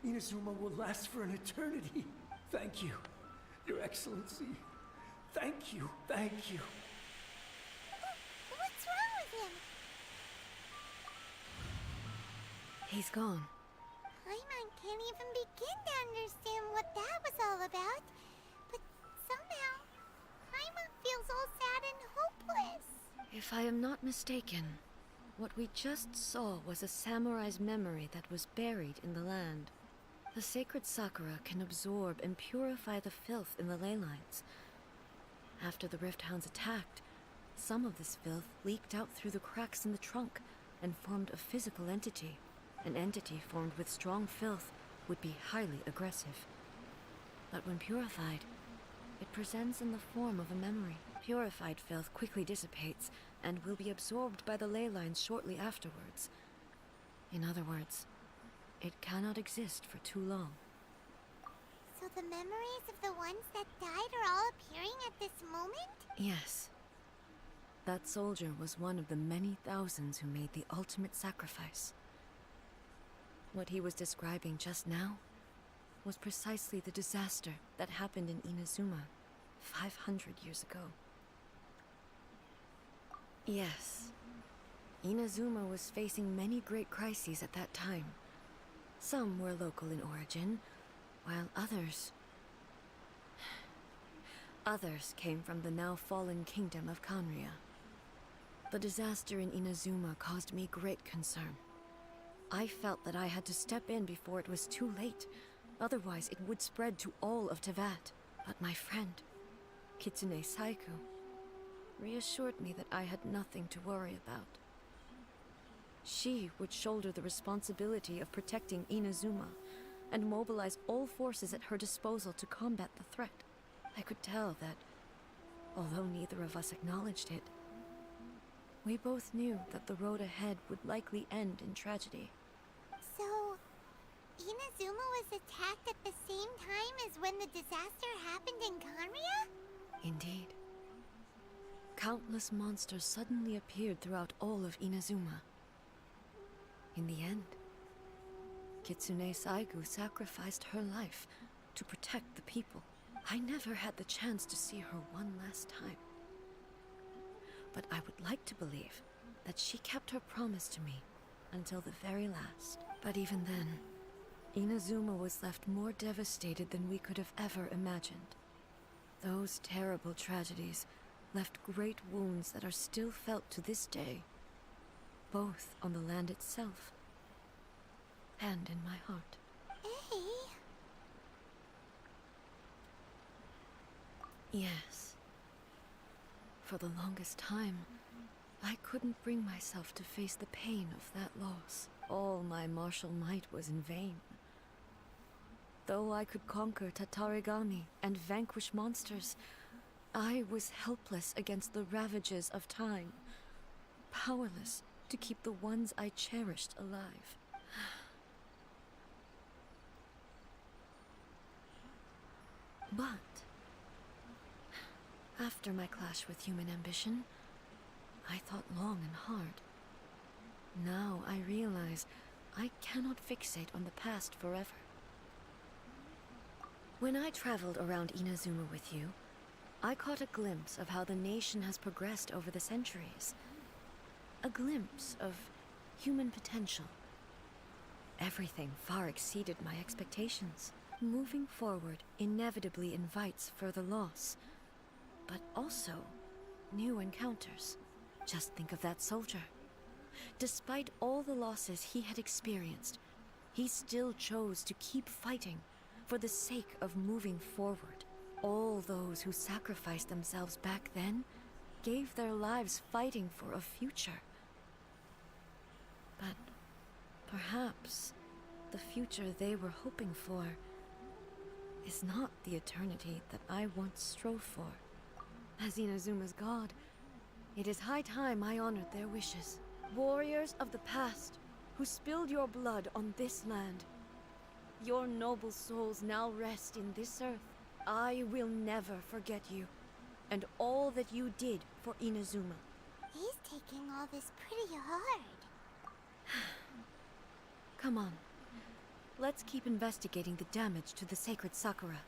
Inazuma will last for an eternity. Thank you, Your Excellency. Thank you, thank you. What's wrong with him? He's gone. Paimon can't even begin to understand what that was all about. But somehow, Paimon feels all sad and hopeless. If I am not mistaken, what we just saw was a samurai's memory that was buried in the land. The sacred sakura can absorb and purify the filth in the ley lines. After the Rift Hounds attacked, some of this filth leaked out through the cracks in the trunk and formed a physical entity. An entity formed with strong filth would be highly aggressive. But when purified, it presents in the form of a memory. Purified filth quickly dissipates and will be absorbed by the ley lines shortly afterwards. In other words, it cannot exist for too long. So the memories of the ones that died are all appearing at this moment? Yes. That soldier was one of the many thousands who made the ultimate sacrifice. What he was describing just now was precisely the disaster that happened in Inazuma 500 years ago. Yes, Inazuma was facing many great crises at that time. Some were local in origin, while others came from the now fallen kingdom of Kanria. The disaster in Inazuma caused me great concern. I felt that I had to step in before it was too late, otherwise it would spread to all of Tevat. But my friend, Kitsune Saigu, reassured me that I had nothing to worry about. She would shoulder the responsibility of protecting Inazuma and mobilize all forces at her disposal to combat the threat. I could tell that, although neither of us acknowledged it, we both knew that the road ahead would likely end in tragedy. So, Inazuma was attacked at the same time as when the disaster happened in Kanria? Indeed. Countless monsters suddenly appeared throughout all of Inazuma. In the end, Kitsune Saigu sacrificed her life to protect the people. I never had the chance to see her one last time. But I would like to believe that she kept her promise to me until the very last. But even then, Inazuma was left more devastated than we could have ever imagined. Those terrible tragedies left great wounds that are still felt to this day, both on the land itself and in my heart. Hey. Yes. For the longest time, I couldn't bring myself to face the pain of that loss. All my martial might was in vain. Though I could conquer Tatarigami and vanquish monsters, I was helpless against the ravages of time, powerless to keep the ones I cherished alive. But after my clash with human ambition, I thought long and hard. Now I realize I cannot fixate on the past forever. When I traveled around Inazuma with you, I caught a glimpse of how the nation has progressed over the centuries. A glimpse of human potential. Everything far exceeded my expectations. Moving forward inevitably invites further loss, but also new encounters. Just think of that soldier. Despite all the losses he had experienced, he still chose to keep fighting for the sake of moving forward. All those who sacrificed themselves back then gave their lives fighting for a future. But perhaps the future they were hoping for is not the eternity that I once strove for. As Inazuma's god, it is high time I honored their wishes. Warriors of the past, who spilled your blood on this land, your noble souls now rest in this earth. I will never forget you, and all that you did for Inazuma. He's taking all this pretty hard. Come on. Let's keep investigating the damage to the sacred Sakura.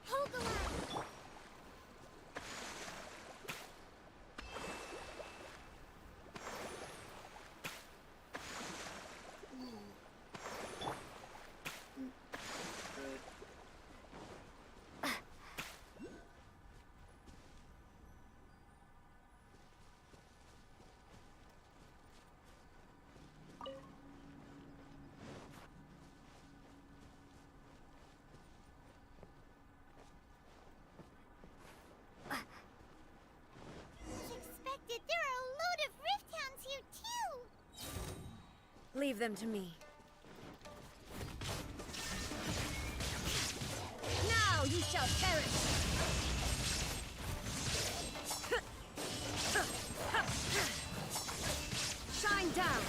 Hold the line! There are a load of Rift Hounds here, too! Leave them to me. Now you shall perish! Shine down!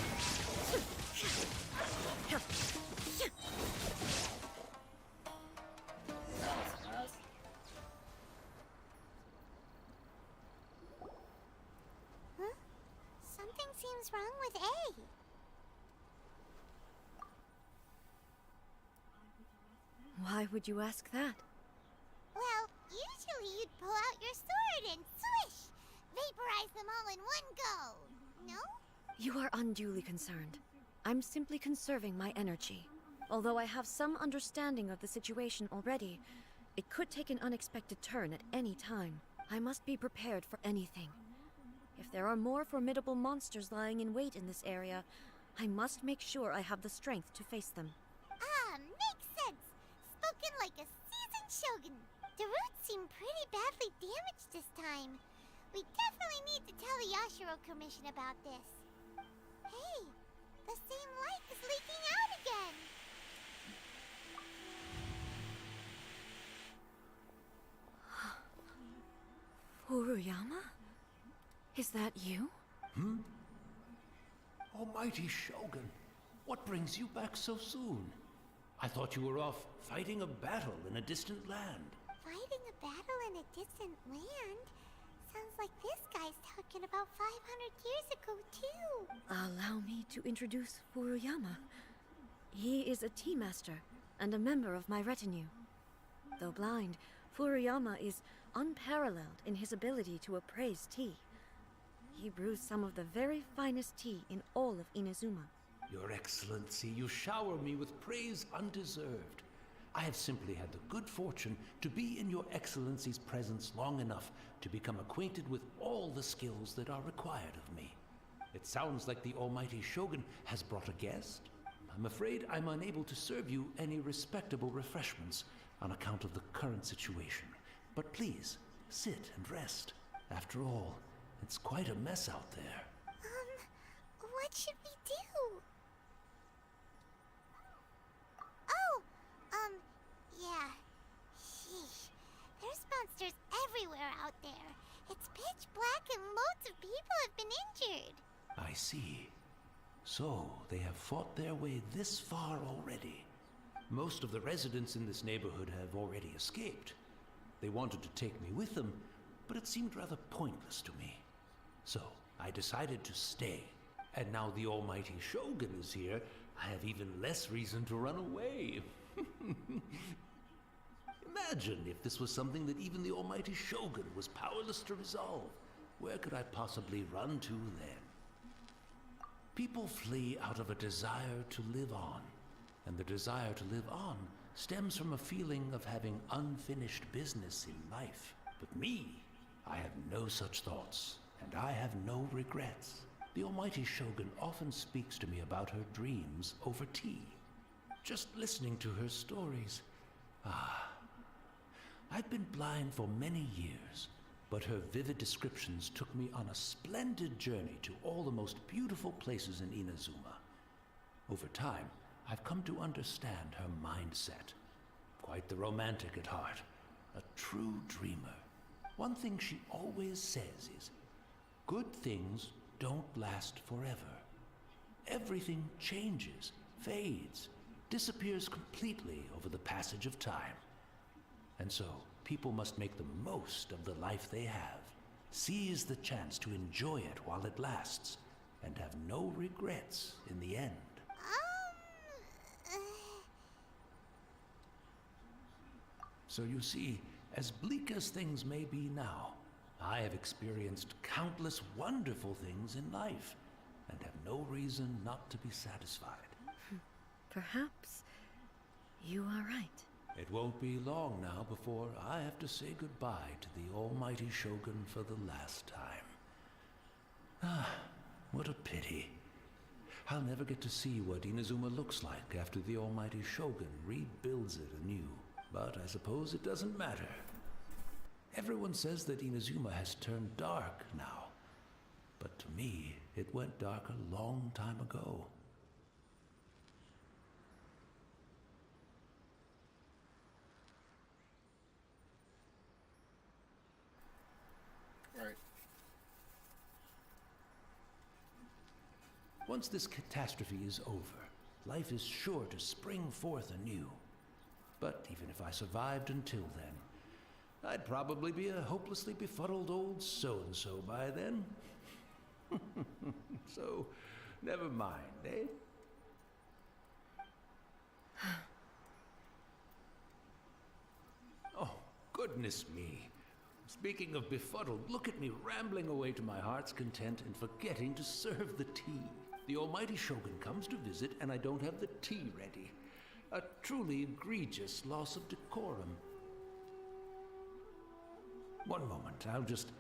Something seems wrong with A. Why would you ask that? Well, usually you'd pull out your sword and swish! Vaporize them all in one go! No? You are unduly concerned. I'm simply conserving my energy. Although I have some understanding of the situation already, it could take an unexpected turn at any time. I must be prepared for anything. If there are more formidable monsters lying in wait in this area, I must make sure I have the strength to face them. Ah, makes sense! Spoken like a seasoned shogun. The roots seem pretty badly damaged this time. We definitely need to tell the Yashiro Commission about this. Hey, the same light is leaking out again! Furuyama? Is that you? Almighty Shogun, what brings you back so soon? I thought you were off fighting a battle in a distant land. Fighting a battle in a distant land? Sounds like this guy's talking about 500 years ago, too. Allow me to introduce Furuyama. He is a tea master and a member of my retinue. Though blind, Furuyama is unparalleled in his ability to appraise tea. He brews some of the very finest tea in all of Inazuma. Your Excellency, you shower me with praise undeserved. I have simply had the good fortune to be in Your Excellency's presence long enough to become acquainted with all the skills that are required of me. It sounds like the almighty Shogun has brought a guest. I'm afraid I'm unable to serve you any respectable refreshments on account of the current situation. But please, sit and rest. After all, it's quite a mess out there. What should we do? Oh, yeah. Sheesh. There's monsters everywhere out there. It's pitch black and loads of people have been injured. I see. So, they have fought their way this far already. Most of the residents in this neighborhood have already escaped. They wanted to take me with them, but it seemed rather pointless to me. So, I decided to stay. And now the almighty Shogun is here, I have even less reason to run away. Imagine if this was something that even the almighty Shogun was powerless to resolve. Where could I possibly run to then? People flee out of a desire to live on, and the desire to live on stems from a feeling of having unfinished business in life. But me, I have no such thoughts, and I have no regrets. The almighty Shogun often speaks to me about her dreams over tea. Just listening to her stories. I've been blind for many years, but her vivid descriptions took me on a splendid journey to all the most beautiful places in Inazuma. Over time, I've come to understand her mindset. Quite the romantic at heart, a true dreamer. One thing she always says is, good things don't last forever. Everything changes, fades, disappears completely over the passage of time. And so, people must make the most of the life they have, seize the chance to enjoy it while it lasts, and have no regrets in the end. So you see, as bleak as things may be now, I have experienced countless wonderful things in life, and have no reason not to be satisfied. Perhaps you are right. It won't be long now before I have to say goodbye to the almighty Shogun for the last time. What a pity. I'll never get to see what Inazuma looks like after the almighty Shogun rebuilds it anew. But I suppose it doesn't matter. Everyone says that Inazuma has turned dark now. But to me, it went dark a long time ago. Right. Once this catastrophe is over, life is sure to spring forth anew. But even if I survived until then, I'd probably be a hopelessly befuddled old so-and-so by then. So, never mind, eh? Oh, goodness me. Speaking of befuddled, look at me rambling away to my heart's content and forgetting to serve the tea. The almighty Shogun comes to visit and I don't have the tea ready. A truly egregious loss of decorum. One moment, I'll just...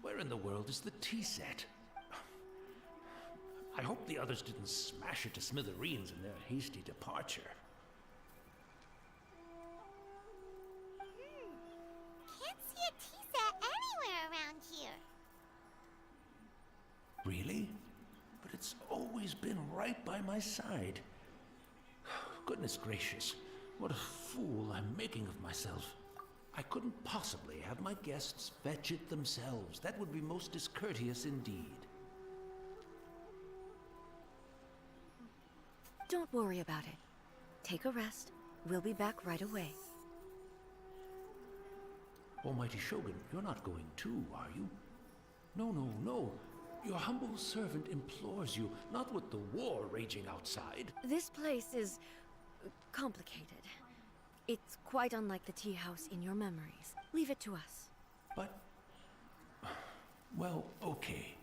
Where in the world is the tea set? I hope the others didn't smash it to smithereens in their hasty departure. Can't see a tea set anywhere around here. Really? But it's always been right by my side. Goodness gracious, what a fool I'm making of myself. I couldn't possibly have my guests fetch it themselves. That would be most discourteous indeed. Don't worry about it. Take a rest. We'll be back right away. Almighty Shogun, you're not going too, are you? No, no, no. Your humble servant implores you, not with the war raging outside. This place is complicated. It's quite unlike the tea house in your memories. Leave it to us. But Well, okay.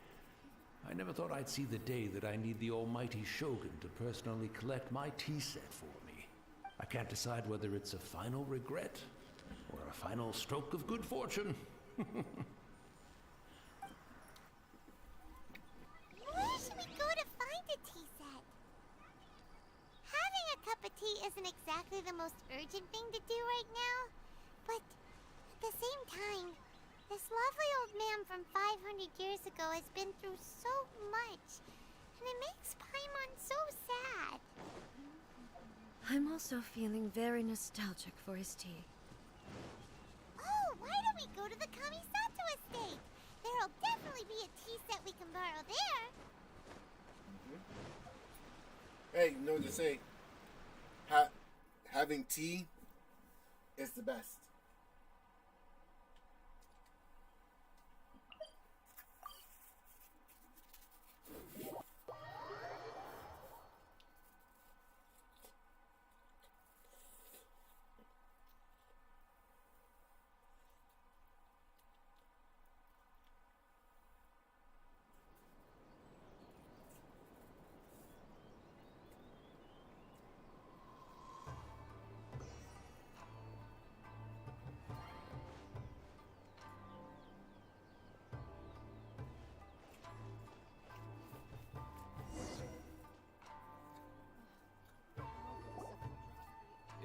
I never thought I'd see the day that I need the almighty Shogun to personally collect my tea set for me. I can't decide whether it's a final regret or a final stroke of good fortune. Where should we go to find a tea set? Having a cup of tea isn't exactly the most urgent thing to do right now, but at the same time, this lovely old man from 500 years ago has been through so much, and it makes Paimon so sad. I'm also feeling very nostalgic for his tea. Oh, why don't we go to the Kamisato estate? There'll definitely be a tea set we can borrow there. Hey, you know what to say. Having tea is the best.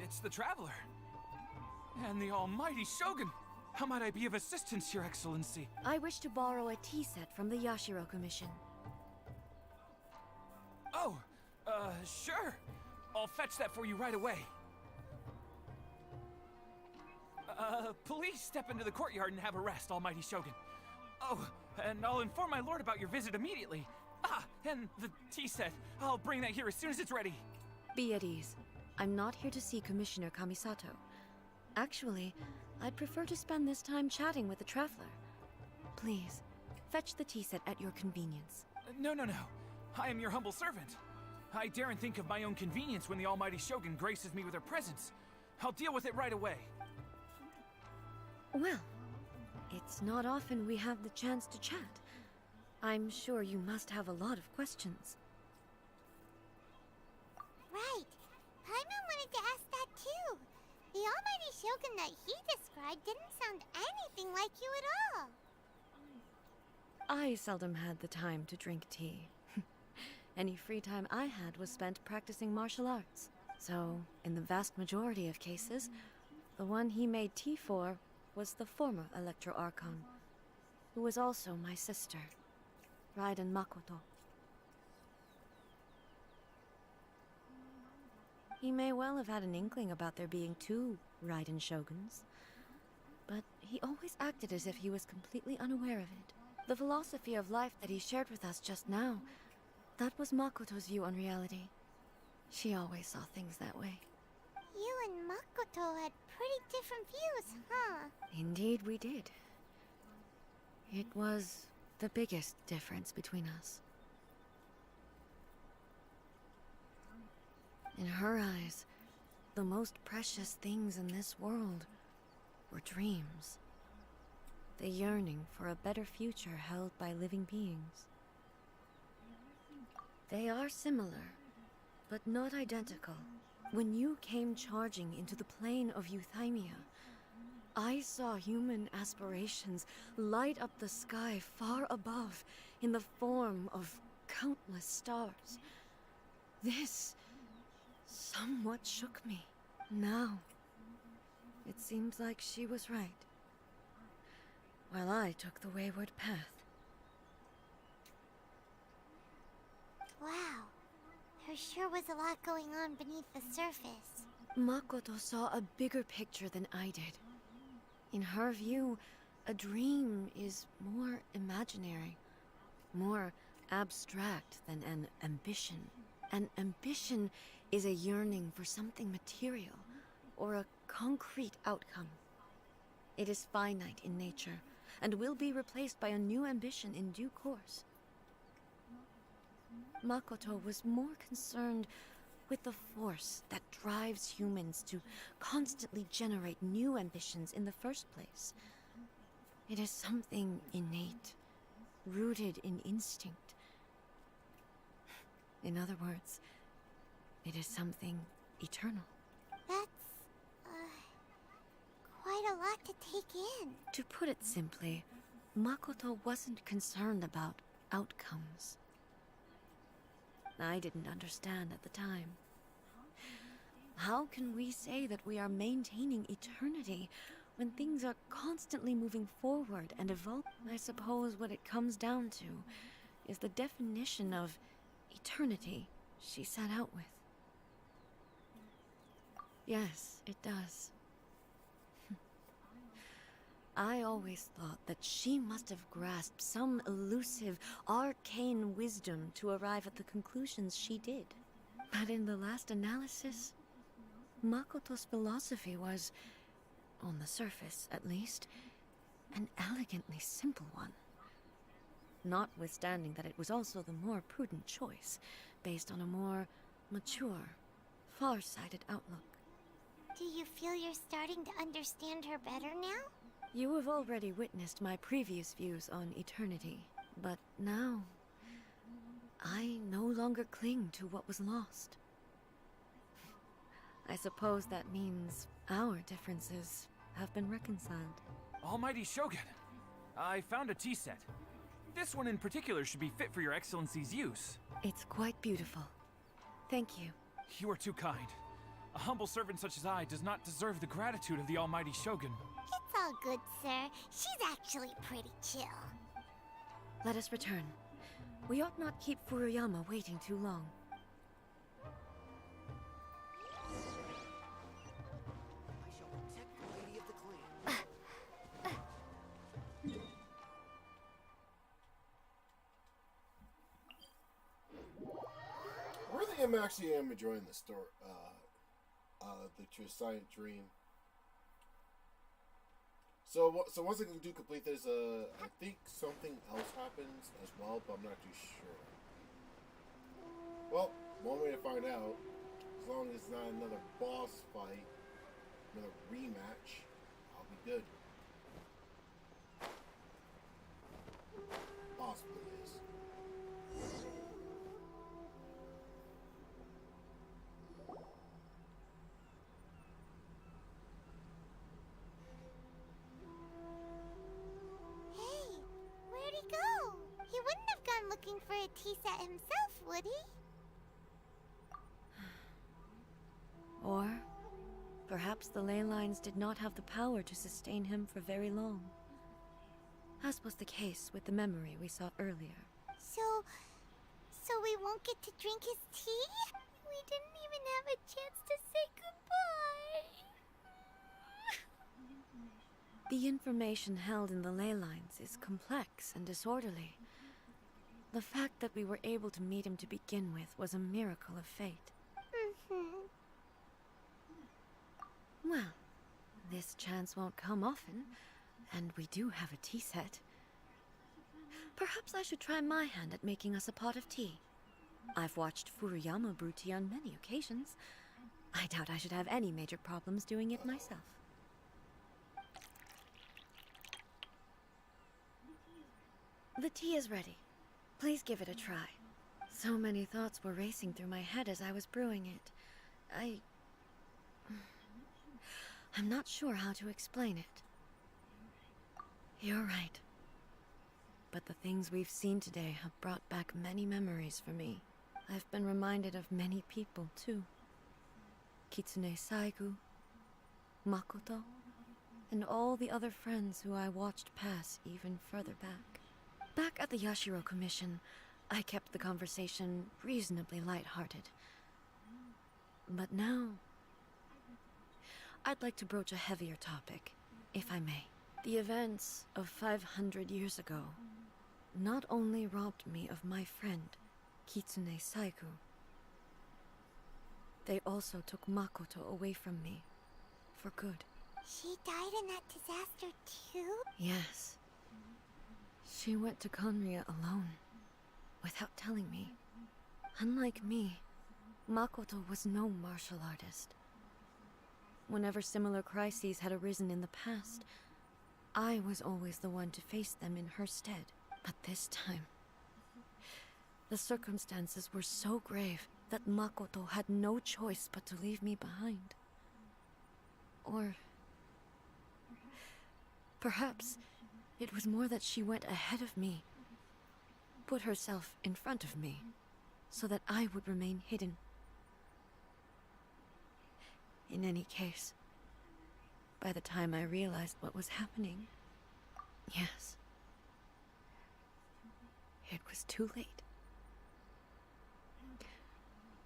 It's the Traveler. And the almighty Shogun. How might I be of assistance, Your Excellency? I wish to borrow a tea set from the Yashiro Commission. Oh, sure. I'll fetch that for you right away. Please step into the courtyard and have a rest, almighty Shogun. Oh, and I'll inform my lord about your visit immediately. Ah, and the tea set. I'll bring that here as soon as it's ready. Be at ease. I'm not here to see Commissioner Kamisato. Actually, I'd prefer to spend this time chatting with the Traveler. Please, fetch the tea set at your convenience. No. I am your humble servant. I daren't think of my own convenience when the almighty Shogun graces me with her presence. I'll deal with it right away. Well, it's not often we have the chance to chat. I'm sure you must have a lot of questions. Right. Paimon wanted to ask that too. The almighty Shogun that he described didn't sound anything like you at all. I seldom had the time to drink tea. Any free time I had was spent practicing martial arts. So, in the vast majority of cases, the one he made tea for was the former Electro Archon, who was also my sister, Raiden Makoto. He may well have had an inkling about there being two Raiden Shoguns, but he always acted as if he was completely unaware of it. The philosophy of life that he shared with us just now, that was Makoto's view on reality. She always saw things that way. You and Makoto had pretty different views, huh? Indeed we did. It was the biggest difference between us. In her eyes, the most precious things in this world were dreams. The yearning for a better future held by living beings. They are similar, but not identical. When you came charging into the plane of Euthymia, I saw human aspirations light up the sky far above in the form of countless stars. This somewhat shook me. Now, it seems like she was right, while I took the wayward path. Wow. There sure was a lot going on beneath the surface. Makoto saw a bigger picture than I did. In her view, a dream is more imaginary, more abstract than an ambition. An ambition is a yearning for something material, or a concrete outcome. It is finite in nature, and will be replaced by a new ambition in due course. Makoto was more concerned with the force that drives humans to constantly generate new ambitions in the first place. It is something innate, rooted in instinct. In other words, it is something eternal. That's, quite a lot to take in. To put it simply, Makoto wasn't concerned about outcomes. I didn't understand at the time. How can we say that we are maintaining eternity when things are constantly moving forward and evolving? I suppose what it comes down to is the definition of eternity she set out with. Yes, it does. I always thought that she must have grasped some elusive, arcane wisdom to arrive at the conclusions she did. But in the last analysis, Makoto's philosophy was, on the surface at least, an elegantly simple one. Notwithstanding that it was also the more prudent choice, based on a more mature, far-sighted outlook. Do you feel you're starting to understand her better now? You have already witnessed my previous views on eternity, but now I no longer cling to what was lost. I suppose that means our differences have been reconciled. Almighty Shogun, I found a tea set. This one in particular should be fit for your Excellency's use. It's quite beautiful. Thank you. You are too kind. A humble servant such as I does not deserve the gratitude of the Almighty Shogun. It's all good, sir. She's actually pretty chill. Let us return. We ought not keep Furuyama waiting too long. I really am actually enjoying the story, the True Dream. So once I do complete this, I think something else happens as well, but I'm not too sure. Well, one way to find out, as long as it's not another boss fight, another rematch, I'll be good. Possibly is. Where'd he go? He wouldn't have gone looking for a tea set himself, would he? Or perhaps the ley lines did not have the power to sustain him for very long. As was the case with the memory we saw earlier. So we won't get to drink his tea? We didn't even have a chance to say goodbye. The information held in the ley lines is complex and disorderly. The fact that we were able to meet him to begin with was a miracle of fate. Well, this chance won't come often, and we do have a tea set. Perhaps I should try my hand at making us a pot of tea. I've watched Furuyama brew tea on many occasions. I doubt I should have any major problems doing it myself. The tea is ready. Please give it a try. So many thoughts were racing through my head as I was brewing it. I'm not sure how to explain it. You're right. But the things we've seen today have brought back many memories for me. I've been reminded of many people, too. Kitsune Saigu, Makoto, and all the other friends who I watched pass even further back. Back at the Yashiro Commission, I kept the conversation reasonably lighthearted. But now, I'd like to broach a heavier topic, if I may. The events of 500 years ago not only robbed me of my friend, Kitsune Saigu, they also took Makoto away from me, for good. She died in that disaster too? Yes. She went to Conria alone, without telling me. Unlike me, Makoto was no martial artist. Whenever similar crises had arisen in the past, I was always the one to face them in her stead. But this time, the circumstances were so grave that Makoto had no choice but to leave me behind. Or perhaps it was more that she went ahead of me, put herself in front of me, so that I would remain hidden. In any case, by the time I realized what was happening, yes, it was too late.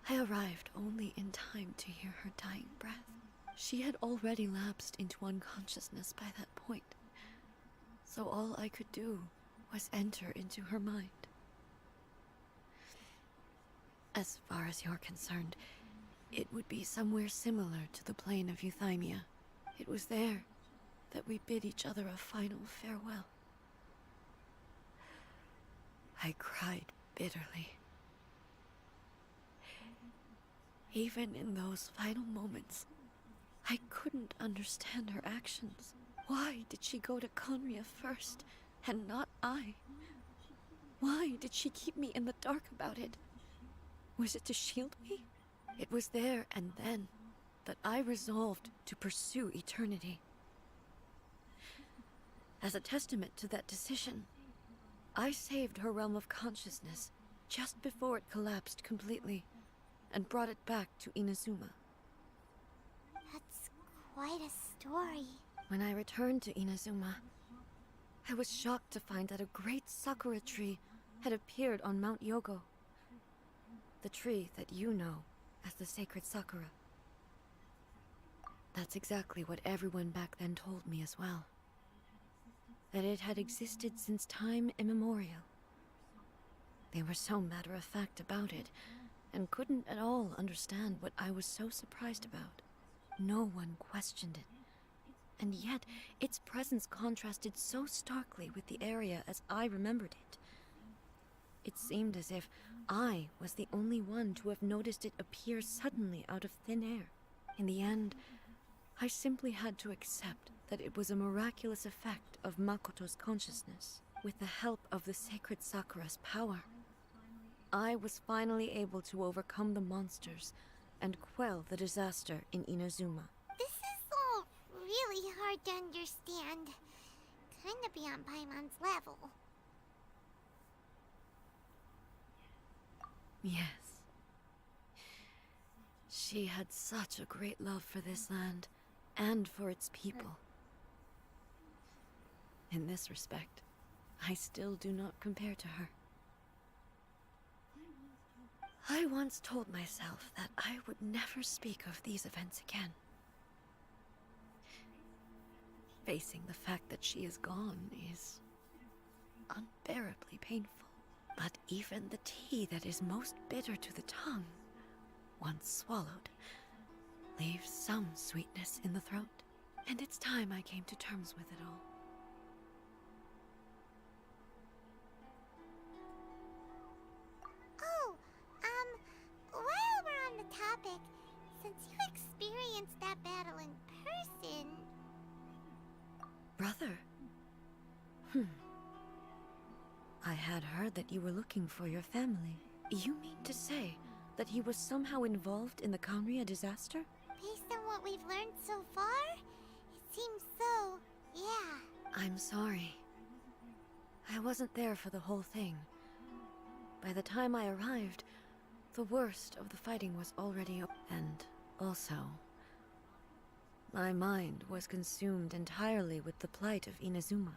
I arrived only in time to hear her dying breath. She had already lapsed into unconsciousness by that point, so all I could do was enter into her mind. As far as you're concerned, it would be somewhere similar to the plane of Euthymia. It was there that we bid each other a final farewell. I cried bitterly. Even in those final moments, I couldn't understand her actions. Why did she go to Conria first, and not I? Why did she keep me in the dark about it? Was it to shield me? It was there and then that I resolved to pursue eternity. As a testament to that decision, I saved her realm of consciousness just before it collapsed completely, and brought it back to Inazuma. That's quite a story. When I returned to Inazuma, I was shocked to find that a great sakura tree had appeared on Mount Yogo. The tree that you know as the sacred sakura. That's exactly what everyone back then told me as well. That it had existed since time immemorial. They were so matter-of-fact about it, and couldn't at all understand what I was so surprised about. No one questioned it. And yet, its presence contrasted so starkly with the area as I remembered it. It seemed as if I was the only one to have noticed it appear suddenly out of thin air. In the end, I simply had to accept that it was a miraculous effect of Makoto's consciousness. With the help of the sacred Sakura's power, I was finally able to overcome the monsters and quell the disaster in Inazuma. This is all really hard to understand. Kinda beyond Paimon's level. Yes. She had such a great love for this land, and for its people. In this respect, I still do not compare to her. I once told myself that I would never speak of these events again. Facing the fact that she is gone is unbearably painful. But even the tea that is most bitter to the tongue, once swallowed, leaves some sweetness in the throat. And it's time I came to terms with it all. Oh, while we're on the topic, since you experienced that battle in person... Brother? I had heard that you were looking for your family. You mean to say that he was somehow involved in the Conria disaster? Based on what we've learned so far, it seems so, yeah. I'm sorry. I wasn't there for the whole thing. By the time I arrived, the worst of the fighting was already over. And also, my mind was consumed entirely with the plight of Inazuma,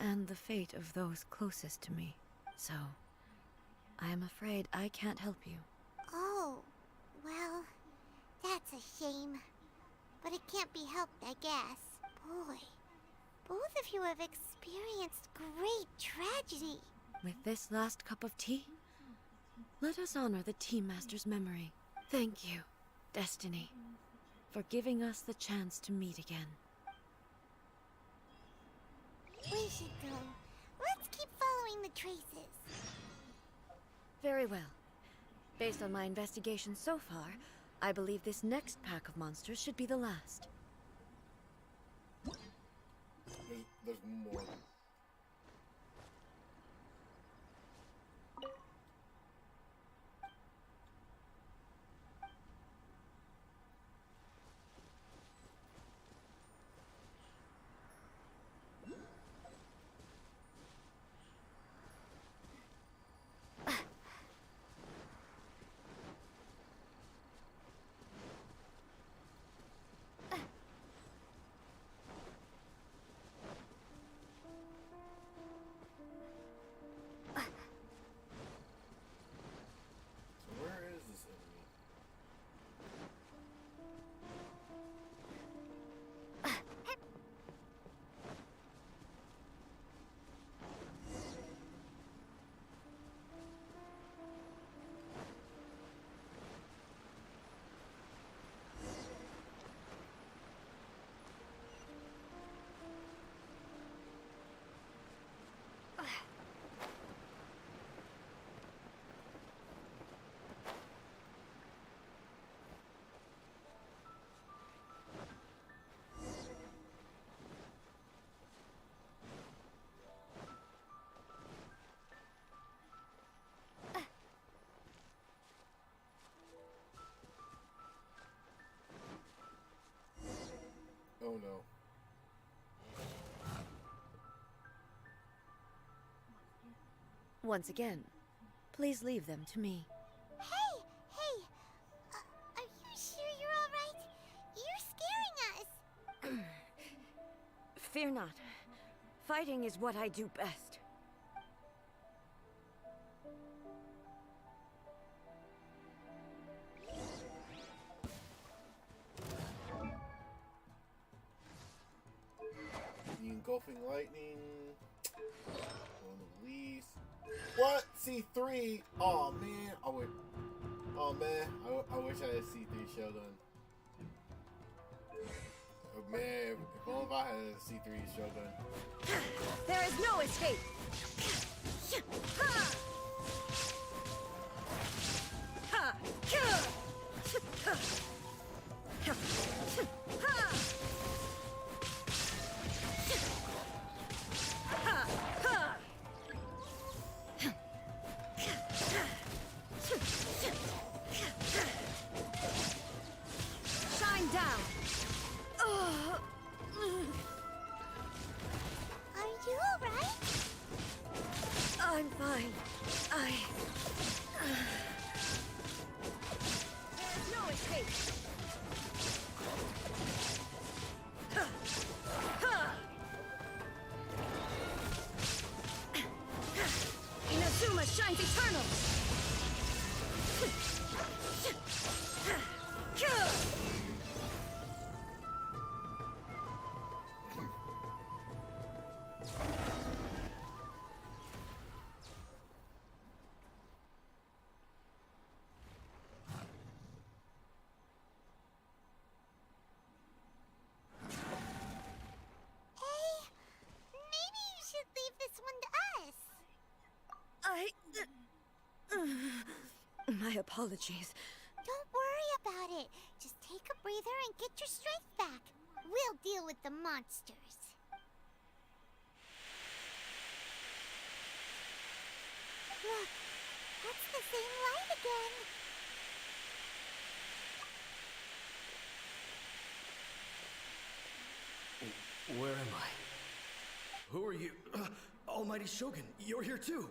and the fate of those closest to me. So, I am afraid I can't help you. Oh, well, that's a shame. But it can't be helped, I guess. Boy, both of you have experienced great tragedy. With this last cup of tea, let us honor the Tea Master's memory. Thank you, Destiny, for giving us the chance to meet again. We should go. Let's keep following the traces. Very well. Based on my investigation so far, I believe this next pack of monsters should be the last. There's more. Oh no. Once again, please leave them to me. Hey! Hey! Are you sure you're alright? You're scaring us! Fear not. Fighting is what I do best. The engulfing lightning. One release. What? C3? Oh man, I would. Oh man, I wish I had C3 Shogun. Oh man, if only if I had a C3 Shogun. There is no escape! Ha! Ha! Ha! Shine down! Are you alright? I'm fine. There's no escape! Inazuma shines eternal! Maybe you should leave this one to us. My apologies. Don't worry about it. Just take a breather and get your strength back. We'll deal with the monsters. Look, that's the same light again. Where am I? Who are you? Almighty Shogun, you're here too.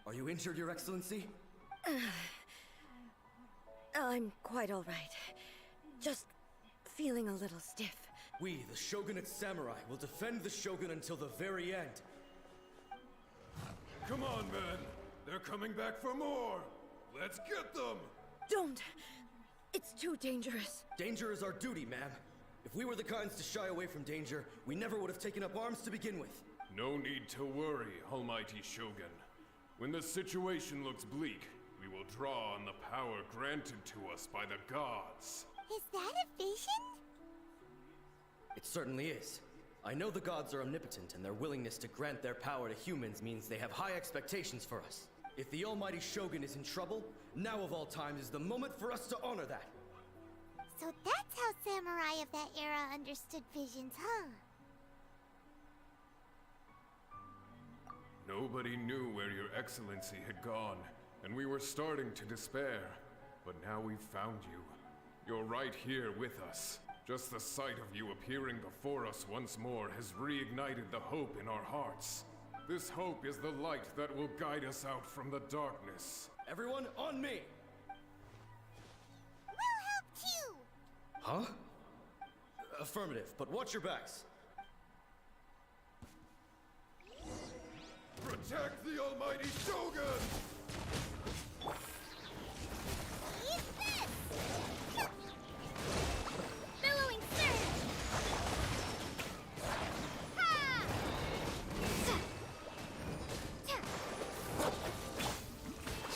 Are you injured, Your Excellency? I'm quite all right. Just feeling a little stiff. We, the Shogunate Samurai, will defend the Shogun until the very end. Come on, men. They're coming back for more. Let's get them. Don't! It's too dangerous. Danger is our duty, ma'am. If we were the kinds to shy away from danger, we never would have taken up arms to begin with. No need to worry, Almighty Shogun. When the situation looks bleak, we will draw on the power granted to us by the gods. Is that a vision? It certainly is. I know the gods are omnipotent, and their willingness to grant their power to humans means they have high expectations for us. If the Almighty Shogun is in trouble, now of all times is the moment for us to honor that. So that's how samurai of that era understood visions, huh? Nobody knew where Your Excellency had gone, and we were starting to despair. But now we've found you. You're right here with us. Just the sight of you appearing before us once more has reignited the hope in our hearts. This hope is the light that will guide us out from the darkness. Everyone, on me! We'll help too! Huh? Affirmative, but watch your backs. Protect the Almighty Shogun! Eat this! Billowing surge! Ha!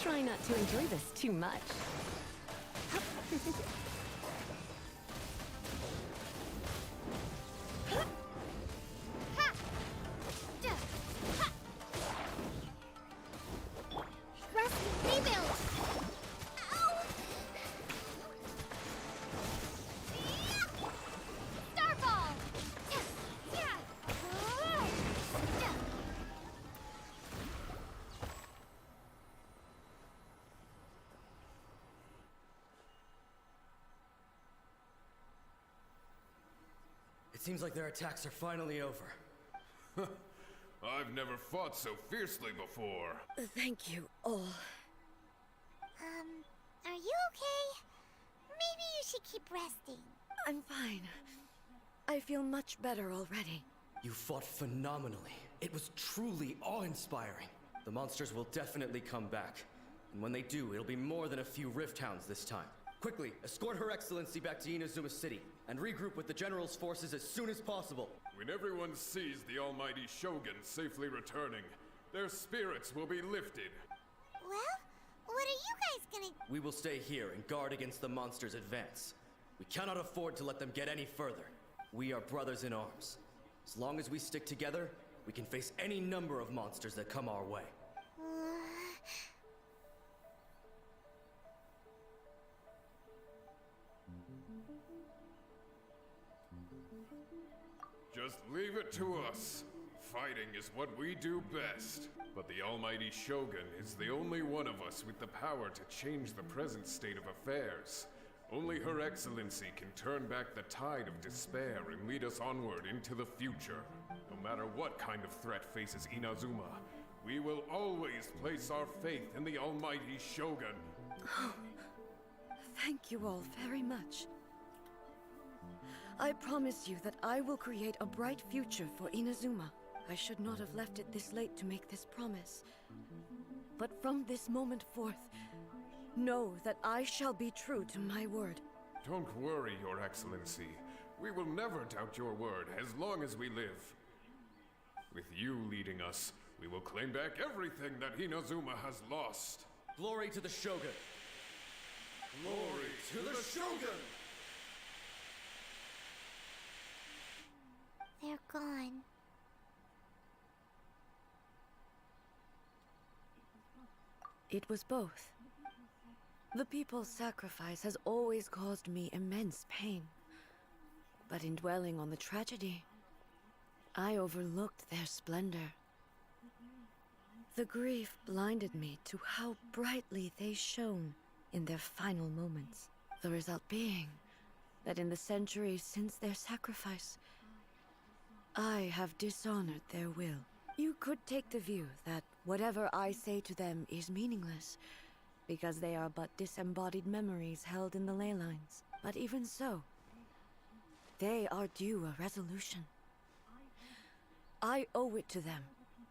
Try not to enjoy this too much. It seems like their attacks are finally over. I've never fought so fiercely before. Thank you all. Are you okay? Maybe you should keep resting. I'm fine. I feel much better already. You fought phenomenally. It was truly awe-inspiring. The monsters will definitely come back. And when they do, it'll be more than a few Rift Hounds this time. Quickly, escort Her Excellency back to Inazuma City, and regroup with the General's forces as soon as possible. When everyone sees the almighty Shogun safely returning, their spirits will be lifted. Well, what are you guys gonna... We will stay here and guard against the monsters' advance. We cannot afford to let them get any further. We are brothers in arms. As long as we stick together, we can face any number of monsters that come our way. Just leave it to us. Fighting is what we do best. But the almighty Shogun is the only one of us with the power to change the present state of affairs. Only Her Excellency can turn back the tide of despair and lead us onward into the future. No matter what kind of threat faces Inazuma, we will always place our faith in the almighty Shogun. Thank you all very much. I promise you that I will create a bright future for Inazuma. I should not have left it this late to make this promise. But from this moment forth, know that I shall be true to my word. Don't worry, Your Excellency. We will never doubt your word as long as we live. With you leading us, we will claim back everything that Inazuma has lost. Glory to the Shogun! Glory to the Shogun! They're gone. It was both. The people's sacrifice has always caused me immense pain. But in dwelling on the tragedy, I overlooked their splendor. The grief blinded me to how brightly they shone in their final moments. The result being that in the centuries since their sacrifice, I have dishonored their will. You could take the view that whatever I say to them is meaningless, because they are but disembodied memories held in the ley lines. But even so, they are due a resolution. I owe it to them,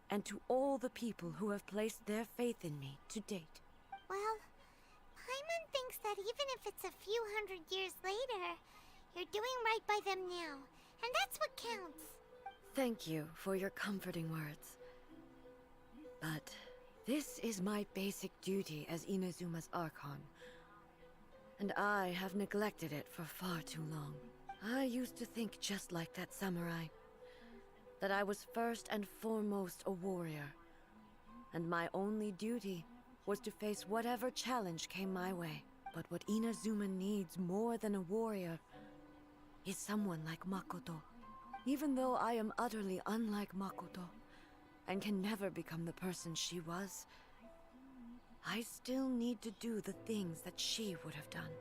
and to all the people who have placed their faith in me to date. Well, Paimon thinks that even if it's a few hundred years later, you're doing right by them now, and that's what counts. Thank you for your comforting words. But this is my basic duty as Inazuma's Archon, and I have neglected it for far too long. I used to think just like that samurai, that I was first and foremost a warrior, and my only duty was to face whatever challenge came my way. But what Inazuma needs more than a warrior is someone like Makoto. Even though I am utterly unlike Makoto, and can never become the person she was, I still need to do the things that she would have done.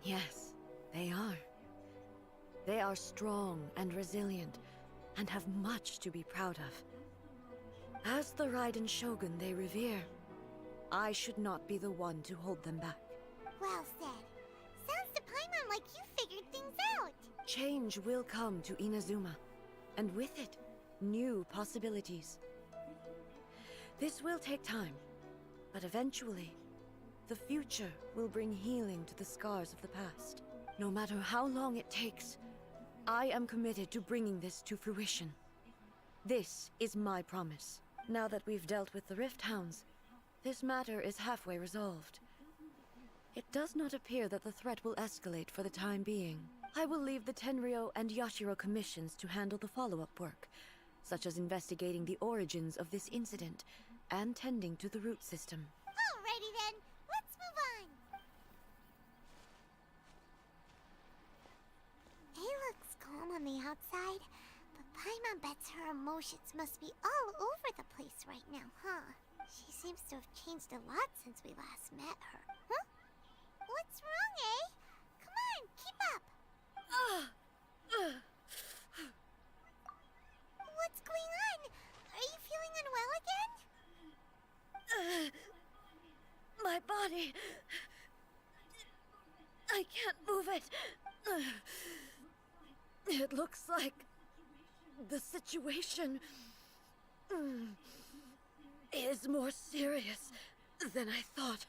Yes, they are. They are strong and resilient, and have much to be proud of. As the Raiden Shogun they revere, I should not be the one to hold them back. Well said. Sounds to Paimon like you figured things out. Change will come to Inazuma, and with it, new possibilities. This will take time, but eventually, the future will bring healing to the scars of the past. No matter how long it takes, I am committed to bringing this to fruition. This is my promise. Now that we've dealt with the Rift Hounds, this matter is halfway resolved. It does not appear that the threat will escalate for the time being. I will leave the Tenryo and Yashiro commissions to handle the follow-up work, such as investigating the origins of this incident and tending to the root system. Alrighty then, let's move on. It looks calm on the outside, but Paimon bets her emotions must be all over the place right now, huh? She seems to have changed a lot since we last met her. Huh? What's wrong, eh? Come on, keep up. can't move it. It looks like the situation is more serious than I thought.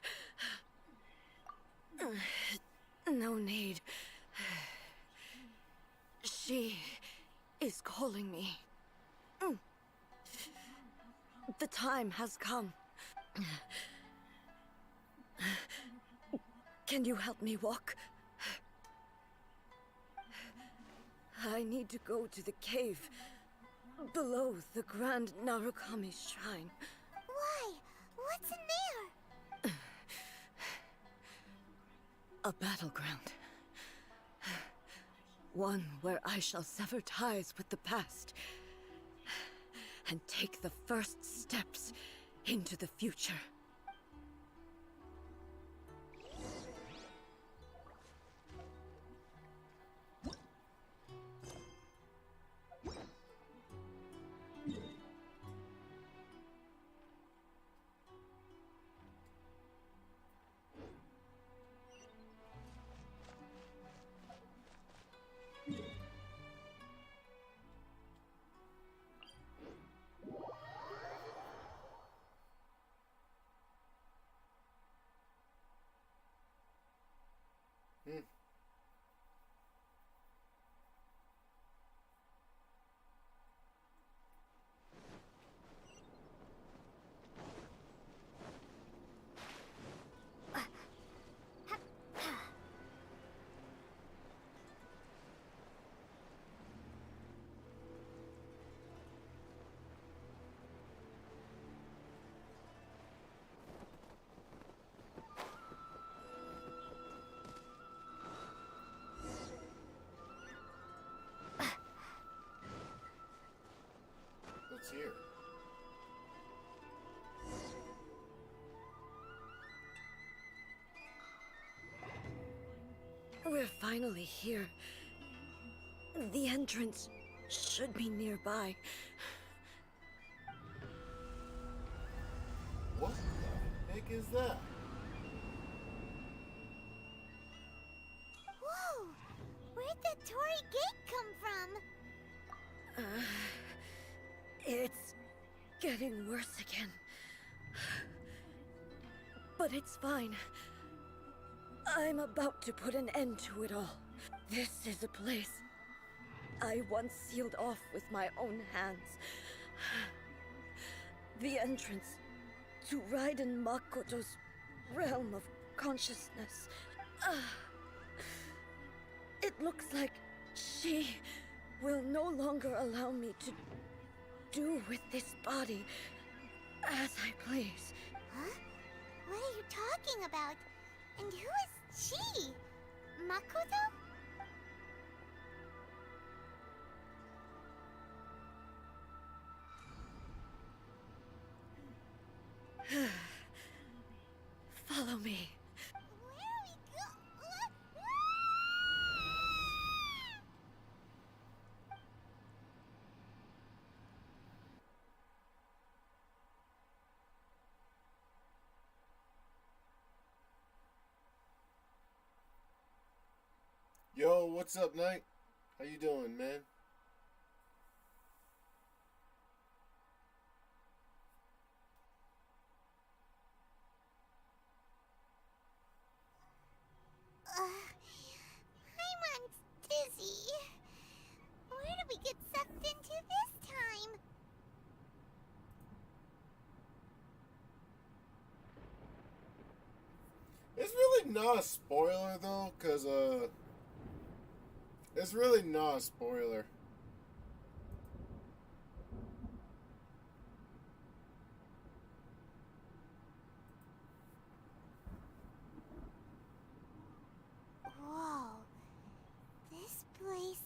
No need. She is calling me. The time has come. Can you help me walk? I need to go to the cave below the Grand Narukami Shrine. Why? What's in there? A battleground. One where I shall sever ties with the past and take the first steps into the future. What's here? We're finally here. The entrance should be nearby. What the heck is that? Whoa! Where'd the Torii Gate come from? It's getting worse again. But it's fine. I'm about to put an end to it all. This is a place I once sealed off with my own hands. The entrance to Raiden Makoto's realm of consciousness. It looks like she will no longer allow me to do with this body as I please. Huh? What are you talking about? And who is she? Makoto? Follow me. Where are we Yo, what's up, Knight? How you doing, man? I'm dizzy. Where did we get sucked into this time? It's really not a spoiler, though, because, it's really not a spoiler. Whoa. This place...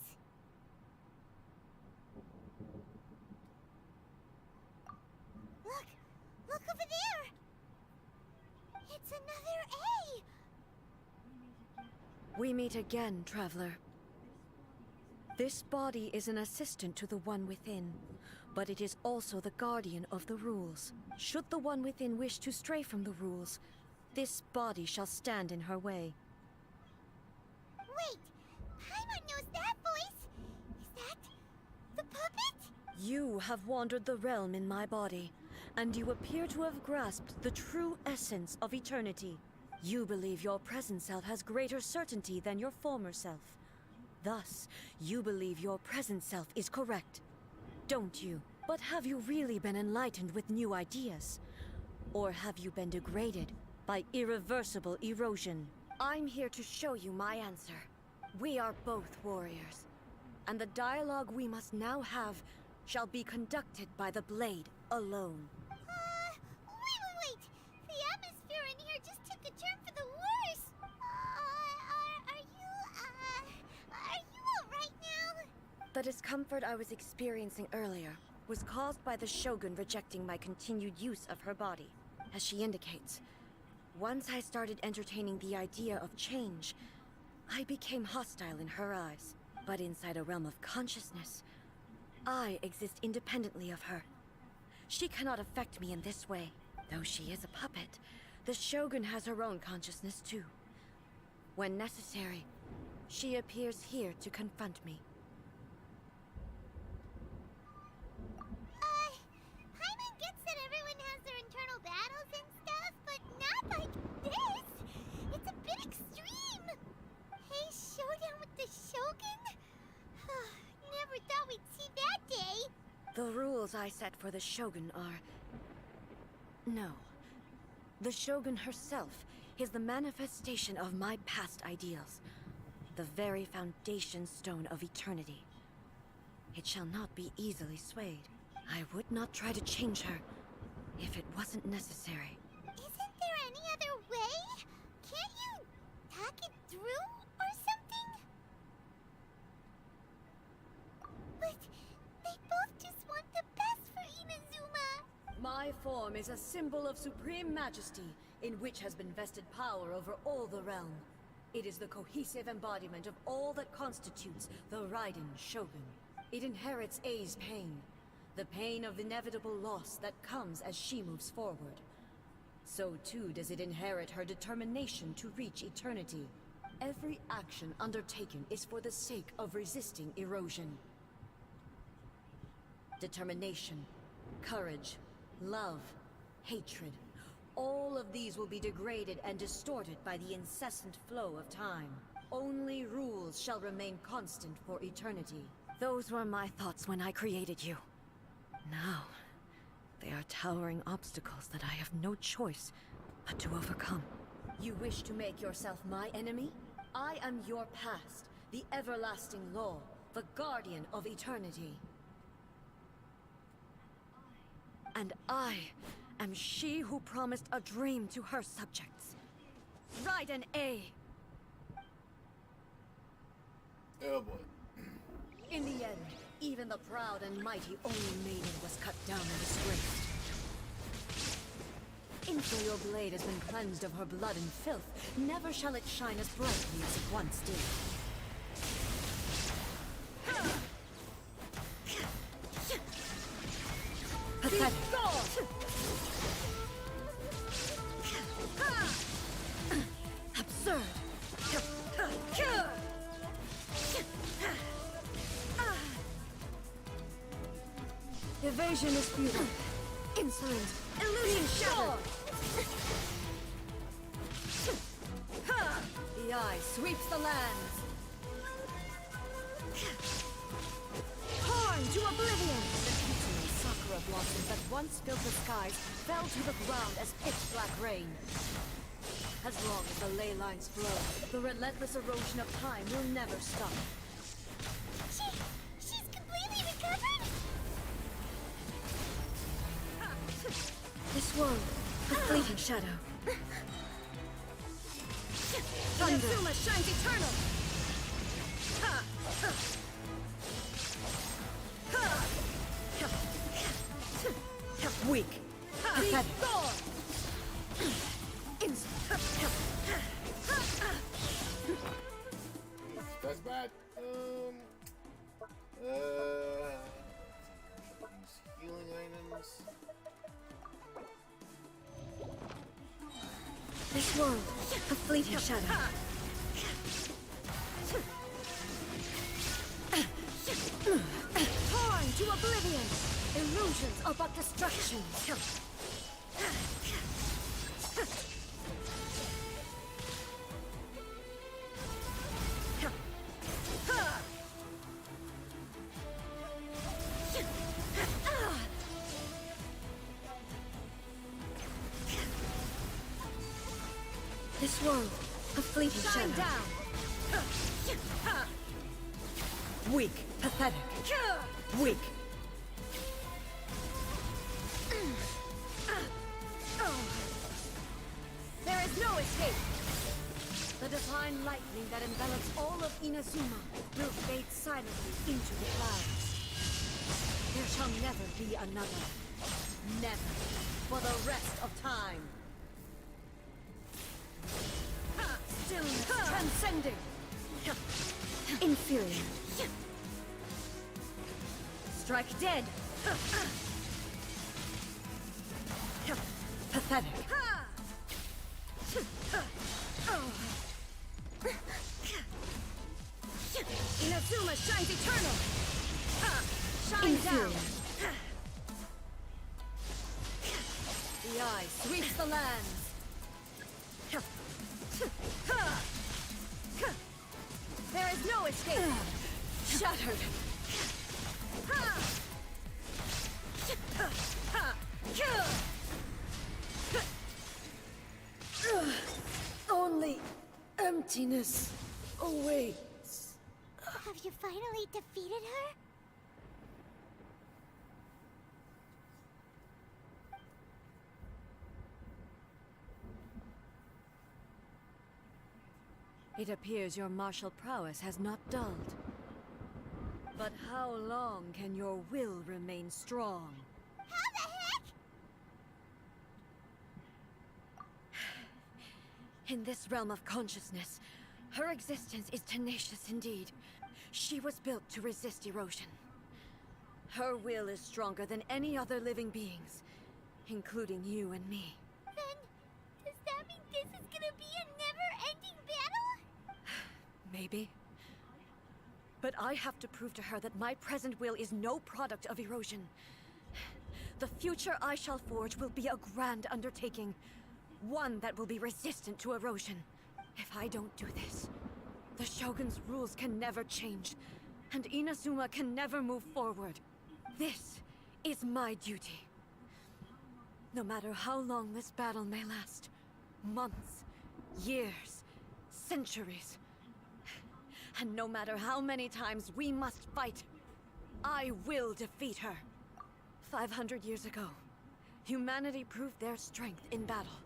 Look! Look over there! It's another A! We meet again, traveler. This body is an assistant to the One Within, but it is also the guardian of the rules. Should the One Within wish to stray from the rules, this body shall stand in her way. Everyone knows that voice. Is that the puppet? You have wandered the realm in my body, and you appear to have grasped the true essence of eternity. You believe your present self has greater certainty than your former self. Thus, you believe your present self is correct, don't you? But have you really been enlightened with new ideas? Or have you been degraded by irreversible erosion? I'm here to show you my answer. We are both warriors, and the dialogue we must now have shall be conducted by the blade alone. Wait. The atmosphere in here just took a turn for the worse. Are you alright now? The discomfort I was experiencing earlier was caused by the Shogun rejecting my continued use of her body. As she indicates, once I started entertaining the idea of change, I became hostile in her eyes. But inside a realm of consciousness, I exist independently of her. She cannot affect me in this way. Though she is a puppet, the Shogun has her own consciousness too. When necessary, she appears here to confront me. Paimon gets that everyone has their internal battles and stuff, but not like this. It's a bit extreme. Hey, showdown with the Shogun? Never thought we'd see that day. The rules I set for the Shogun are... No. The Shogun herself is the manifestation of my past ideals. The very foundation stone of eternity. It shall not be easily swayed. I would not try to change her if it wasn't necessary. Isn't there any other way? Can't you talk it through or something? But they both just want the best for Inazuma. My form is a symbol of supreme majesty, in which has been vested power over all the realm. It is the cohesive embodiment of all that constitutes the Raiden Shogun. It inherits Ei's pain, the pain of inevitable loss that comes as she moves forward. So too does it inherit her determination to reach eternity. Every action undertaken is for the sake of resisting erosion. Determination, courage, love, hatred. All of these will be degraded and distorted by the incessant flow of time. Only rules shall remain constant for eternity. Those were my thoughts when I created you. Now, they are towering obstacles that I have no choice but to overcome. You wish to make yourself my enemy? I am your past, the everlasting law, the guardian of eternity. And I am she who promised a dream to her subjects. Raiden A. Oh boy. In the end, even the proud and mighty Oni Maiden was cut down and disgraced. Until your blade has been cleansed of her blood and filth, never shall it shine as brightly as it once did. Pathetic. Absurd. Evasion is futile. Insolent. Illusion shattered. The eye sweeps the lands. Torn to oblivion. The peaceful sakura blossoms that once filled the skies fell to the ground as pitch-black rain. As long as the ley lines flow, the relentless erosion of time will never stop. She's completely recovered? This world, a fleeting shadow. Thunder. Inazuma shines eternal! Weak. Pathetic. That's bad. Use healing items. This world, a fleeting shadow. illusions are but distractions. This world, a fleeting Shine shadow. down! Weak, pathetic. Weak. There is no escape! The divine lightning that envelops all of Inazuma will fade silently into the clouds. There shall never be another. Never. For the rest of time. Stillness transcending! Inferior. Strike dead! Pathetic. Inazuma shines eternal! Shine Inferior. down! The eye sweeps the lands! There is no escape! Shattered. Only emptiness awaits. Have you finally defeated her? It appears your martial prowess has not dulled. But how long can your will remain strong? How the heck? In this realm of consciousness, her existence is tenacious indeed. She was built to resist erosion. Her will is stronger than any other living beings, including you and me. Then, does that mean this is gonna be a never-ending battle? Maybe. But I have to prove to her that my present will is no product of erosion. The future I shall forge will be a grand undertaking, one that will be resistant to erosion. If I don't do this, the Shogun's rules can never change, and Inazuma can never move forward. This is my duty. No matter how long this battle may last, months, years, centuries, and no matter how many times we must fight, I will defeat her. 500 years ago, humanity proved their strength in battle.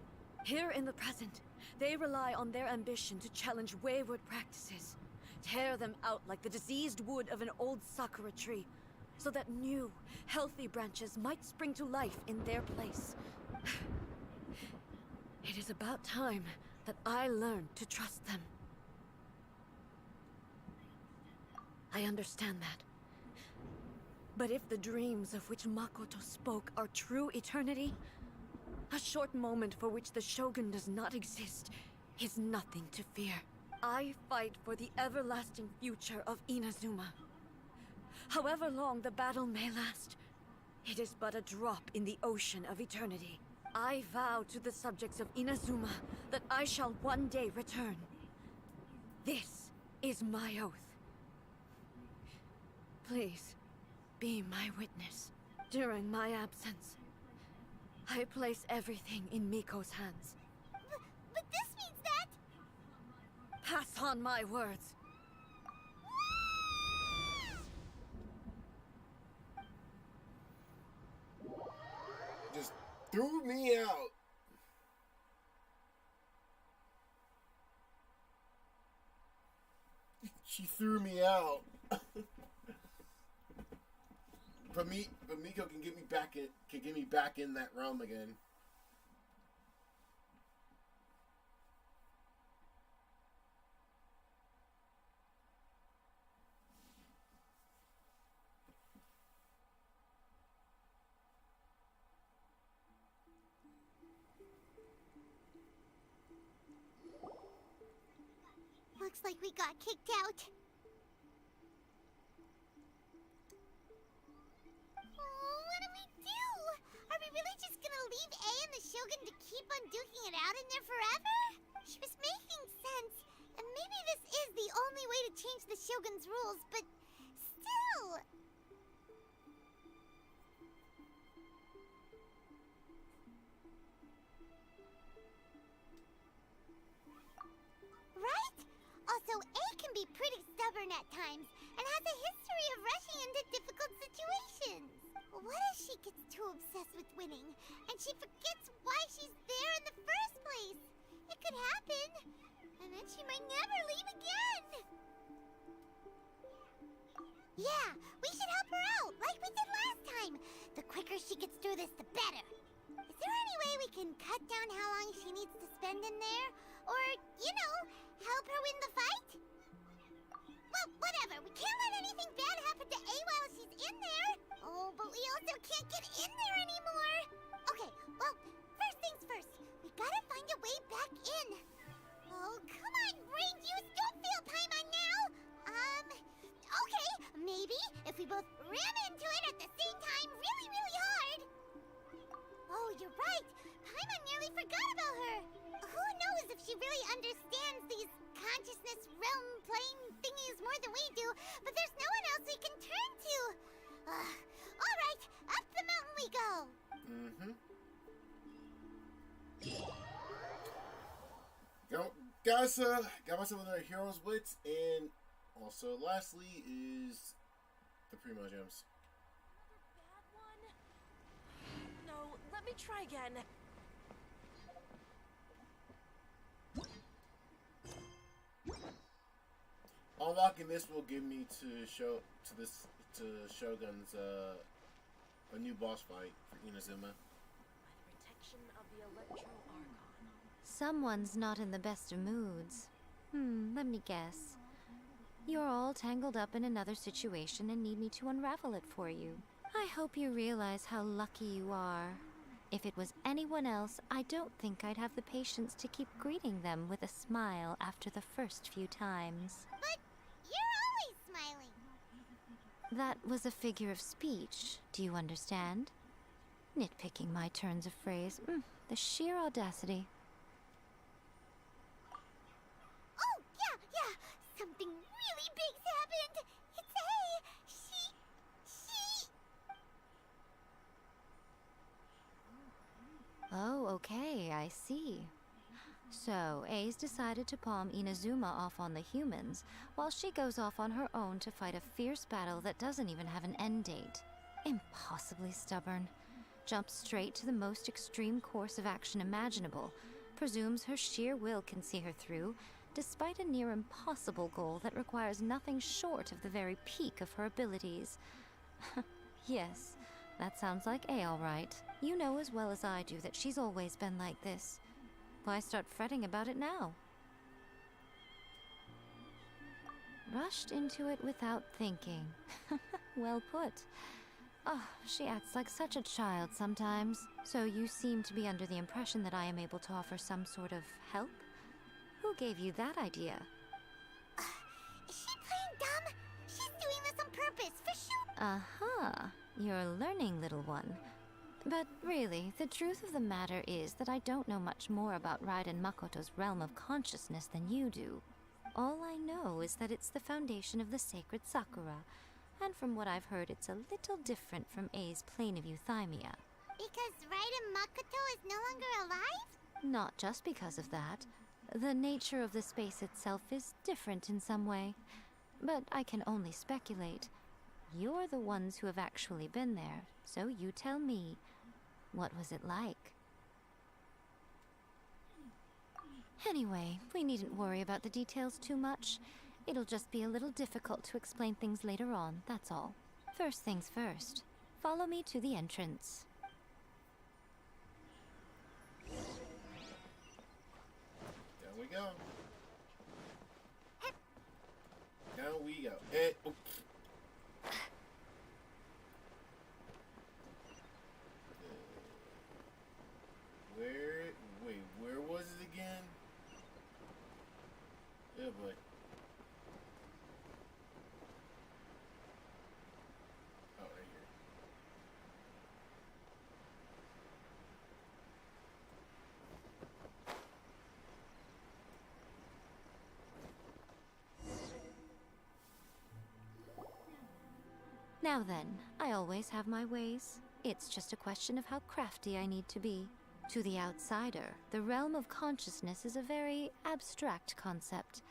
Here in the present, they rely on their ambition to challenge wayward practices, tear them out like the diseased wood of an old sakura tree, so that new, healthy branches might spring to life in their place. It is about time that I learned to trust them. I understand that. But if the dreams of which Makoto spoke are true eternity, a short moment for which the Shogun does not exist is nothing to fear. I fight for the everlasting future of Inazuma. However long the battle may last, it is but a drop in the ocean of eternity. I vow to the subjects of Inazuma that I shall one day return. This is my oath. Please, be my witness. During my absence, I place everything in Miko's hands. But this means that... Pass on my words. Just threw me out. She threw me out. But Miko can get me back in that realm again. Looks like we got kicked out. Oh, what do we do? really just gonna leave A and the Shogun to keep on duking it out in there forever? She was making sense, and maybe this is the only way to change the Shogun's rules, but still... Right? Also, A can be pretty stubborn at times, and has a history of rushing into difficult situations. What if she gets too obsessed with winning, and she forgets why she's there in the first place? It could happen, and then she might never leave again. Yeah, we should help her out, like we did last time. The quicker she gets through this, the better. Is there any way we can cut down how long she needs to spend in there? Or, you know, help her win the fight? Well, whatever. We can't let anything bad happen to A while she's in there. Oh, but we also can't get in there anymore. Okay, well, first things first. We gotta find a way back in. Oh, come on, brain juice. Don't feel Paimon now. Okay, maybe if we both ram into it at the same time really, really hard. Oh, you're right. Paimon nearly forgot about her. Who knows if she really understands these consciousness realm plane thingies more than we do, but there's no one else we can turn to. Alright, up the mountain we go. Got myself another Hero's Wits, and also lastly is the Primo Gems. No, let me try again. Unlocking this will give me to Shogun's a new boss fight for Inazuma. Protection of the Electro Archon. Someone's not in the best of moods. Let me guess. You're all tangled up in another situation and need me to unravel it for you. I hope you realize how lucky you are. If it was anyone else, I don't think I'd have the patience to keep greeting them with a smile after the first few times. But you're always smiling. That was a figure of speech, do you understand? Nitpicking my turns of phrase. The sheer audacity. Oh, yeah. Something really big's happened. It's A. She... Oh, okay, I see. So, A's decided to palm Inazuma off on the humans, while she goes off on her own to fight a fierce battle that doesn't even have an end date. Impossibly stubborn. Jumps straight to the most extreme course of action imaginable, presumes her sheer will can see her through, despite a near impossible goal that requires nothing short of the very peak of her abilities. Yes, that sounds like A all right. You know as well as I do that she's always been like this. Why start fretting about it now? Rushed into it without thinking. Well put. Oh, she acts like such a child sometimes. So you seem to be under the impression that I am able to offer some sort of help? Who gave you that idea? Is she playing dumb? She's doing this on purpose, for sure. Aha, you're learning, little one. But really, the truth of the matter is that I don't know much more about Raiden Makoto's realm of consciousness than you do. All I know is that it's the foundation of the sacred Sakura, and from what I've heard, it's a little different from A's plane of euthymia. Because Raiden Makoto is no longer alive? Not just because of that. The nature of the space itself is different in some way. But I can only speculate. You're the ones who have actually been there, so you tell me. What was it like? Anyway, we needn't worry about the details too much. It'll just be a little difficult to explain things later on, that's all. First things first. Follow me to the entrance. Down we go. Down we go. Where was it again? Oh boy. Oh, right here. Now then, I always have my ways. It's just a question of how crafty I need to be. To the outsider, the realm of consciousness is a very abstract concept.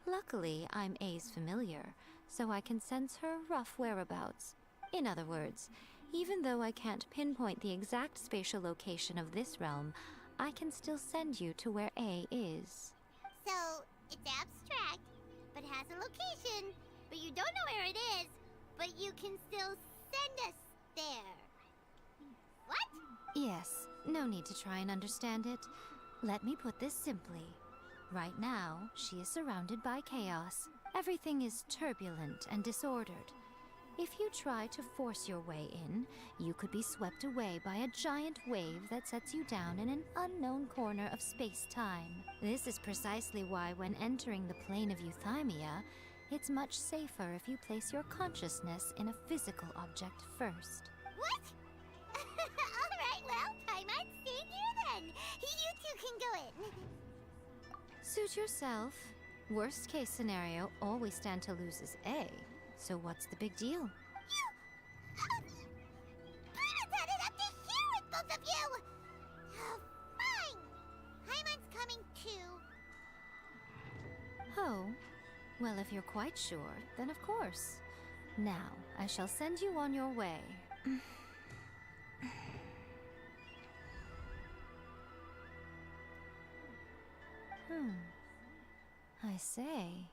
Luckily, I'm A's familiar, so I can sense her rough whereabouts. In other words, even though I can't pinpoint the exact spatial location of this realm, I can still send you to where A is. So, it's abstract, but has a location, but you don't know where it is, but you can still send us there. What? Yes, no need to try and understand it. Let me put this simply. Right now, she is surrounded by chaos. Everything is turbulent and disordered. If you try to force your way in, you could be swept away by a giant wave that sets you down in an unknown corner of space-time. This is precisely why when entering the plane of euthymia, it's much safer if you place your consciousness in a physical object first. What? Alright, well, I might stay here then. You two can go in. Suit yourself. Worst case scenario, all we stand to lose is A. So what's the big deal? Paimon had it up to here with both of you! Oh, fine! Paimon's coming too. Oh, well, if you're quite sure, then of course. Now, I shall send you on your way. I say.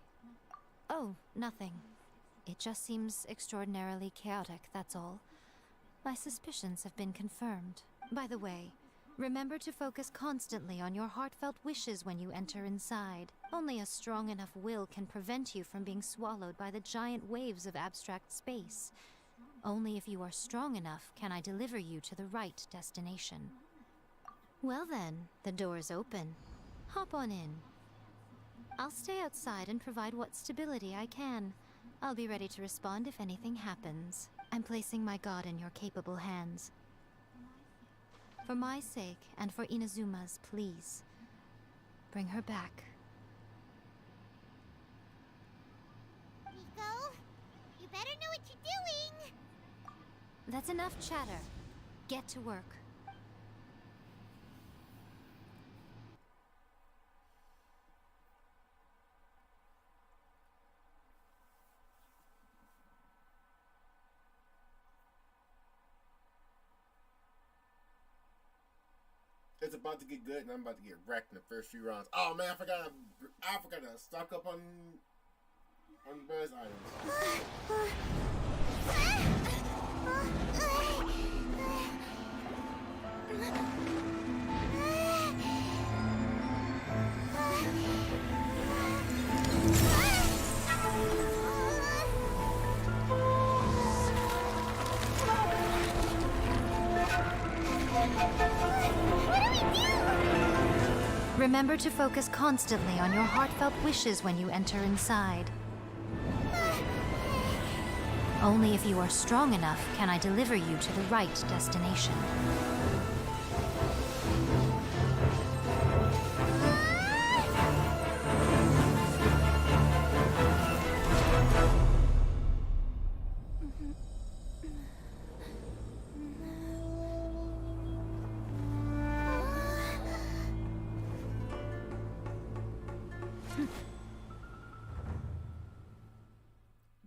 Oh, nothing. It just seems extraordinarily chaotic, that's all. My suspicions have been confirmed. By the way, remember to focus constantly on your heartfelt wishes when you enter inside. Only a strong enough will can prevent you from being swallowed by the giant waves of abstract space. Only if you are strong enough can I deliver you to the right destination. Well then, the door's open. Hop on in. I'll stay outside and provide what stability I can. I'll be ready to respond if anything happens. I'm placing my god in your capable hands. For my sake, and for Inazuma's, please. Bring her back. Nico, you better know what you're doing! That's enough chatter. Get to work. It's about to get good, and I'm about to get wrecked in the first few rounds. Oh man, I forgot to stock up on the best items. Remember to focus constantly on your heartfelt wishes when you enter inside. Only if you are strong enough can I deliver you to the right destination.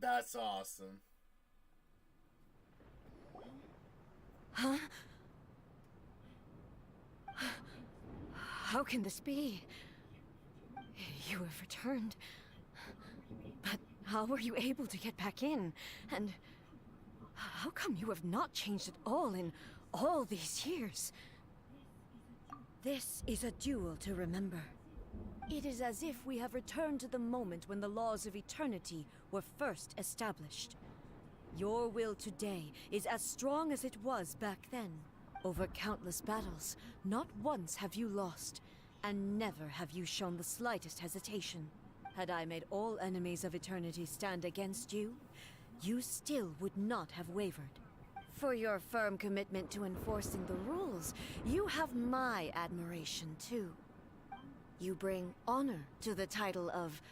That's awesome. Huh? How can this be? You have returned. But how were you able to get back in? And how come you have not changed at all in all these years? This is a duel to remember. It is as if we have returned to the moment when the laws of eternity were first established. Your will today is as strong as it was back then. Over countless battles, not once have you lost, and never have you shown the slightest hesitation. Had I made all enemies of eternity stand against you, you still would not have wavered. For your firm commitment to enforcing the rules, you have my admiration too. You bring honor to the title of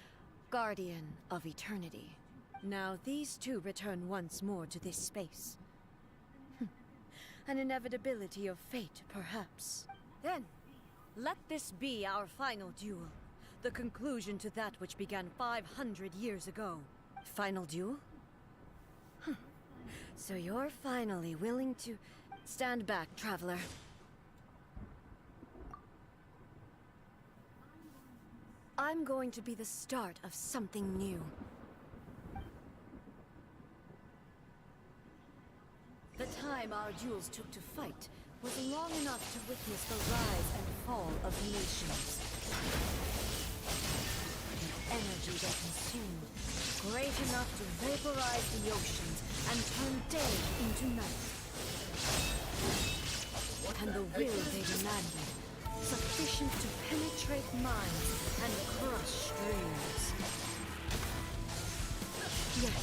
Guardian of Eternity. Now these two return once more to this space. An inevitability of fate, perhaps. Then, let this be our final duel. The conclusion to that which began 500 years ago. Final duel? So you're finally willing to... Stand back, traveler. I'm going to be the start of something new. The time our duels took to fight was long enough to witness the rise and fall of nations. The energy they consumed, great enough to vaporize the oceans and turn day into night. And the will they demanded, sufficient to penetrate minds and crush dreams. Yet,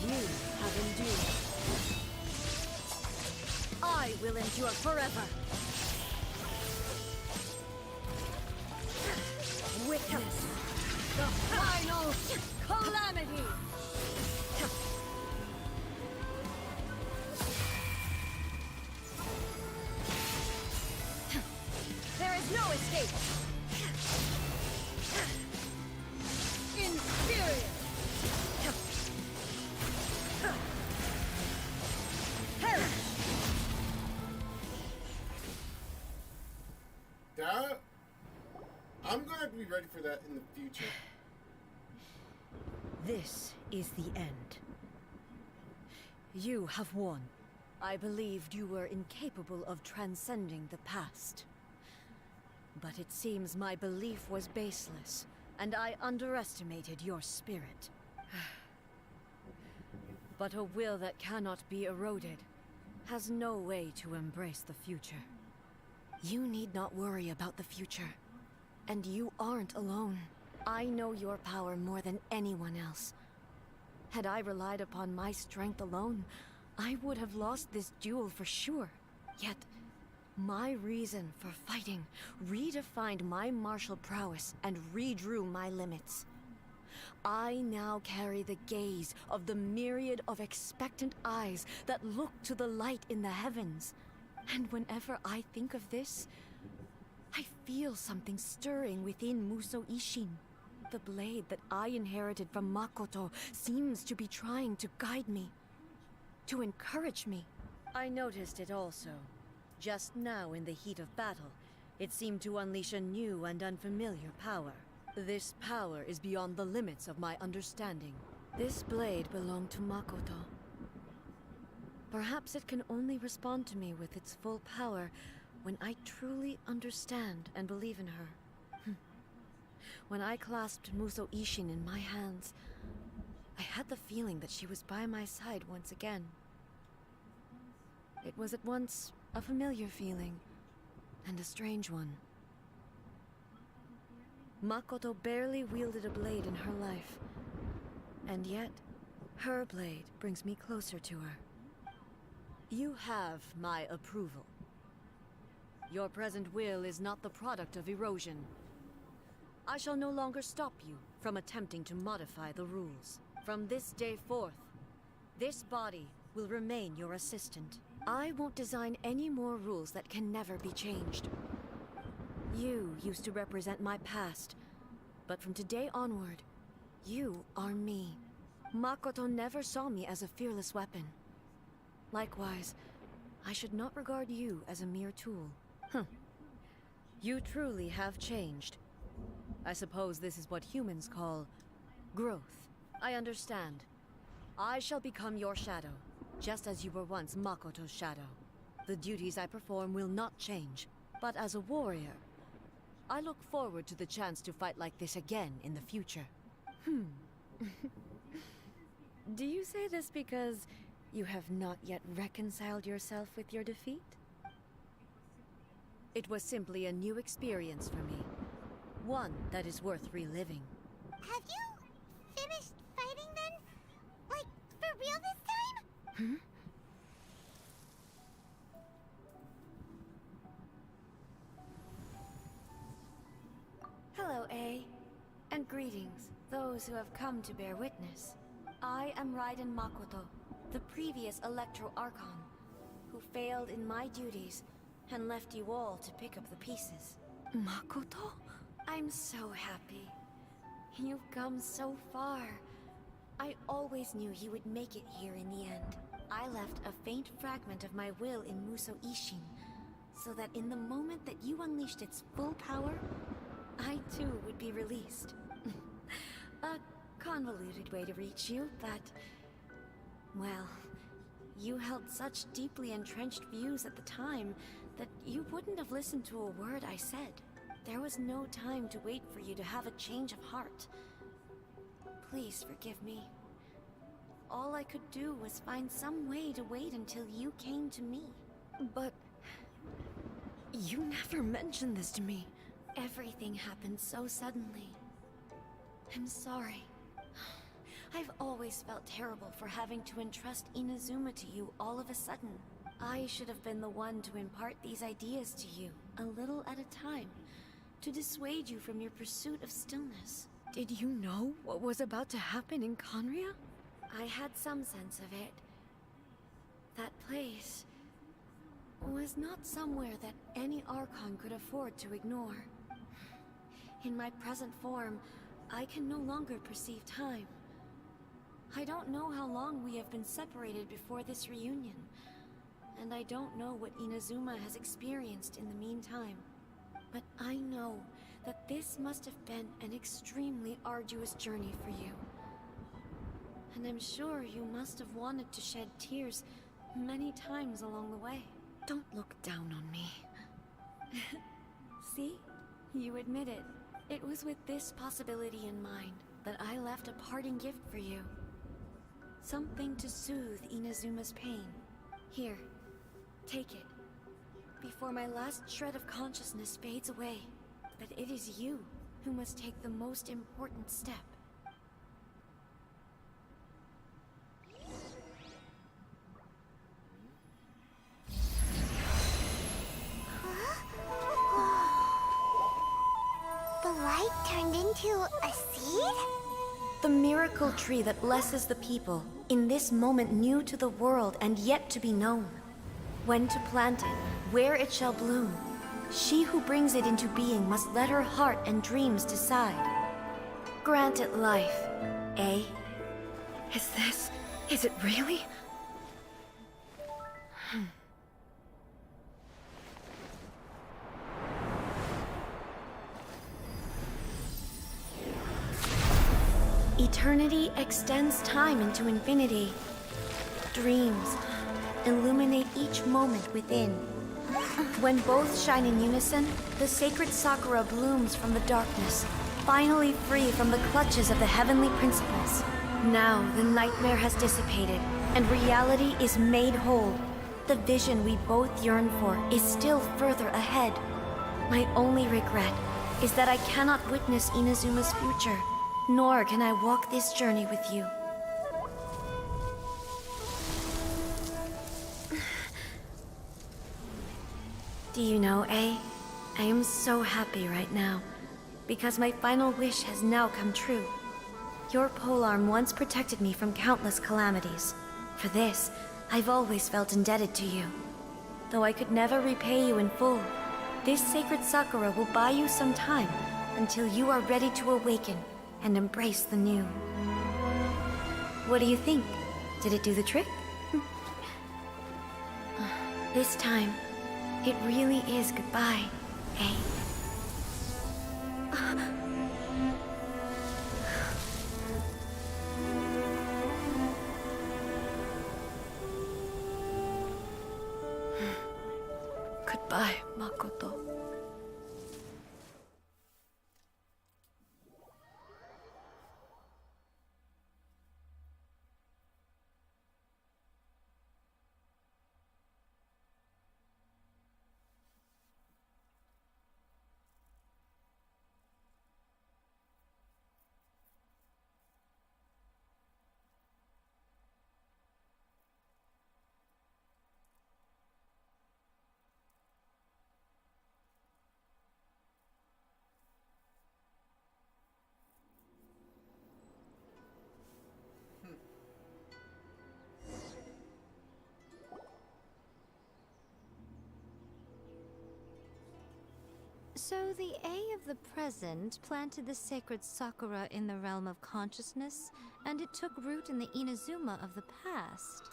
you have endured. I will endure forever. Witness the final calamity! There is no escape! Inferior! Perish! That... I'm gonna have to be ready for that in the future. This is the end. You have won. I believed you were incapable of transcending the past. But it seems my belief was baseless, and I underestimated your spirit. But a will that cannot be eroded has no way to embrace the future. You need not worry about the future. And you aren't alone. I know your power more than anyone else. Had I relied upon my strength alone, I would have lost this duel for sure. Yet, my reason for fighting redefined my martial prowess and redrew my limits. I now carry the gaze of the myriad of expectant eyes that look to the light in the heavens. And whenever I think of this, I feel something stirring within Musou Ishin. The blade that I inherited from Makoto seems to be trying to guide me, to encourage me. I noticed it also. Just now in the heat of battle, it seemed to unleash a new and unfamiliar power. This power is beyond the limits of my understanding. This blade belonged to Makoto. Perhaps it can only respond to me with its full power when I truly understand and believe in her. When I clasped Musou Ishin in my hands, I had the feeling that she was by my side once again. It was at once a familiar feeling and a strange one. Makoto barely wielded a blade in her life, and yet her blade brings me closer to her. You have my approval. Your present will is not the product of erosion. I shall no longer stop you from attempting to modify the rules. From this day forth, this body will remain your assistant. I won't design any more rules that can never be changed. You used to represent my past, but from today onward, you are me. Makoto never saw me as a fearless weapon. Likewise, I should not regard you as a mere tool. You truly have changed. I suppose this is what humans call growth. I understand. I shall become your shadow, just as you were once Makoto's shadow. The duties I perform will not change, but as a warrior, I look forward to the chance to fight like this again in the future. Do you say this because you have not yet reconciled yourself with your defeat? It was simply a new experience for me. One that is worth reliving. Have you finished fighting then? Like, for real this time? Hello, A. And greetings, those who have come to bear witness. I am Raiden Makoto, the previous Electro Archon, who failed in my duties and left you all to pick up the pieces. Makoto? I'm so happy. You've come so far. I always knew you would make it here in the end. I left a faint fragment of my will in Muso Ishin, so that in the moment that you unleashed its full power, I too would be released. A convoluted way to reach you, but... well, you held such deeply entrenched views at the time that you wouldn't have listened to a word I said. There was no time to wait for you to have a change of heart. Please forgive me. All I could do was find some way to wait until you came to me. But... you never mentioned this to me. Everything happened so suddenly. I'm sorry. I've always felt terrible for having to entrust Inazuma to you all of a sudden. I should have been the one to impart these ideas to you, a little at a time, to dissuade you from your pursuit of stillness. Did you know what was about to happen in Conria? I had some sense of it. That place was not somewhere that any Archon could afford to ignore. In my present form, I can no longer perceive time. I don't know how long we have been separated before this reunion, and I don't know what Inazuma has experienced in the meantime. But I know that this must have been an extremely arduous journey for you. And I'm sure you must have wanted to shed tears many times along the way. Don't look down on me. See? You admit it. It was with this possibility in mind that I left a parting gift for you. Something to soothe Inazuma's pain. Here, take it. Before my last shred of consciousness fades away. But it is you who must take the most important step. The light turned into a seed? The miracle tree that blesses the people, in this moment new to the world and yet to be known. When to plant it, where it shall bloom. She who brings it into being must let her heart and dreams decide. Grant it life, eh? Is it really? Eternity extends time into infinity. Dreams illuminate each moment within. When both shine in unison, the sacred Sakura blooms from the darkness, finally free from the clutches of the heavenly principles. Now the nightmare has dissipated, and reality is made whole. The vision we both yearn for is still further ahead. My only regret is that I cannot witness Inazuma's future, nor can I walk this journey with you. Do you know, I am so happy right now, because my final wish has now come true. Your polearm once protected me from countless calamities. For this, I've always felt indebted to you. Though I could never repay you in full, this sacred Sakura will buy you some time until you are ready to awaken and embrace the new. What do you think? Did it do the trick? This time, it really is goodbye, eh? Goodbye, Makoto. So the A of the present planted the sacred sakura in the realm of consciousness, and it took root in the Inazuma of the past.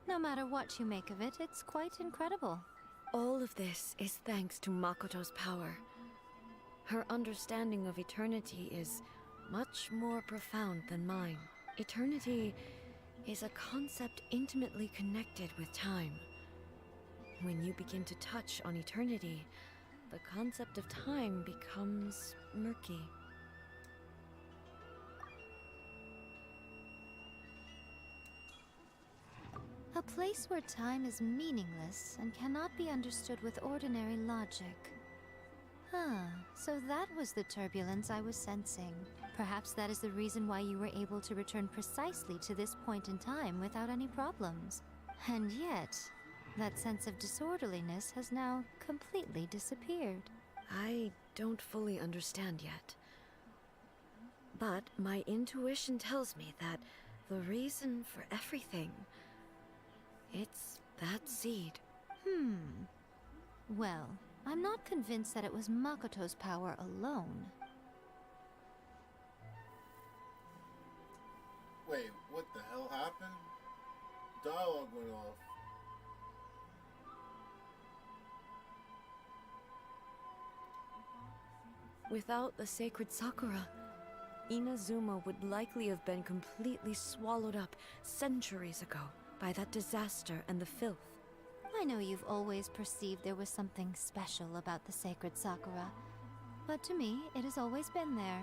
No matter what you make of it, it's quite incredible. All of this is thanks to Makoto's power. Her understanding of eternity is much more profound than mine. Eternity is a concept intimately connected with time. When you begin to touch on eternity, the concept of time becomes murky. A place where time is meaningless and cannot be understood with ordinary logic. So that was the turbulence I was sensing. Perhaps that is the reason why you were able to return precisely to this point in time without any problems. And yet, that sense of disorderliness has now completely disappeared. I don't fully understand yet. But my intuition tells me that the reason for everything, it's that seed. Well, I'm not convinced that it was Makoto's power alone. Wait, what the hell happened? Dialogue went off. Without the sacred sakura, Inazuma would likely have been completely swallowed up centuries ago by that disaster and the filth. I know you've always perceived there was something special about the sacred sakura, but to me, it has always been there.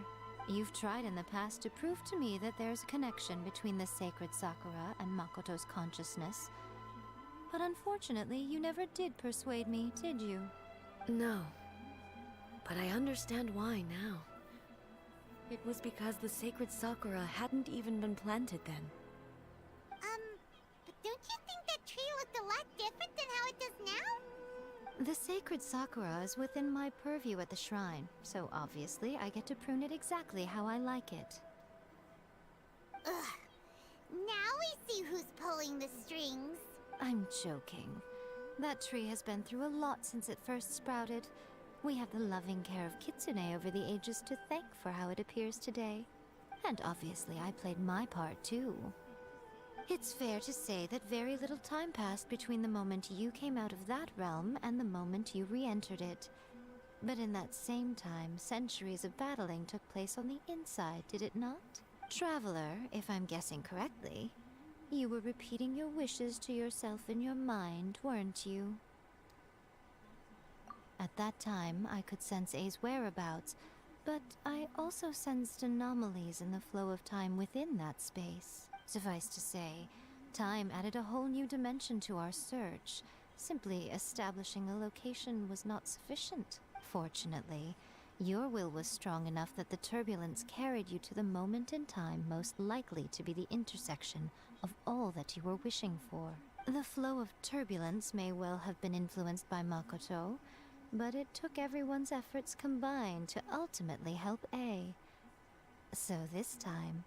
You've tried in the past to prove to me that there's a connection between the sacred sakura and Makoto's consciousness, but unfortunately, you never did persuade me, did you? No, but I understand why now. It was because the sacred sakura hadn't even been planted then. But don't you think that tree looked a lot different than how it does now? The sacred sakura is within my purview at the shrine, so obviously I get to prune it exactly how I like it. Ugh. Now we see who's pulling the strings. I'm joking. That tree has been through a lot since it first sprouted. We have the loving care of Kitsune over the ages to thank for how it appears today. And obviously I played my part too. It's fair to say that very little time passed between the moment you came out of that realm and the moment you re-entered it. But in that same time, centuries of battling took place on the inside, did it not? Traveler, if I'm guessing correctly, you were repeating your wishes to yourself in your mind, weren't you? At that time, I could sense A's whereabouts, but I also sensed anomalies in the flow of time within that space. Suffice to say, time added a whole new dimension to our search. Simply establishing a location was not sufficient. Fortunately, your will was strong enough that the turbulence carried you to the moment in time most likely to be the intersection of all that you were wishing for. The flow of turbulence may well have been influenced by Makoto, but it took everyone's efforts combined to ultimately help A. So this time,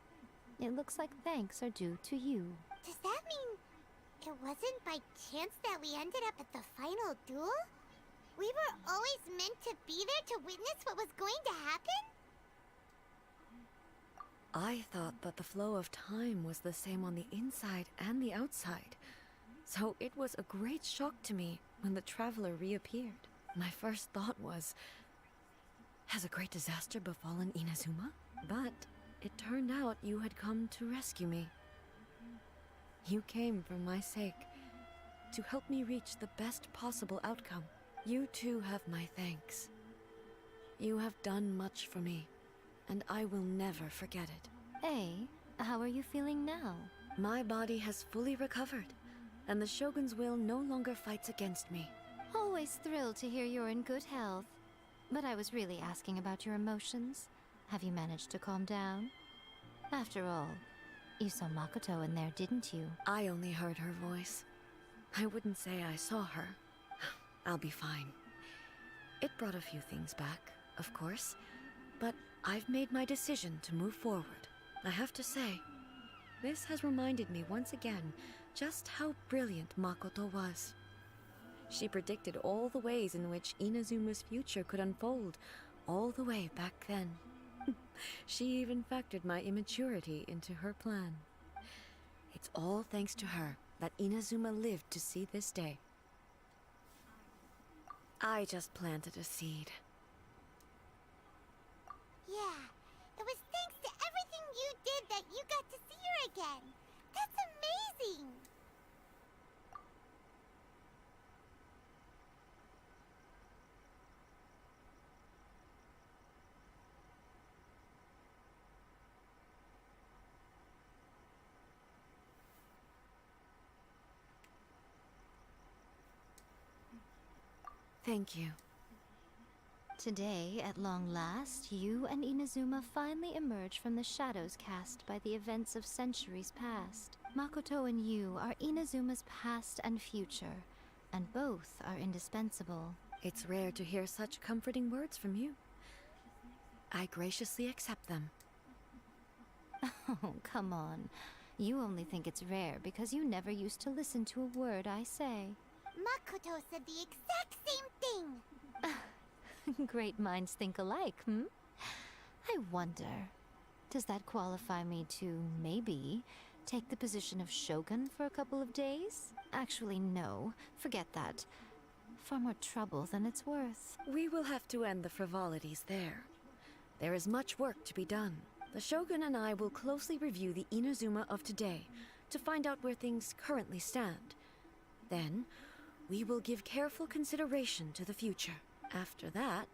it looks like thanks are due to you. Does that mean it wasn't by chance that we ended up at the final duel? We were always meant to be there to witness what was going to happen? I thought that the flow of time was the same on the inside and the outside, so it was a great shock to me when the traveler reappeared. My first thought was, has a great disaster befallen Inazuma? But it turned out you had come to rescue me. You came for my sake, to help me reach the best possible outcome. You too have my thanks. You have done much for me, and I will never forget it. A, how are you feeling now? My body has fully recovered, and the Shogun's will no longer fights against me. Always thrilled to hear you're in good health. But I was really asking about your emotions. Have you managed to calm down? After all, you saw Makoto in there, didn't you? I only heard her voice. I wouldn't say I saw her. I'll be fine. It brought a few things back, of course, but I've made my decision to move forward. I have to say, this has reminded me once again just how brilliant Makoto was. She predicted all the ways in which Inazuma's future could unfold, all the way back then. She even factored my immaturity into her plan. It's all thanks to her that Inazuma lived to see this day. I just planted a seed. Yeah, it was thanks to everything you did that you got to see her again. That's amazing! Thank you. Today, at long last, you and Inazuma finally emerge from the shadows cast by the events of centuries past. Makoto and you are Inazuma's past and future, and both are indispensable. It's rare to hear such comforting words from you. I graciously accept them. Oh, come on. You only think it's rare because you never used to listen to a word I say. Makoto said the exact same thing! Great minds think alike, hmm? I wonder, does that qualify me to, maybe, take the position of Shogun for a couple of days? Actually, no. Forget that. Far more trouble than it's worth. We will have to end the frivolities there. There is much work to be done. The Shogun and I will closely review the Inazuma of today to find out where things currently stand. Then, we will give careful consideration to the future. After that,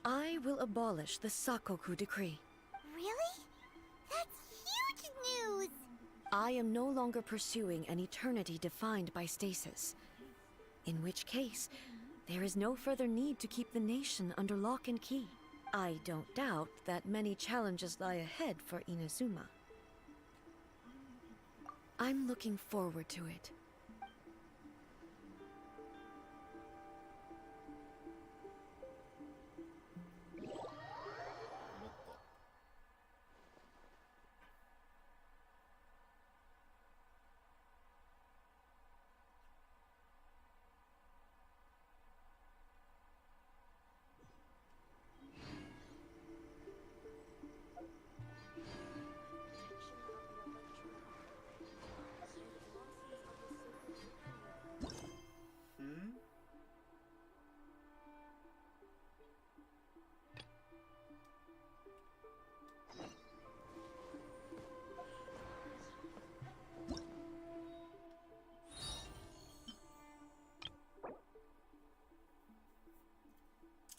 I will abolish the Sakoku decree. Really? That's huge news! I am no longer pursuing an eternity defined by stasis. In which case, there is no further need to keep the nation under lock and key. I don't doubt that many challenges lie ahead for Inazuma. I'm looking forward to it.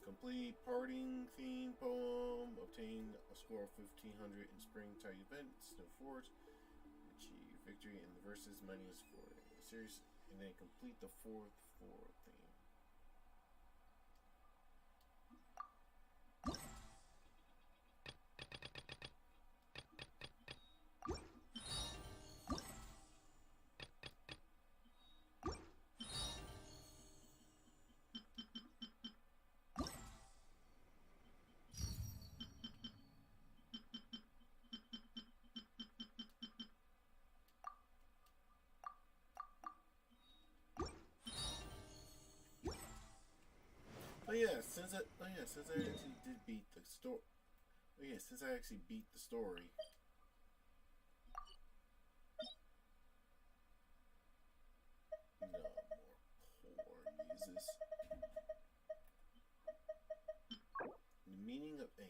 Complete parting theme poem. Obtain a score of 1500 in springtime events. No forge. Achieve victory in the verses minus 4 in the series. And then complete the fourth floor theme. Since I actually did beat the story. Oh yeah, since I actually beat the story. No more porn uses. The meaning of aeons.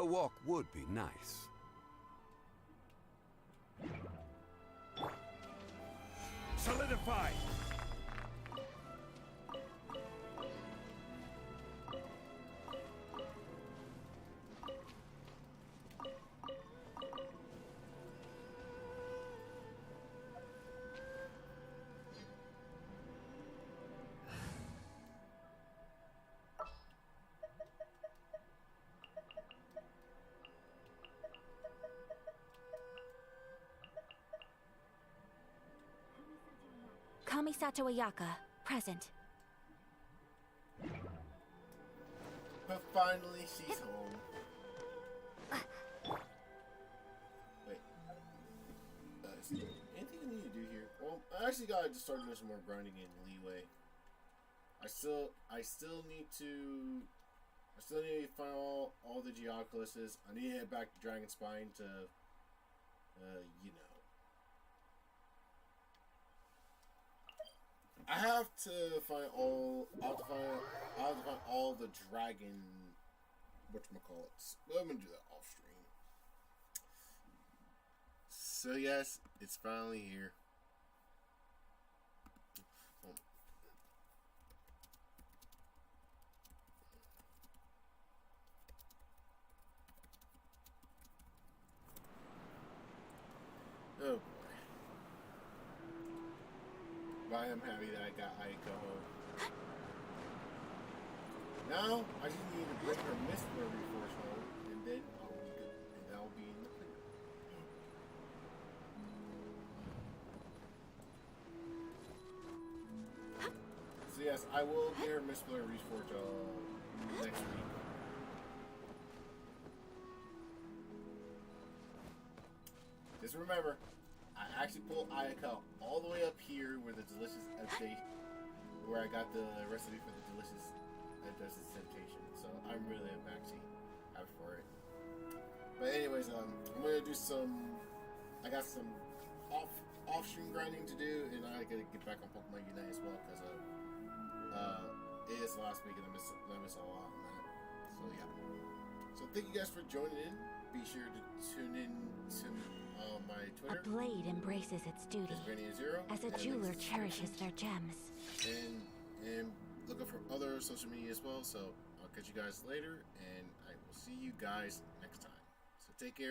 A walk would be nice. Solidify! Kamisato Ayaka, present. But finally, she's home. Wait. Anything I need to do here? Well, I actually gotta just start doing some more grinding in Leeway. I still need to find all the Geoculus. I need to head back to Dragon Spine to, you know. I have to find all. I have to find all the dragon. Whatchamacallits. But I'm gonna do that off stream. So yes, it's finally here. Oh boy. But I am happy that I got Ayaka home. Now, I just need to bring her Mistler Reforce home, and then I'll be good. And I'll be in the clear. So yes, I will get her Mistler Reforce next week. Just remember, I actually pulled Ayaka all the way up here where the delicious update, where I got the recipe for the delicious temptation. So I'm really actually happy for it. But anyways, I'm gonna do some. I got some off stream grinding to do, and I gotta get back on Pokemon Unite as well because it is last week and I miss a lot on that. So yeah. So thank you guys for joining in. Be sure to tune in to my Twitter. A blade embraces its duty, as a jeweler cherishes their gems. And look up for other social media as well. So I'll catch you guys later, and I will see you guys next time. So take care.